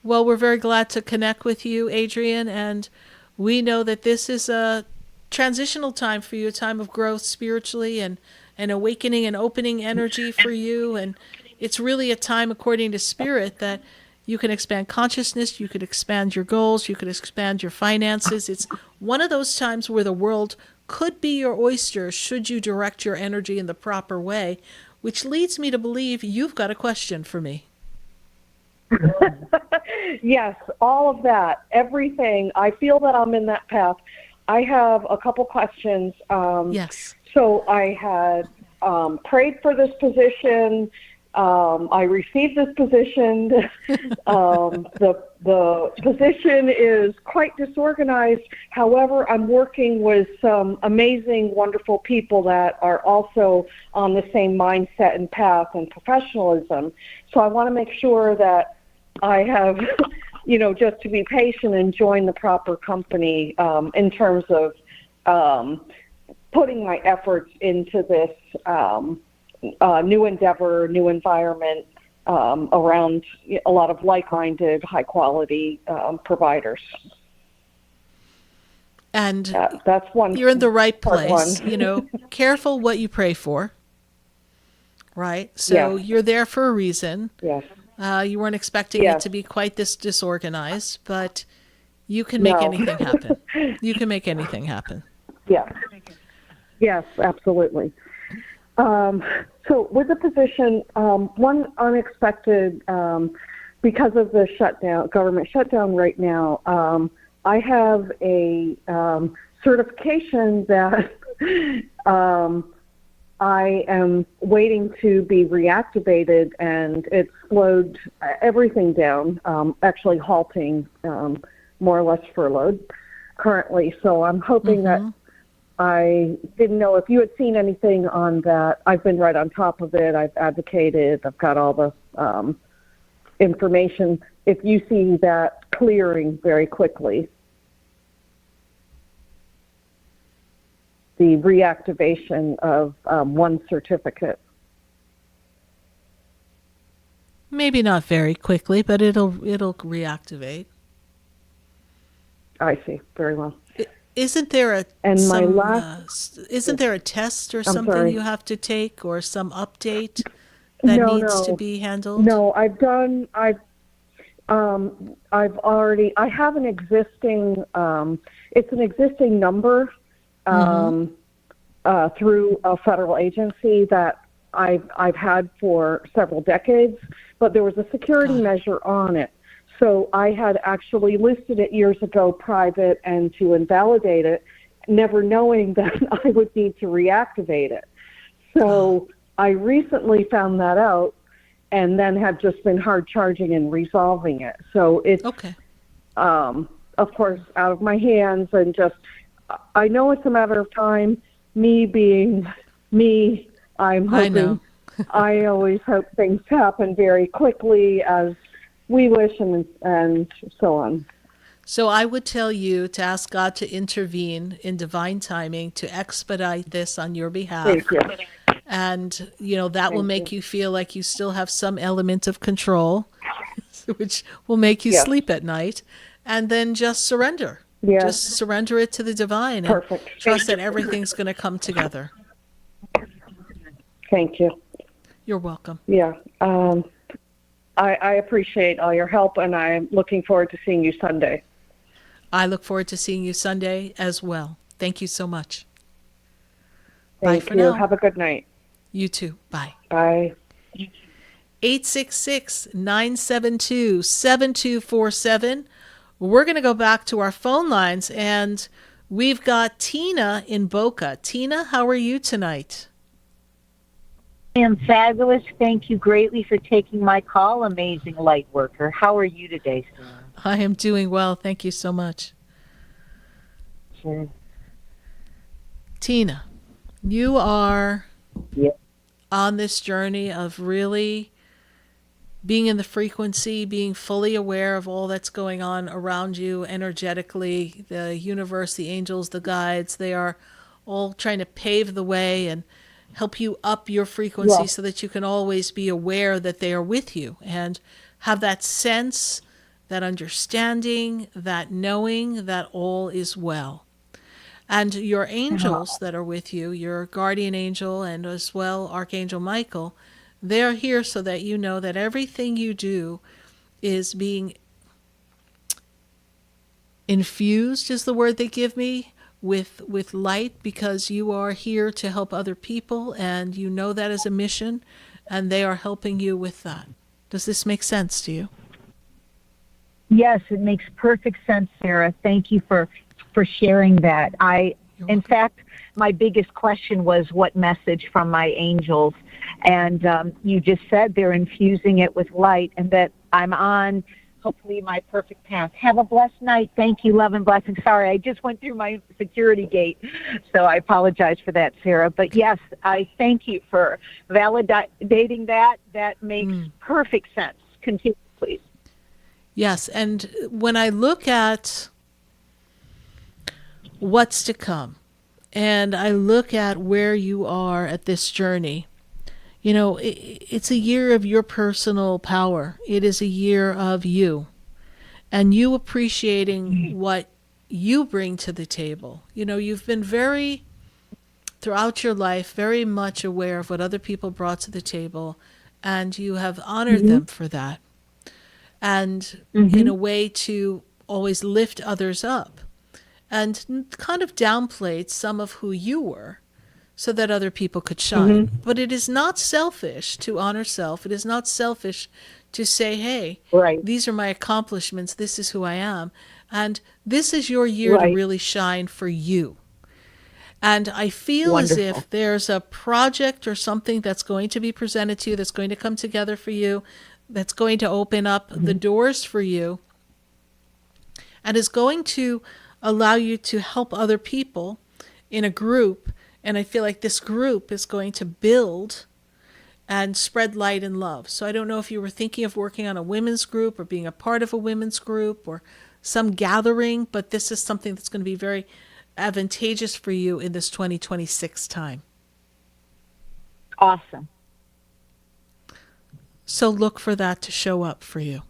Well, we're very glad to connect with you, Adrian, and we know that this is a transitional time for you, a time of growth spiritually and awakening and opening energy for you. And it's really a time, according to Spirit, that you can expand consciousness, you could expand your goals, you could expand your finances. It's one of those times where the world could be your oyster should you direct your energy in the proper way, which leads me to believe you've got a question for me. Yes, all of that, everything. I feel that I'm in that path. I have a couple questions. Yes. So I had prayed for this position. I received this position. The position is quite disorganized. However, I'm working with some amazing, wonderful people that are also on the same mindset and path and professionalism. So I want to make sure that I have, just to be patient and join the proper company in terms of putting my efforts into this new endeavor, new environment around a lot of like-minded, high-quality providers. And that's one. You're in the right part place. one. Careful what you pray for. Right? So Yes. you're there for a reason. Yes. You weren't expecting Yes. it to be quite this disorganized, but you can make No. anything happen. You can make anything happen. Yes. Yes, absolutely. So with the position, one unexpected, because of the government shutdown right now, I have a certification that I am waiting to be reactivated, and it slowed everything down, actually halting, more or less furloughed currently. So I'm hoping that I didn't know if you had seen anything on that. I've been right on top of it. I've advocated. I've got all the information. If you see that clearing very quickly, the reactivation of one certificate. Maybe not very quickly, but it'll reactivate. I see. Very well. Isn't there a isn't there a test or something sorry. you have to take, or some update that needs to be handled? No, I have an existing. It's an existing number through a federal agency that I've had for several decades, but there was a security measure on it. So I had actually listed it years ago private and to invalidate it, never knowing that I would need to reactivate it. So I recently found that out, and then have just been hard charging and resolving it. So it's, of course, out of my hands, and just, I know it's a matter of time. Me being me, I'm hoping, I always hope things happen very quickly as we wish, and so on. So I would tell you to ask God to intervene in divine timing to expedite this on your behalf. Thank you. And, that will make you feel like you still have some element of control, which will make you sleep at night. And then just surrender. Yeah. Just surrender it to the divine. Perfect. And trust that everything's going to come together. Thank you. You're welcome. Yeah. I appreciate all your help, and I'm looking forward to seeing you Sunday. I look forward to seeing you Sunday as well. Thank you so much. Thank Bye for you. now. Have a good night. You too. Bye. Bye. 866-972-7247. We're going to go back to our phone lines, and we've got Tina in Boca. Tina, how are you tonight? I am fabulous. Thank you greatly for taking my call, amazing light worker. How are you today, sir? I am doing well. Thank you so much. Sure. Tina, you are on this journey of really being in the frequency, being fully aware of all that's going on around you energetically. The universe, the angels, the guides, they are all trying to pave the way and help you up your frequency so that you can always be aware that they are with you and have that sense, that understanding, that knowing that all is well. And your angels that are with you, your guardian angel and as well Archangel Michael, they're here so that you know that everything you do is being infused, is the word they give me, with light, because you are here to help other people, and you know that as a mission, and they are helping you with that. Does this make sense to you? Yes, it makes perfect sense, Sarah. Thank you for sharing that. In fact, my biggest question was what message from my angels, and you just said they're infusing it with light, and that I'm on hopefully my perfect path. Have a blessed night. Thank you. Love and blessings. Sorry, I just went through my security gate, so I apologize for that, Sarah. But yes, I thank you for validating that. That makes perfect sense. Continue, please. Yes, and when I look at what's to come, and I look at where you are at this journey, it's a year of your personal power. It is a year of you and you appreciating what you bring to the table. You've been throughout your life, very much aware of what other people brought to the table, and you have honored them for that. And in a way to always lift others up, and kind of downplayed some of who you were, so that other people could shine. But it is not selfish to honor self. It is not selfish to say, hey, these are my accomplishments. This is who I am. And this is your year to really shine for you. And I feel as if there's a project or something that's going to be presented to you, that's going to come together for you, that's going to open up the doors for you, and is going to allow you to help other people in a group. And I feel like this group is going to build and spread light and love. So I don't know if you were thinking of working on a women's group or being a part of a women's group or some gathering, but this is something that's going to be very advantageous for you in this 2026 time. Awesome. So look for that to show up for you.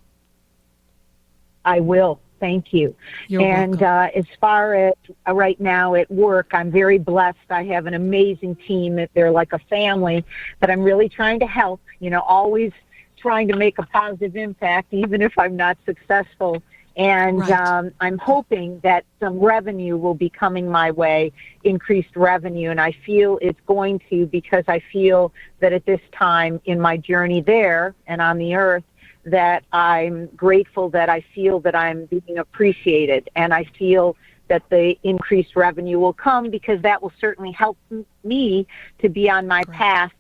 I will. Thank you. You're welcome. As far as right now at work, I'm very blessed. I have an amazing team. They're like a family that I'm really trying to help, always trying to make a positive impact, even if I'm not successful. And I'm hoping that some revenue will be coming my way, increased revenue. And I feel it's going to, because I feel that at this time in my journey there and on the earth, that I'm grateful, that I feel that I'm being appreciated, and I feel that the increased revenue will come because that will certainly help me to be on my path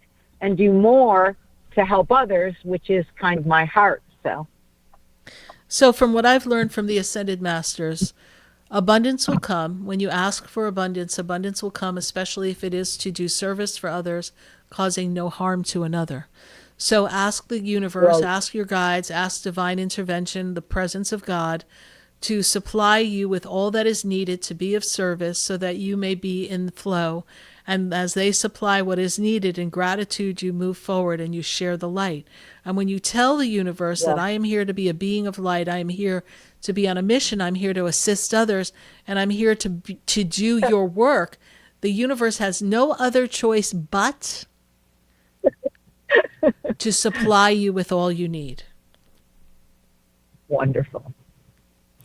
and do more to help others, which is kind of my heart. So from what I've learned from the Ascended Masters, abundance will come. When you ask for abundance, abundance will come, especially if it is to do service for others, causing no harm to another. So ask the universe, ask your guides, ask divine intervention, the presence of God, to supply you with all that is needed to be of service so that you may be in the flow. And as they supply what is needed in gratitude, you move forward and you share the light. And when you tell the universe that I am here to be a being of light, I am here to be on a mission, I'm here to assist others, and I'm here to do your work, the universe has no other choice but to supply you with all you need. Wonderful.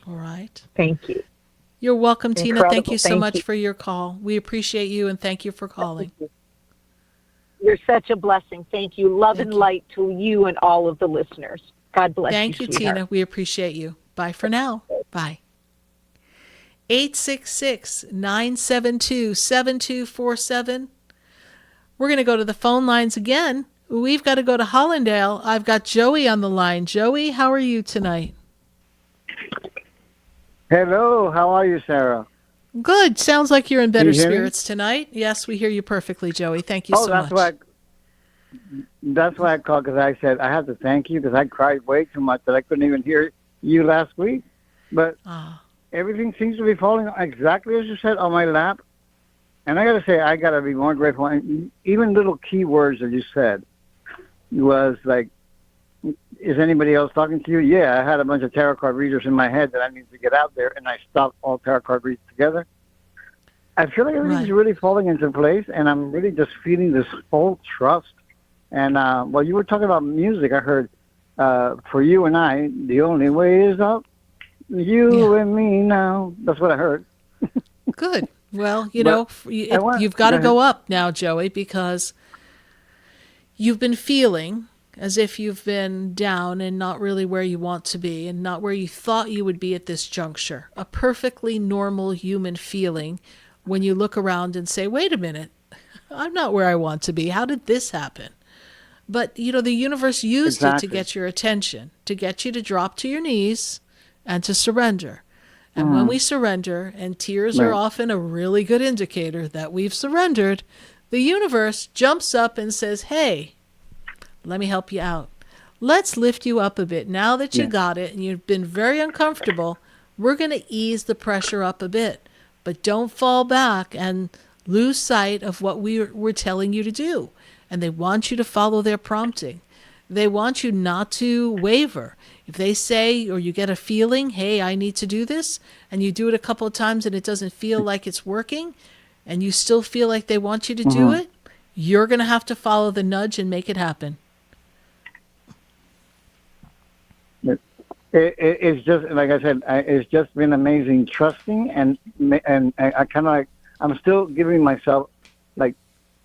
All right. Thank you. You're welcome, Tina. Incredible. Thank you so Thank much you. for your call. We appreciate you, and thank you for calling. You're such a blessing. Thank you. Love and light to you and all of the listeners. God bless you. Thank you, sweetheart. Tina. We appreciate you. Bye for now. Bye. 866-972-7247. We're going to go to the phone lines again. We've got to go to Hollandale. I've got Joey on the line. Joey, how are you tonight? Hello, how are you, Sarah? Good. Sounds like you're in better you hear me? spirits tonight. Yes, we hear you perfectly, Joey. Thank you so much. That's why I called, because I said I have to thank you because I cried way too much that I couldn't even hear you last week. But everything seems to be falling exactly as you said on my lap. And I got to say, I got to be more grateful. And even little key words that you said was like, is anybody else talking to you? Yeah, I had a bunch of tarot card readers in my head that I need to get out there, and I stopped all tarot card readers together. I feel like everything's really falling into place, and I'm really just feeling this full trust. And while you were talking about music, I heard, for you and I, the only way is up. You and me now. That's what I heard. Good. Well, you've got to go up now, Joey, because you've been feeling as if you've been down and not really where you want to be and not where you thought you would be at this juncture. A perfectly normal human feeling when you look around and say, wait a minute, I'm not where I want to be. How did this happen? But, the universe used it to get your attention, to get you to drop to your knees and to surrender. And when we surrender, and tears are often a really good indicator that we've surrendered, the universe jumps up and says, hey, let me help you out. Let's lift you up a bit. Now that you got it and you've been very uncomfortable, we're going to ease the pressure up a bit. But don't fall back and lose sight of what we're telling you to do. And they want you to follow their prompting. They want you not to waver. If they say, or you get a feeling, hey, I need to do this, and you do it a couple of times and it doesn't feel like it's working, and you still feel like they want you to do it, you're going to have to follow the nudge and make it happen. It's just, like I said, it's just been amazing trusting, and I kind of like, I'm still giving myself, like,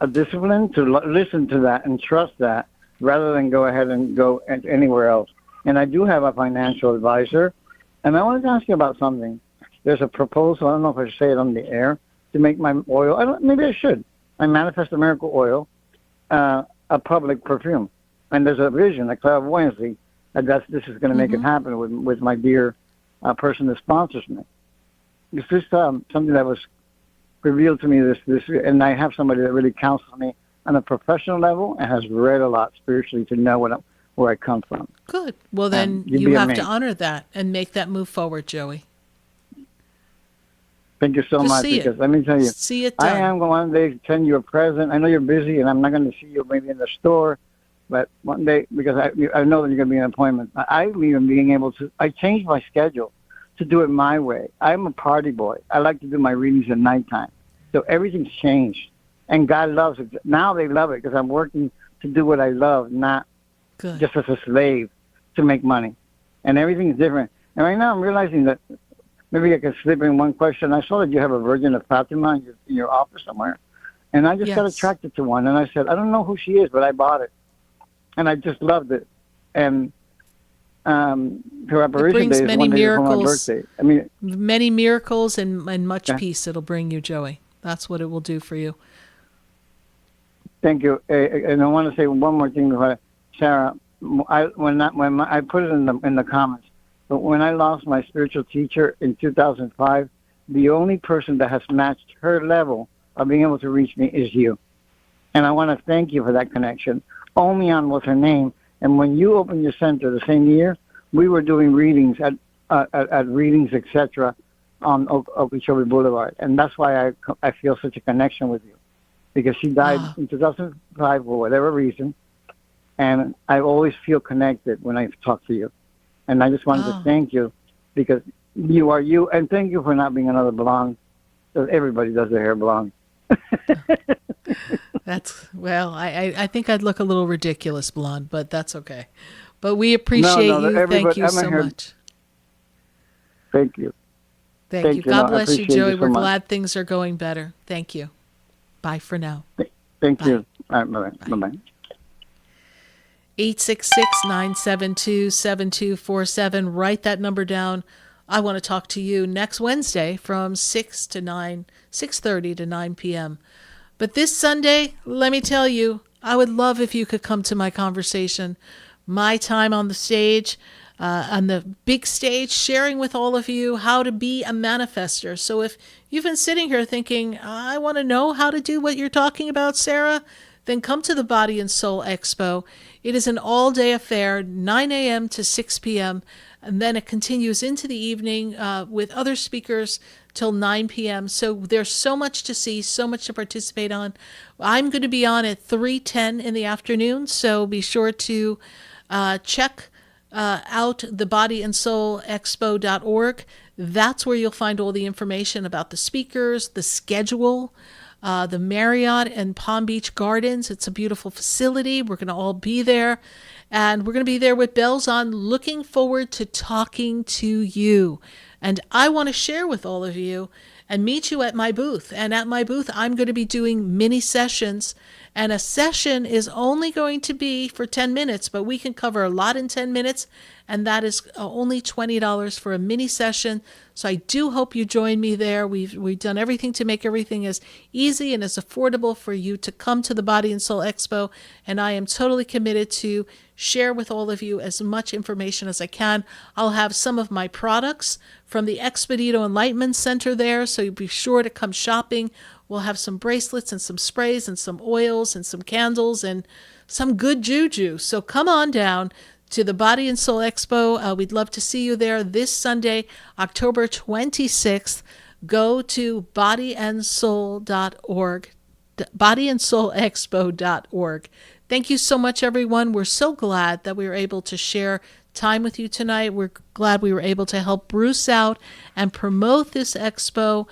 a discipline to listen to that and trust that rather than go ahead and go anywhere else. And I do have a financial advisor. And I wanted to ask you about something. There's a proposal, I don't know if I should say it on the air, to make my oil, maybe I should, my Manifest a Miracle oil, a public perfume. And there's a vision, a clairvoyancy, that this is going to make it happen with my dear person that sponsors me. It's just something that was revealed to me this, and I have somebody that really counsels me on a professional level and has read a lot spiritually to know where I come from. Good. Well, then you have to honor that and make that move forward, Joey. Thank you so much. Because let me tell you, see it done. I am going one day to send you a present. I know you're busy, and I'm not going to see you maybe in the store, but one day, because I know that you're going to be in an appointment, I'm even being able to, I changed my schedule to do it my way. I'm a party boy. I like to do my readings at nighttime. So everything's changed. And God loves it. Now they love it because I'm working to do what I love, not just as a slave to make money. And everything's different. And right now I'm realizing that maybe I can slip in one question. I saw that you have a Virgin of Fatima in your office somewhere. And I just got attracted to one. And I said, I don't know who she is, but I bought it. And I just loved it. And her apparition day is one day before my birthday. I mean, many miracles and much peace it'll bring you, Joey. That's what it will do for you. Thank you. And I want to say one more thing before Sarah. I put it in the comments, but when I lost my spiritual teacher in 2005, the only person that has matched her level of being able to reach me is you. And I want to thank you for that connection. Omian was her name. And when you opened your center the same year, we were doing readings at Readings, etc., on Okeechobee Boulevard. And that's why I feel such a connection with you. Because she died in 2005 for whatever reason. And I always feel connected when I talk to you. And I just wanted to thank you because you are you. And thank you for not being another blonde. Because everybody does their hair blonde. I think I'd look a little ridiculous blonde, but that's okay. But we appreciate you. Thank you so much. Thank you. Thank you. God bless you, Joey. We're glad things are going better. Thank you. Bye for now. Thank you. All right, bye-bye. 866-972-7247. Write that number down. I want to talk to you next Wednesday from 6:30 to 9 p.m. But this Sunday, let me tell you, I would love if you could come to my conversation, my time on the stage, on the big stage, sharing with all of you how to be a manifester. So if you've been sitting here thinking, I want to know how to do what you're talking about, Sarah, then come to the Body and Soul Expo. It is an all-day affair, 9 a.m. to 6 p.m., and then it continues into the evening with other speakers till 9 p.m. So there's so much to see, so much to participate on. I'm going to be on at 3:10 in the afternoon, so be sure to check out thebodyandsoulexpo.org. That's where you'll find all the information about the speakers, the schedule, the Marriott and Palm Beach Gardens. It's a beautiful facility. We're going to all be there. And we're going to be there with bells on, looking forward to talking to you. And I want to share with all of you and meet you at my booth. And at my booth, I'm going to be doing mini sessions. And a session is only going to be for 10 minutes, but we can cover a lot in 10 minutes. And that is only $20 for a mini session. So I do hope you join me there. We've done everything to make everything as easy and as affordable for you to come to the Body and Soul Expo. And I am totally committed to share with all of you as much information as I can. I'll have some of my products from the Expedito Enlightenment Center there, so you'll be sure to come shopping. We'll have some bracelets and some sprays and some oils and some candles and some good juju. So come on down to the Body and Soul Expo. We'd love to see you there this Sunday, October 26th. Go to bodyandsoul.org, bodyandsoulexpo.org. Thank you so much, everyone. We're so glad that we were able to share time with you tonight. We're glad we were able to help Bruce out and promote this expo.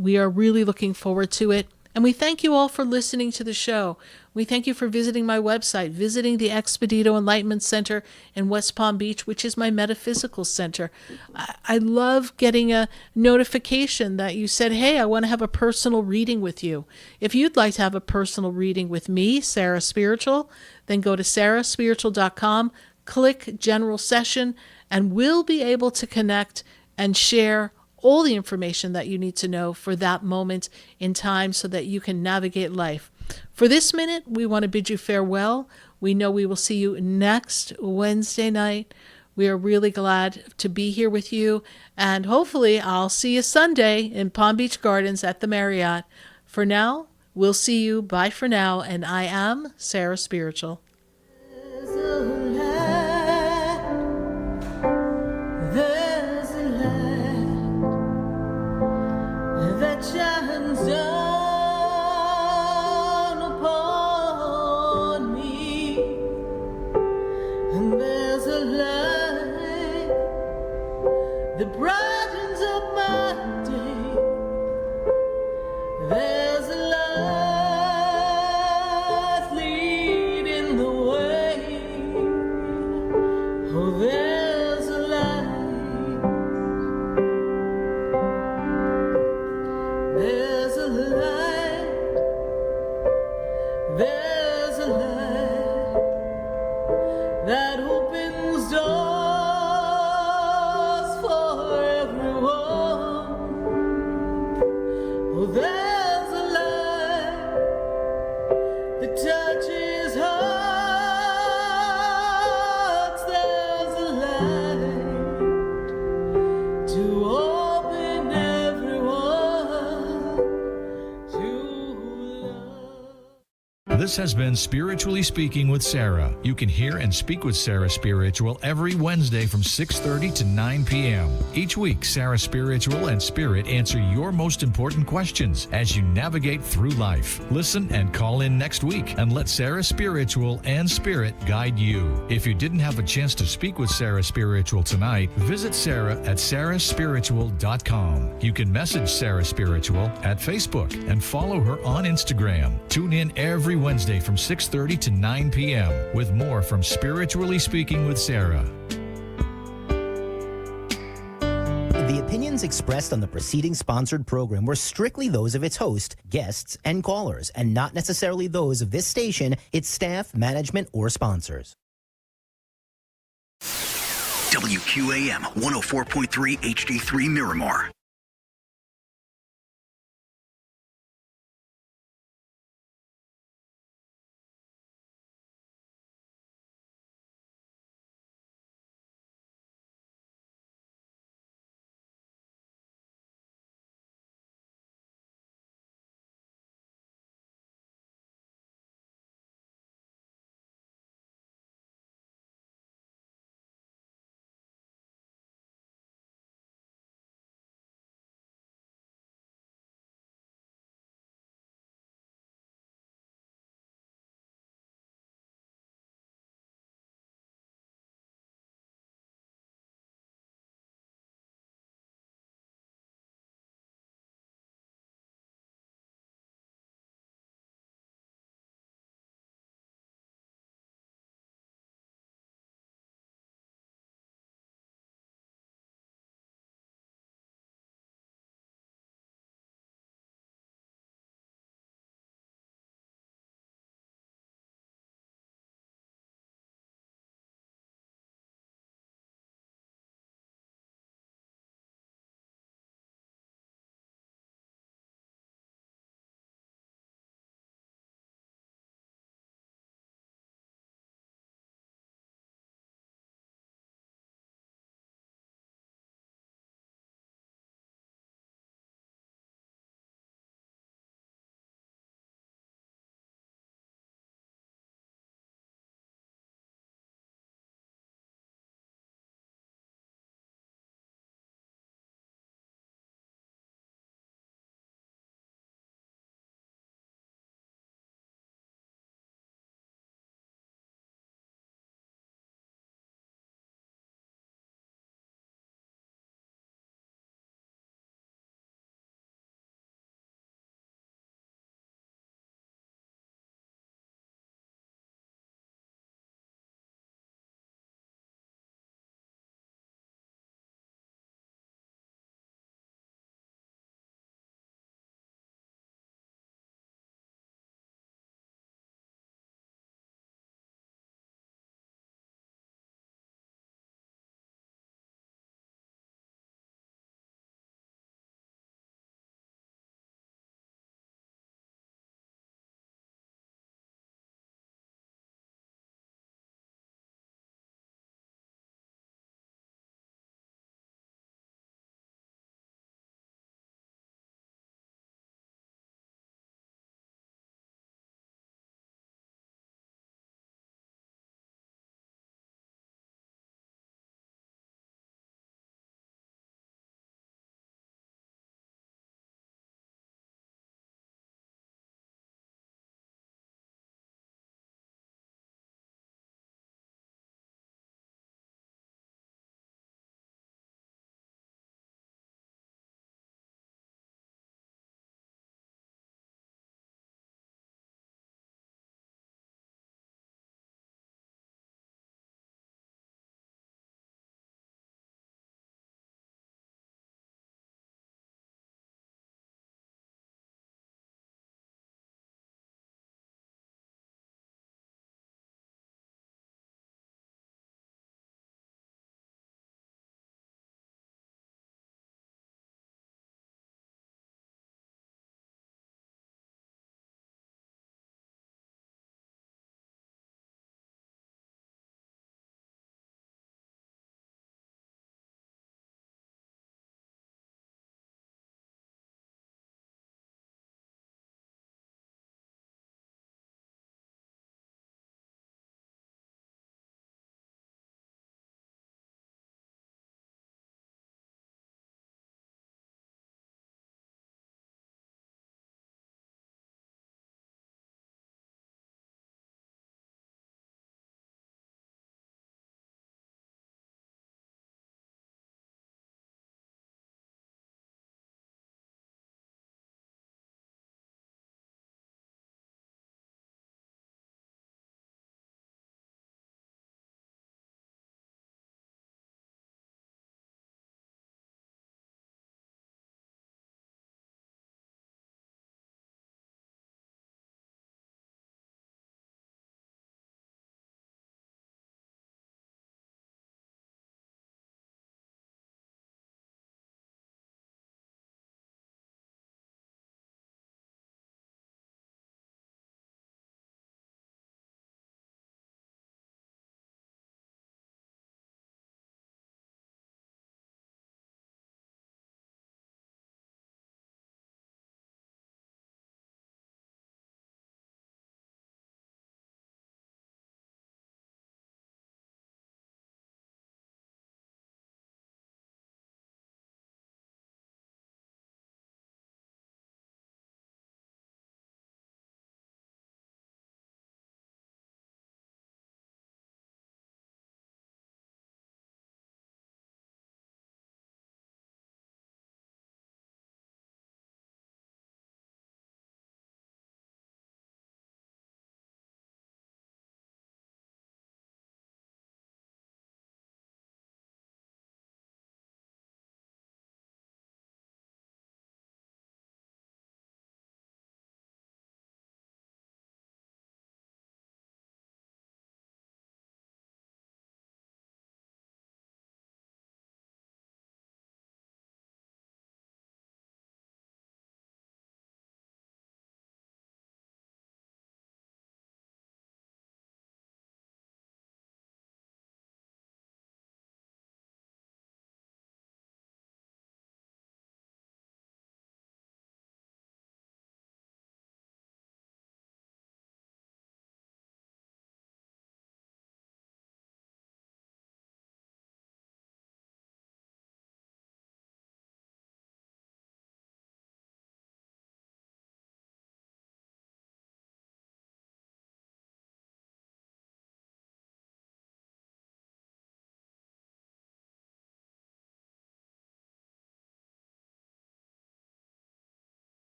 We are really looking forward to it. And we thank you all for listening to the show. We thank you for visiting my website, visiting the Expedito Enlightenment Center in West Palm Beach, which is my metaphysical center. I love getting a notification that you said, hey, I want to have a personal reading with you. If you'd like to have a personal reading with me, Sarah Spiritual, then go to sarahspiritual.com, click General Session, and we'll be able to connect and share all the information that you need to know for that moment in time so that you can navigate life. For this minute, we want to bid you farewell. We know we will see you next Wednesday night. We are really glad to be here with you, and hopefully I'll see you Sunday in Palm Beach Gardens at the Marriott. For now, we'll see you. Bye for now, and I am Sarah Spiritual. That shines down upon me, and there's a light that brightens up my day. There's a light leading the way. Oh, there's a light. There's a light, there's a light that opens doors for everyone. Oh, there's a light that touches hearts. There's a light to open everyone to love. This has been Spiritually Speaking with Sarah. You can hear and speak with Sarah Spiritual every Wednesday from 6:30 to 9 p.m. Each week, Sarah Spiritual and Spirit answer your most important questions as you navigate through life. Listen and call in next week and let Sarah Spiritual and Spirit guide you. If you didn't have a chance to speak with Sarah Spiritual tonight, visit Sarah at sarahspiritual.com. You can message Sarah Spiritual at Facebook and follow her on Instagram. Tune in every Wednesday from 6:30 to 9 p.m. with more from Spiritually Speaking with Sarah. The opinions expressed on the preceding sponsored program were strictly those of its host, guests, and callers, and not necessarily those of this station, its staff, management, or sponsors. WQAM 104.3 HD3 Miramar.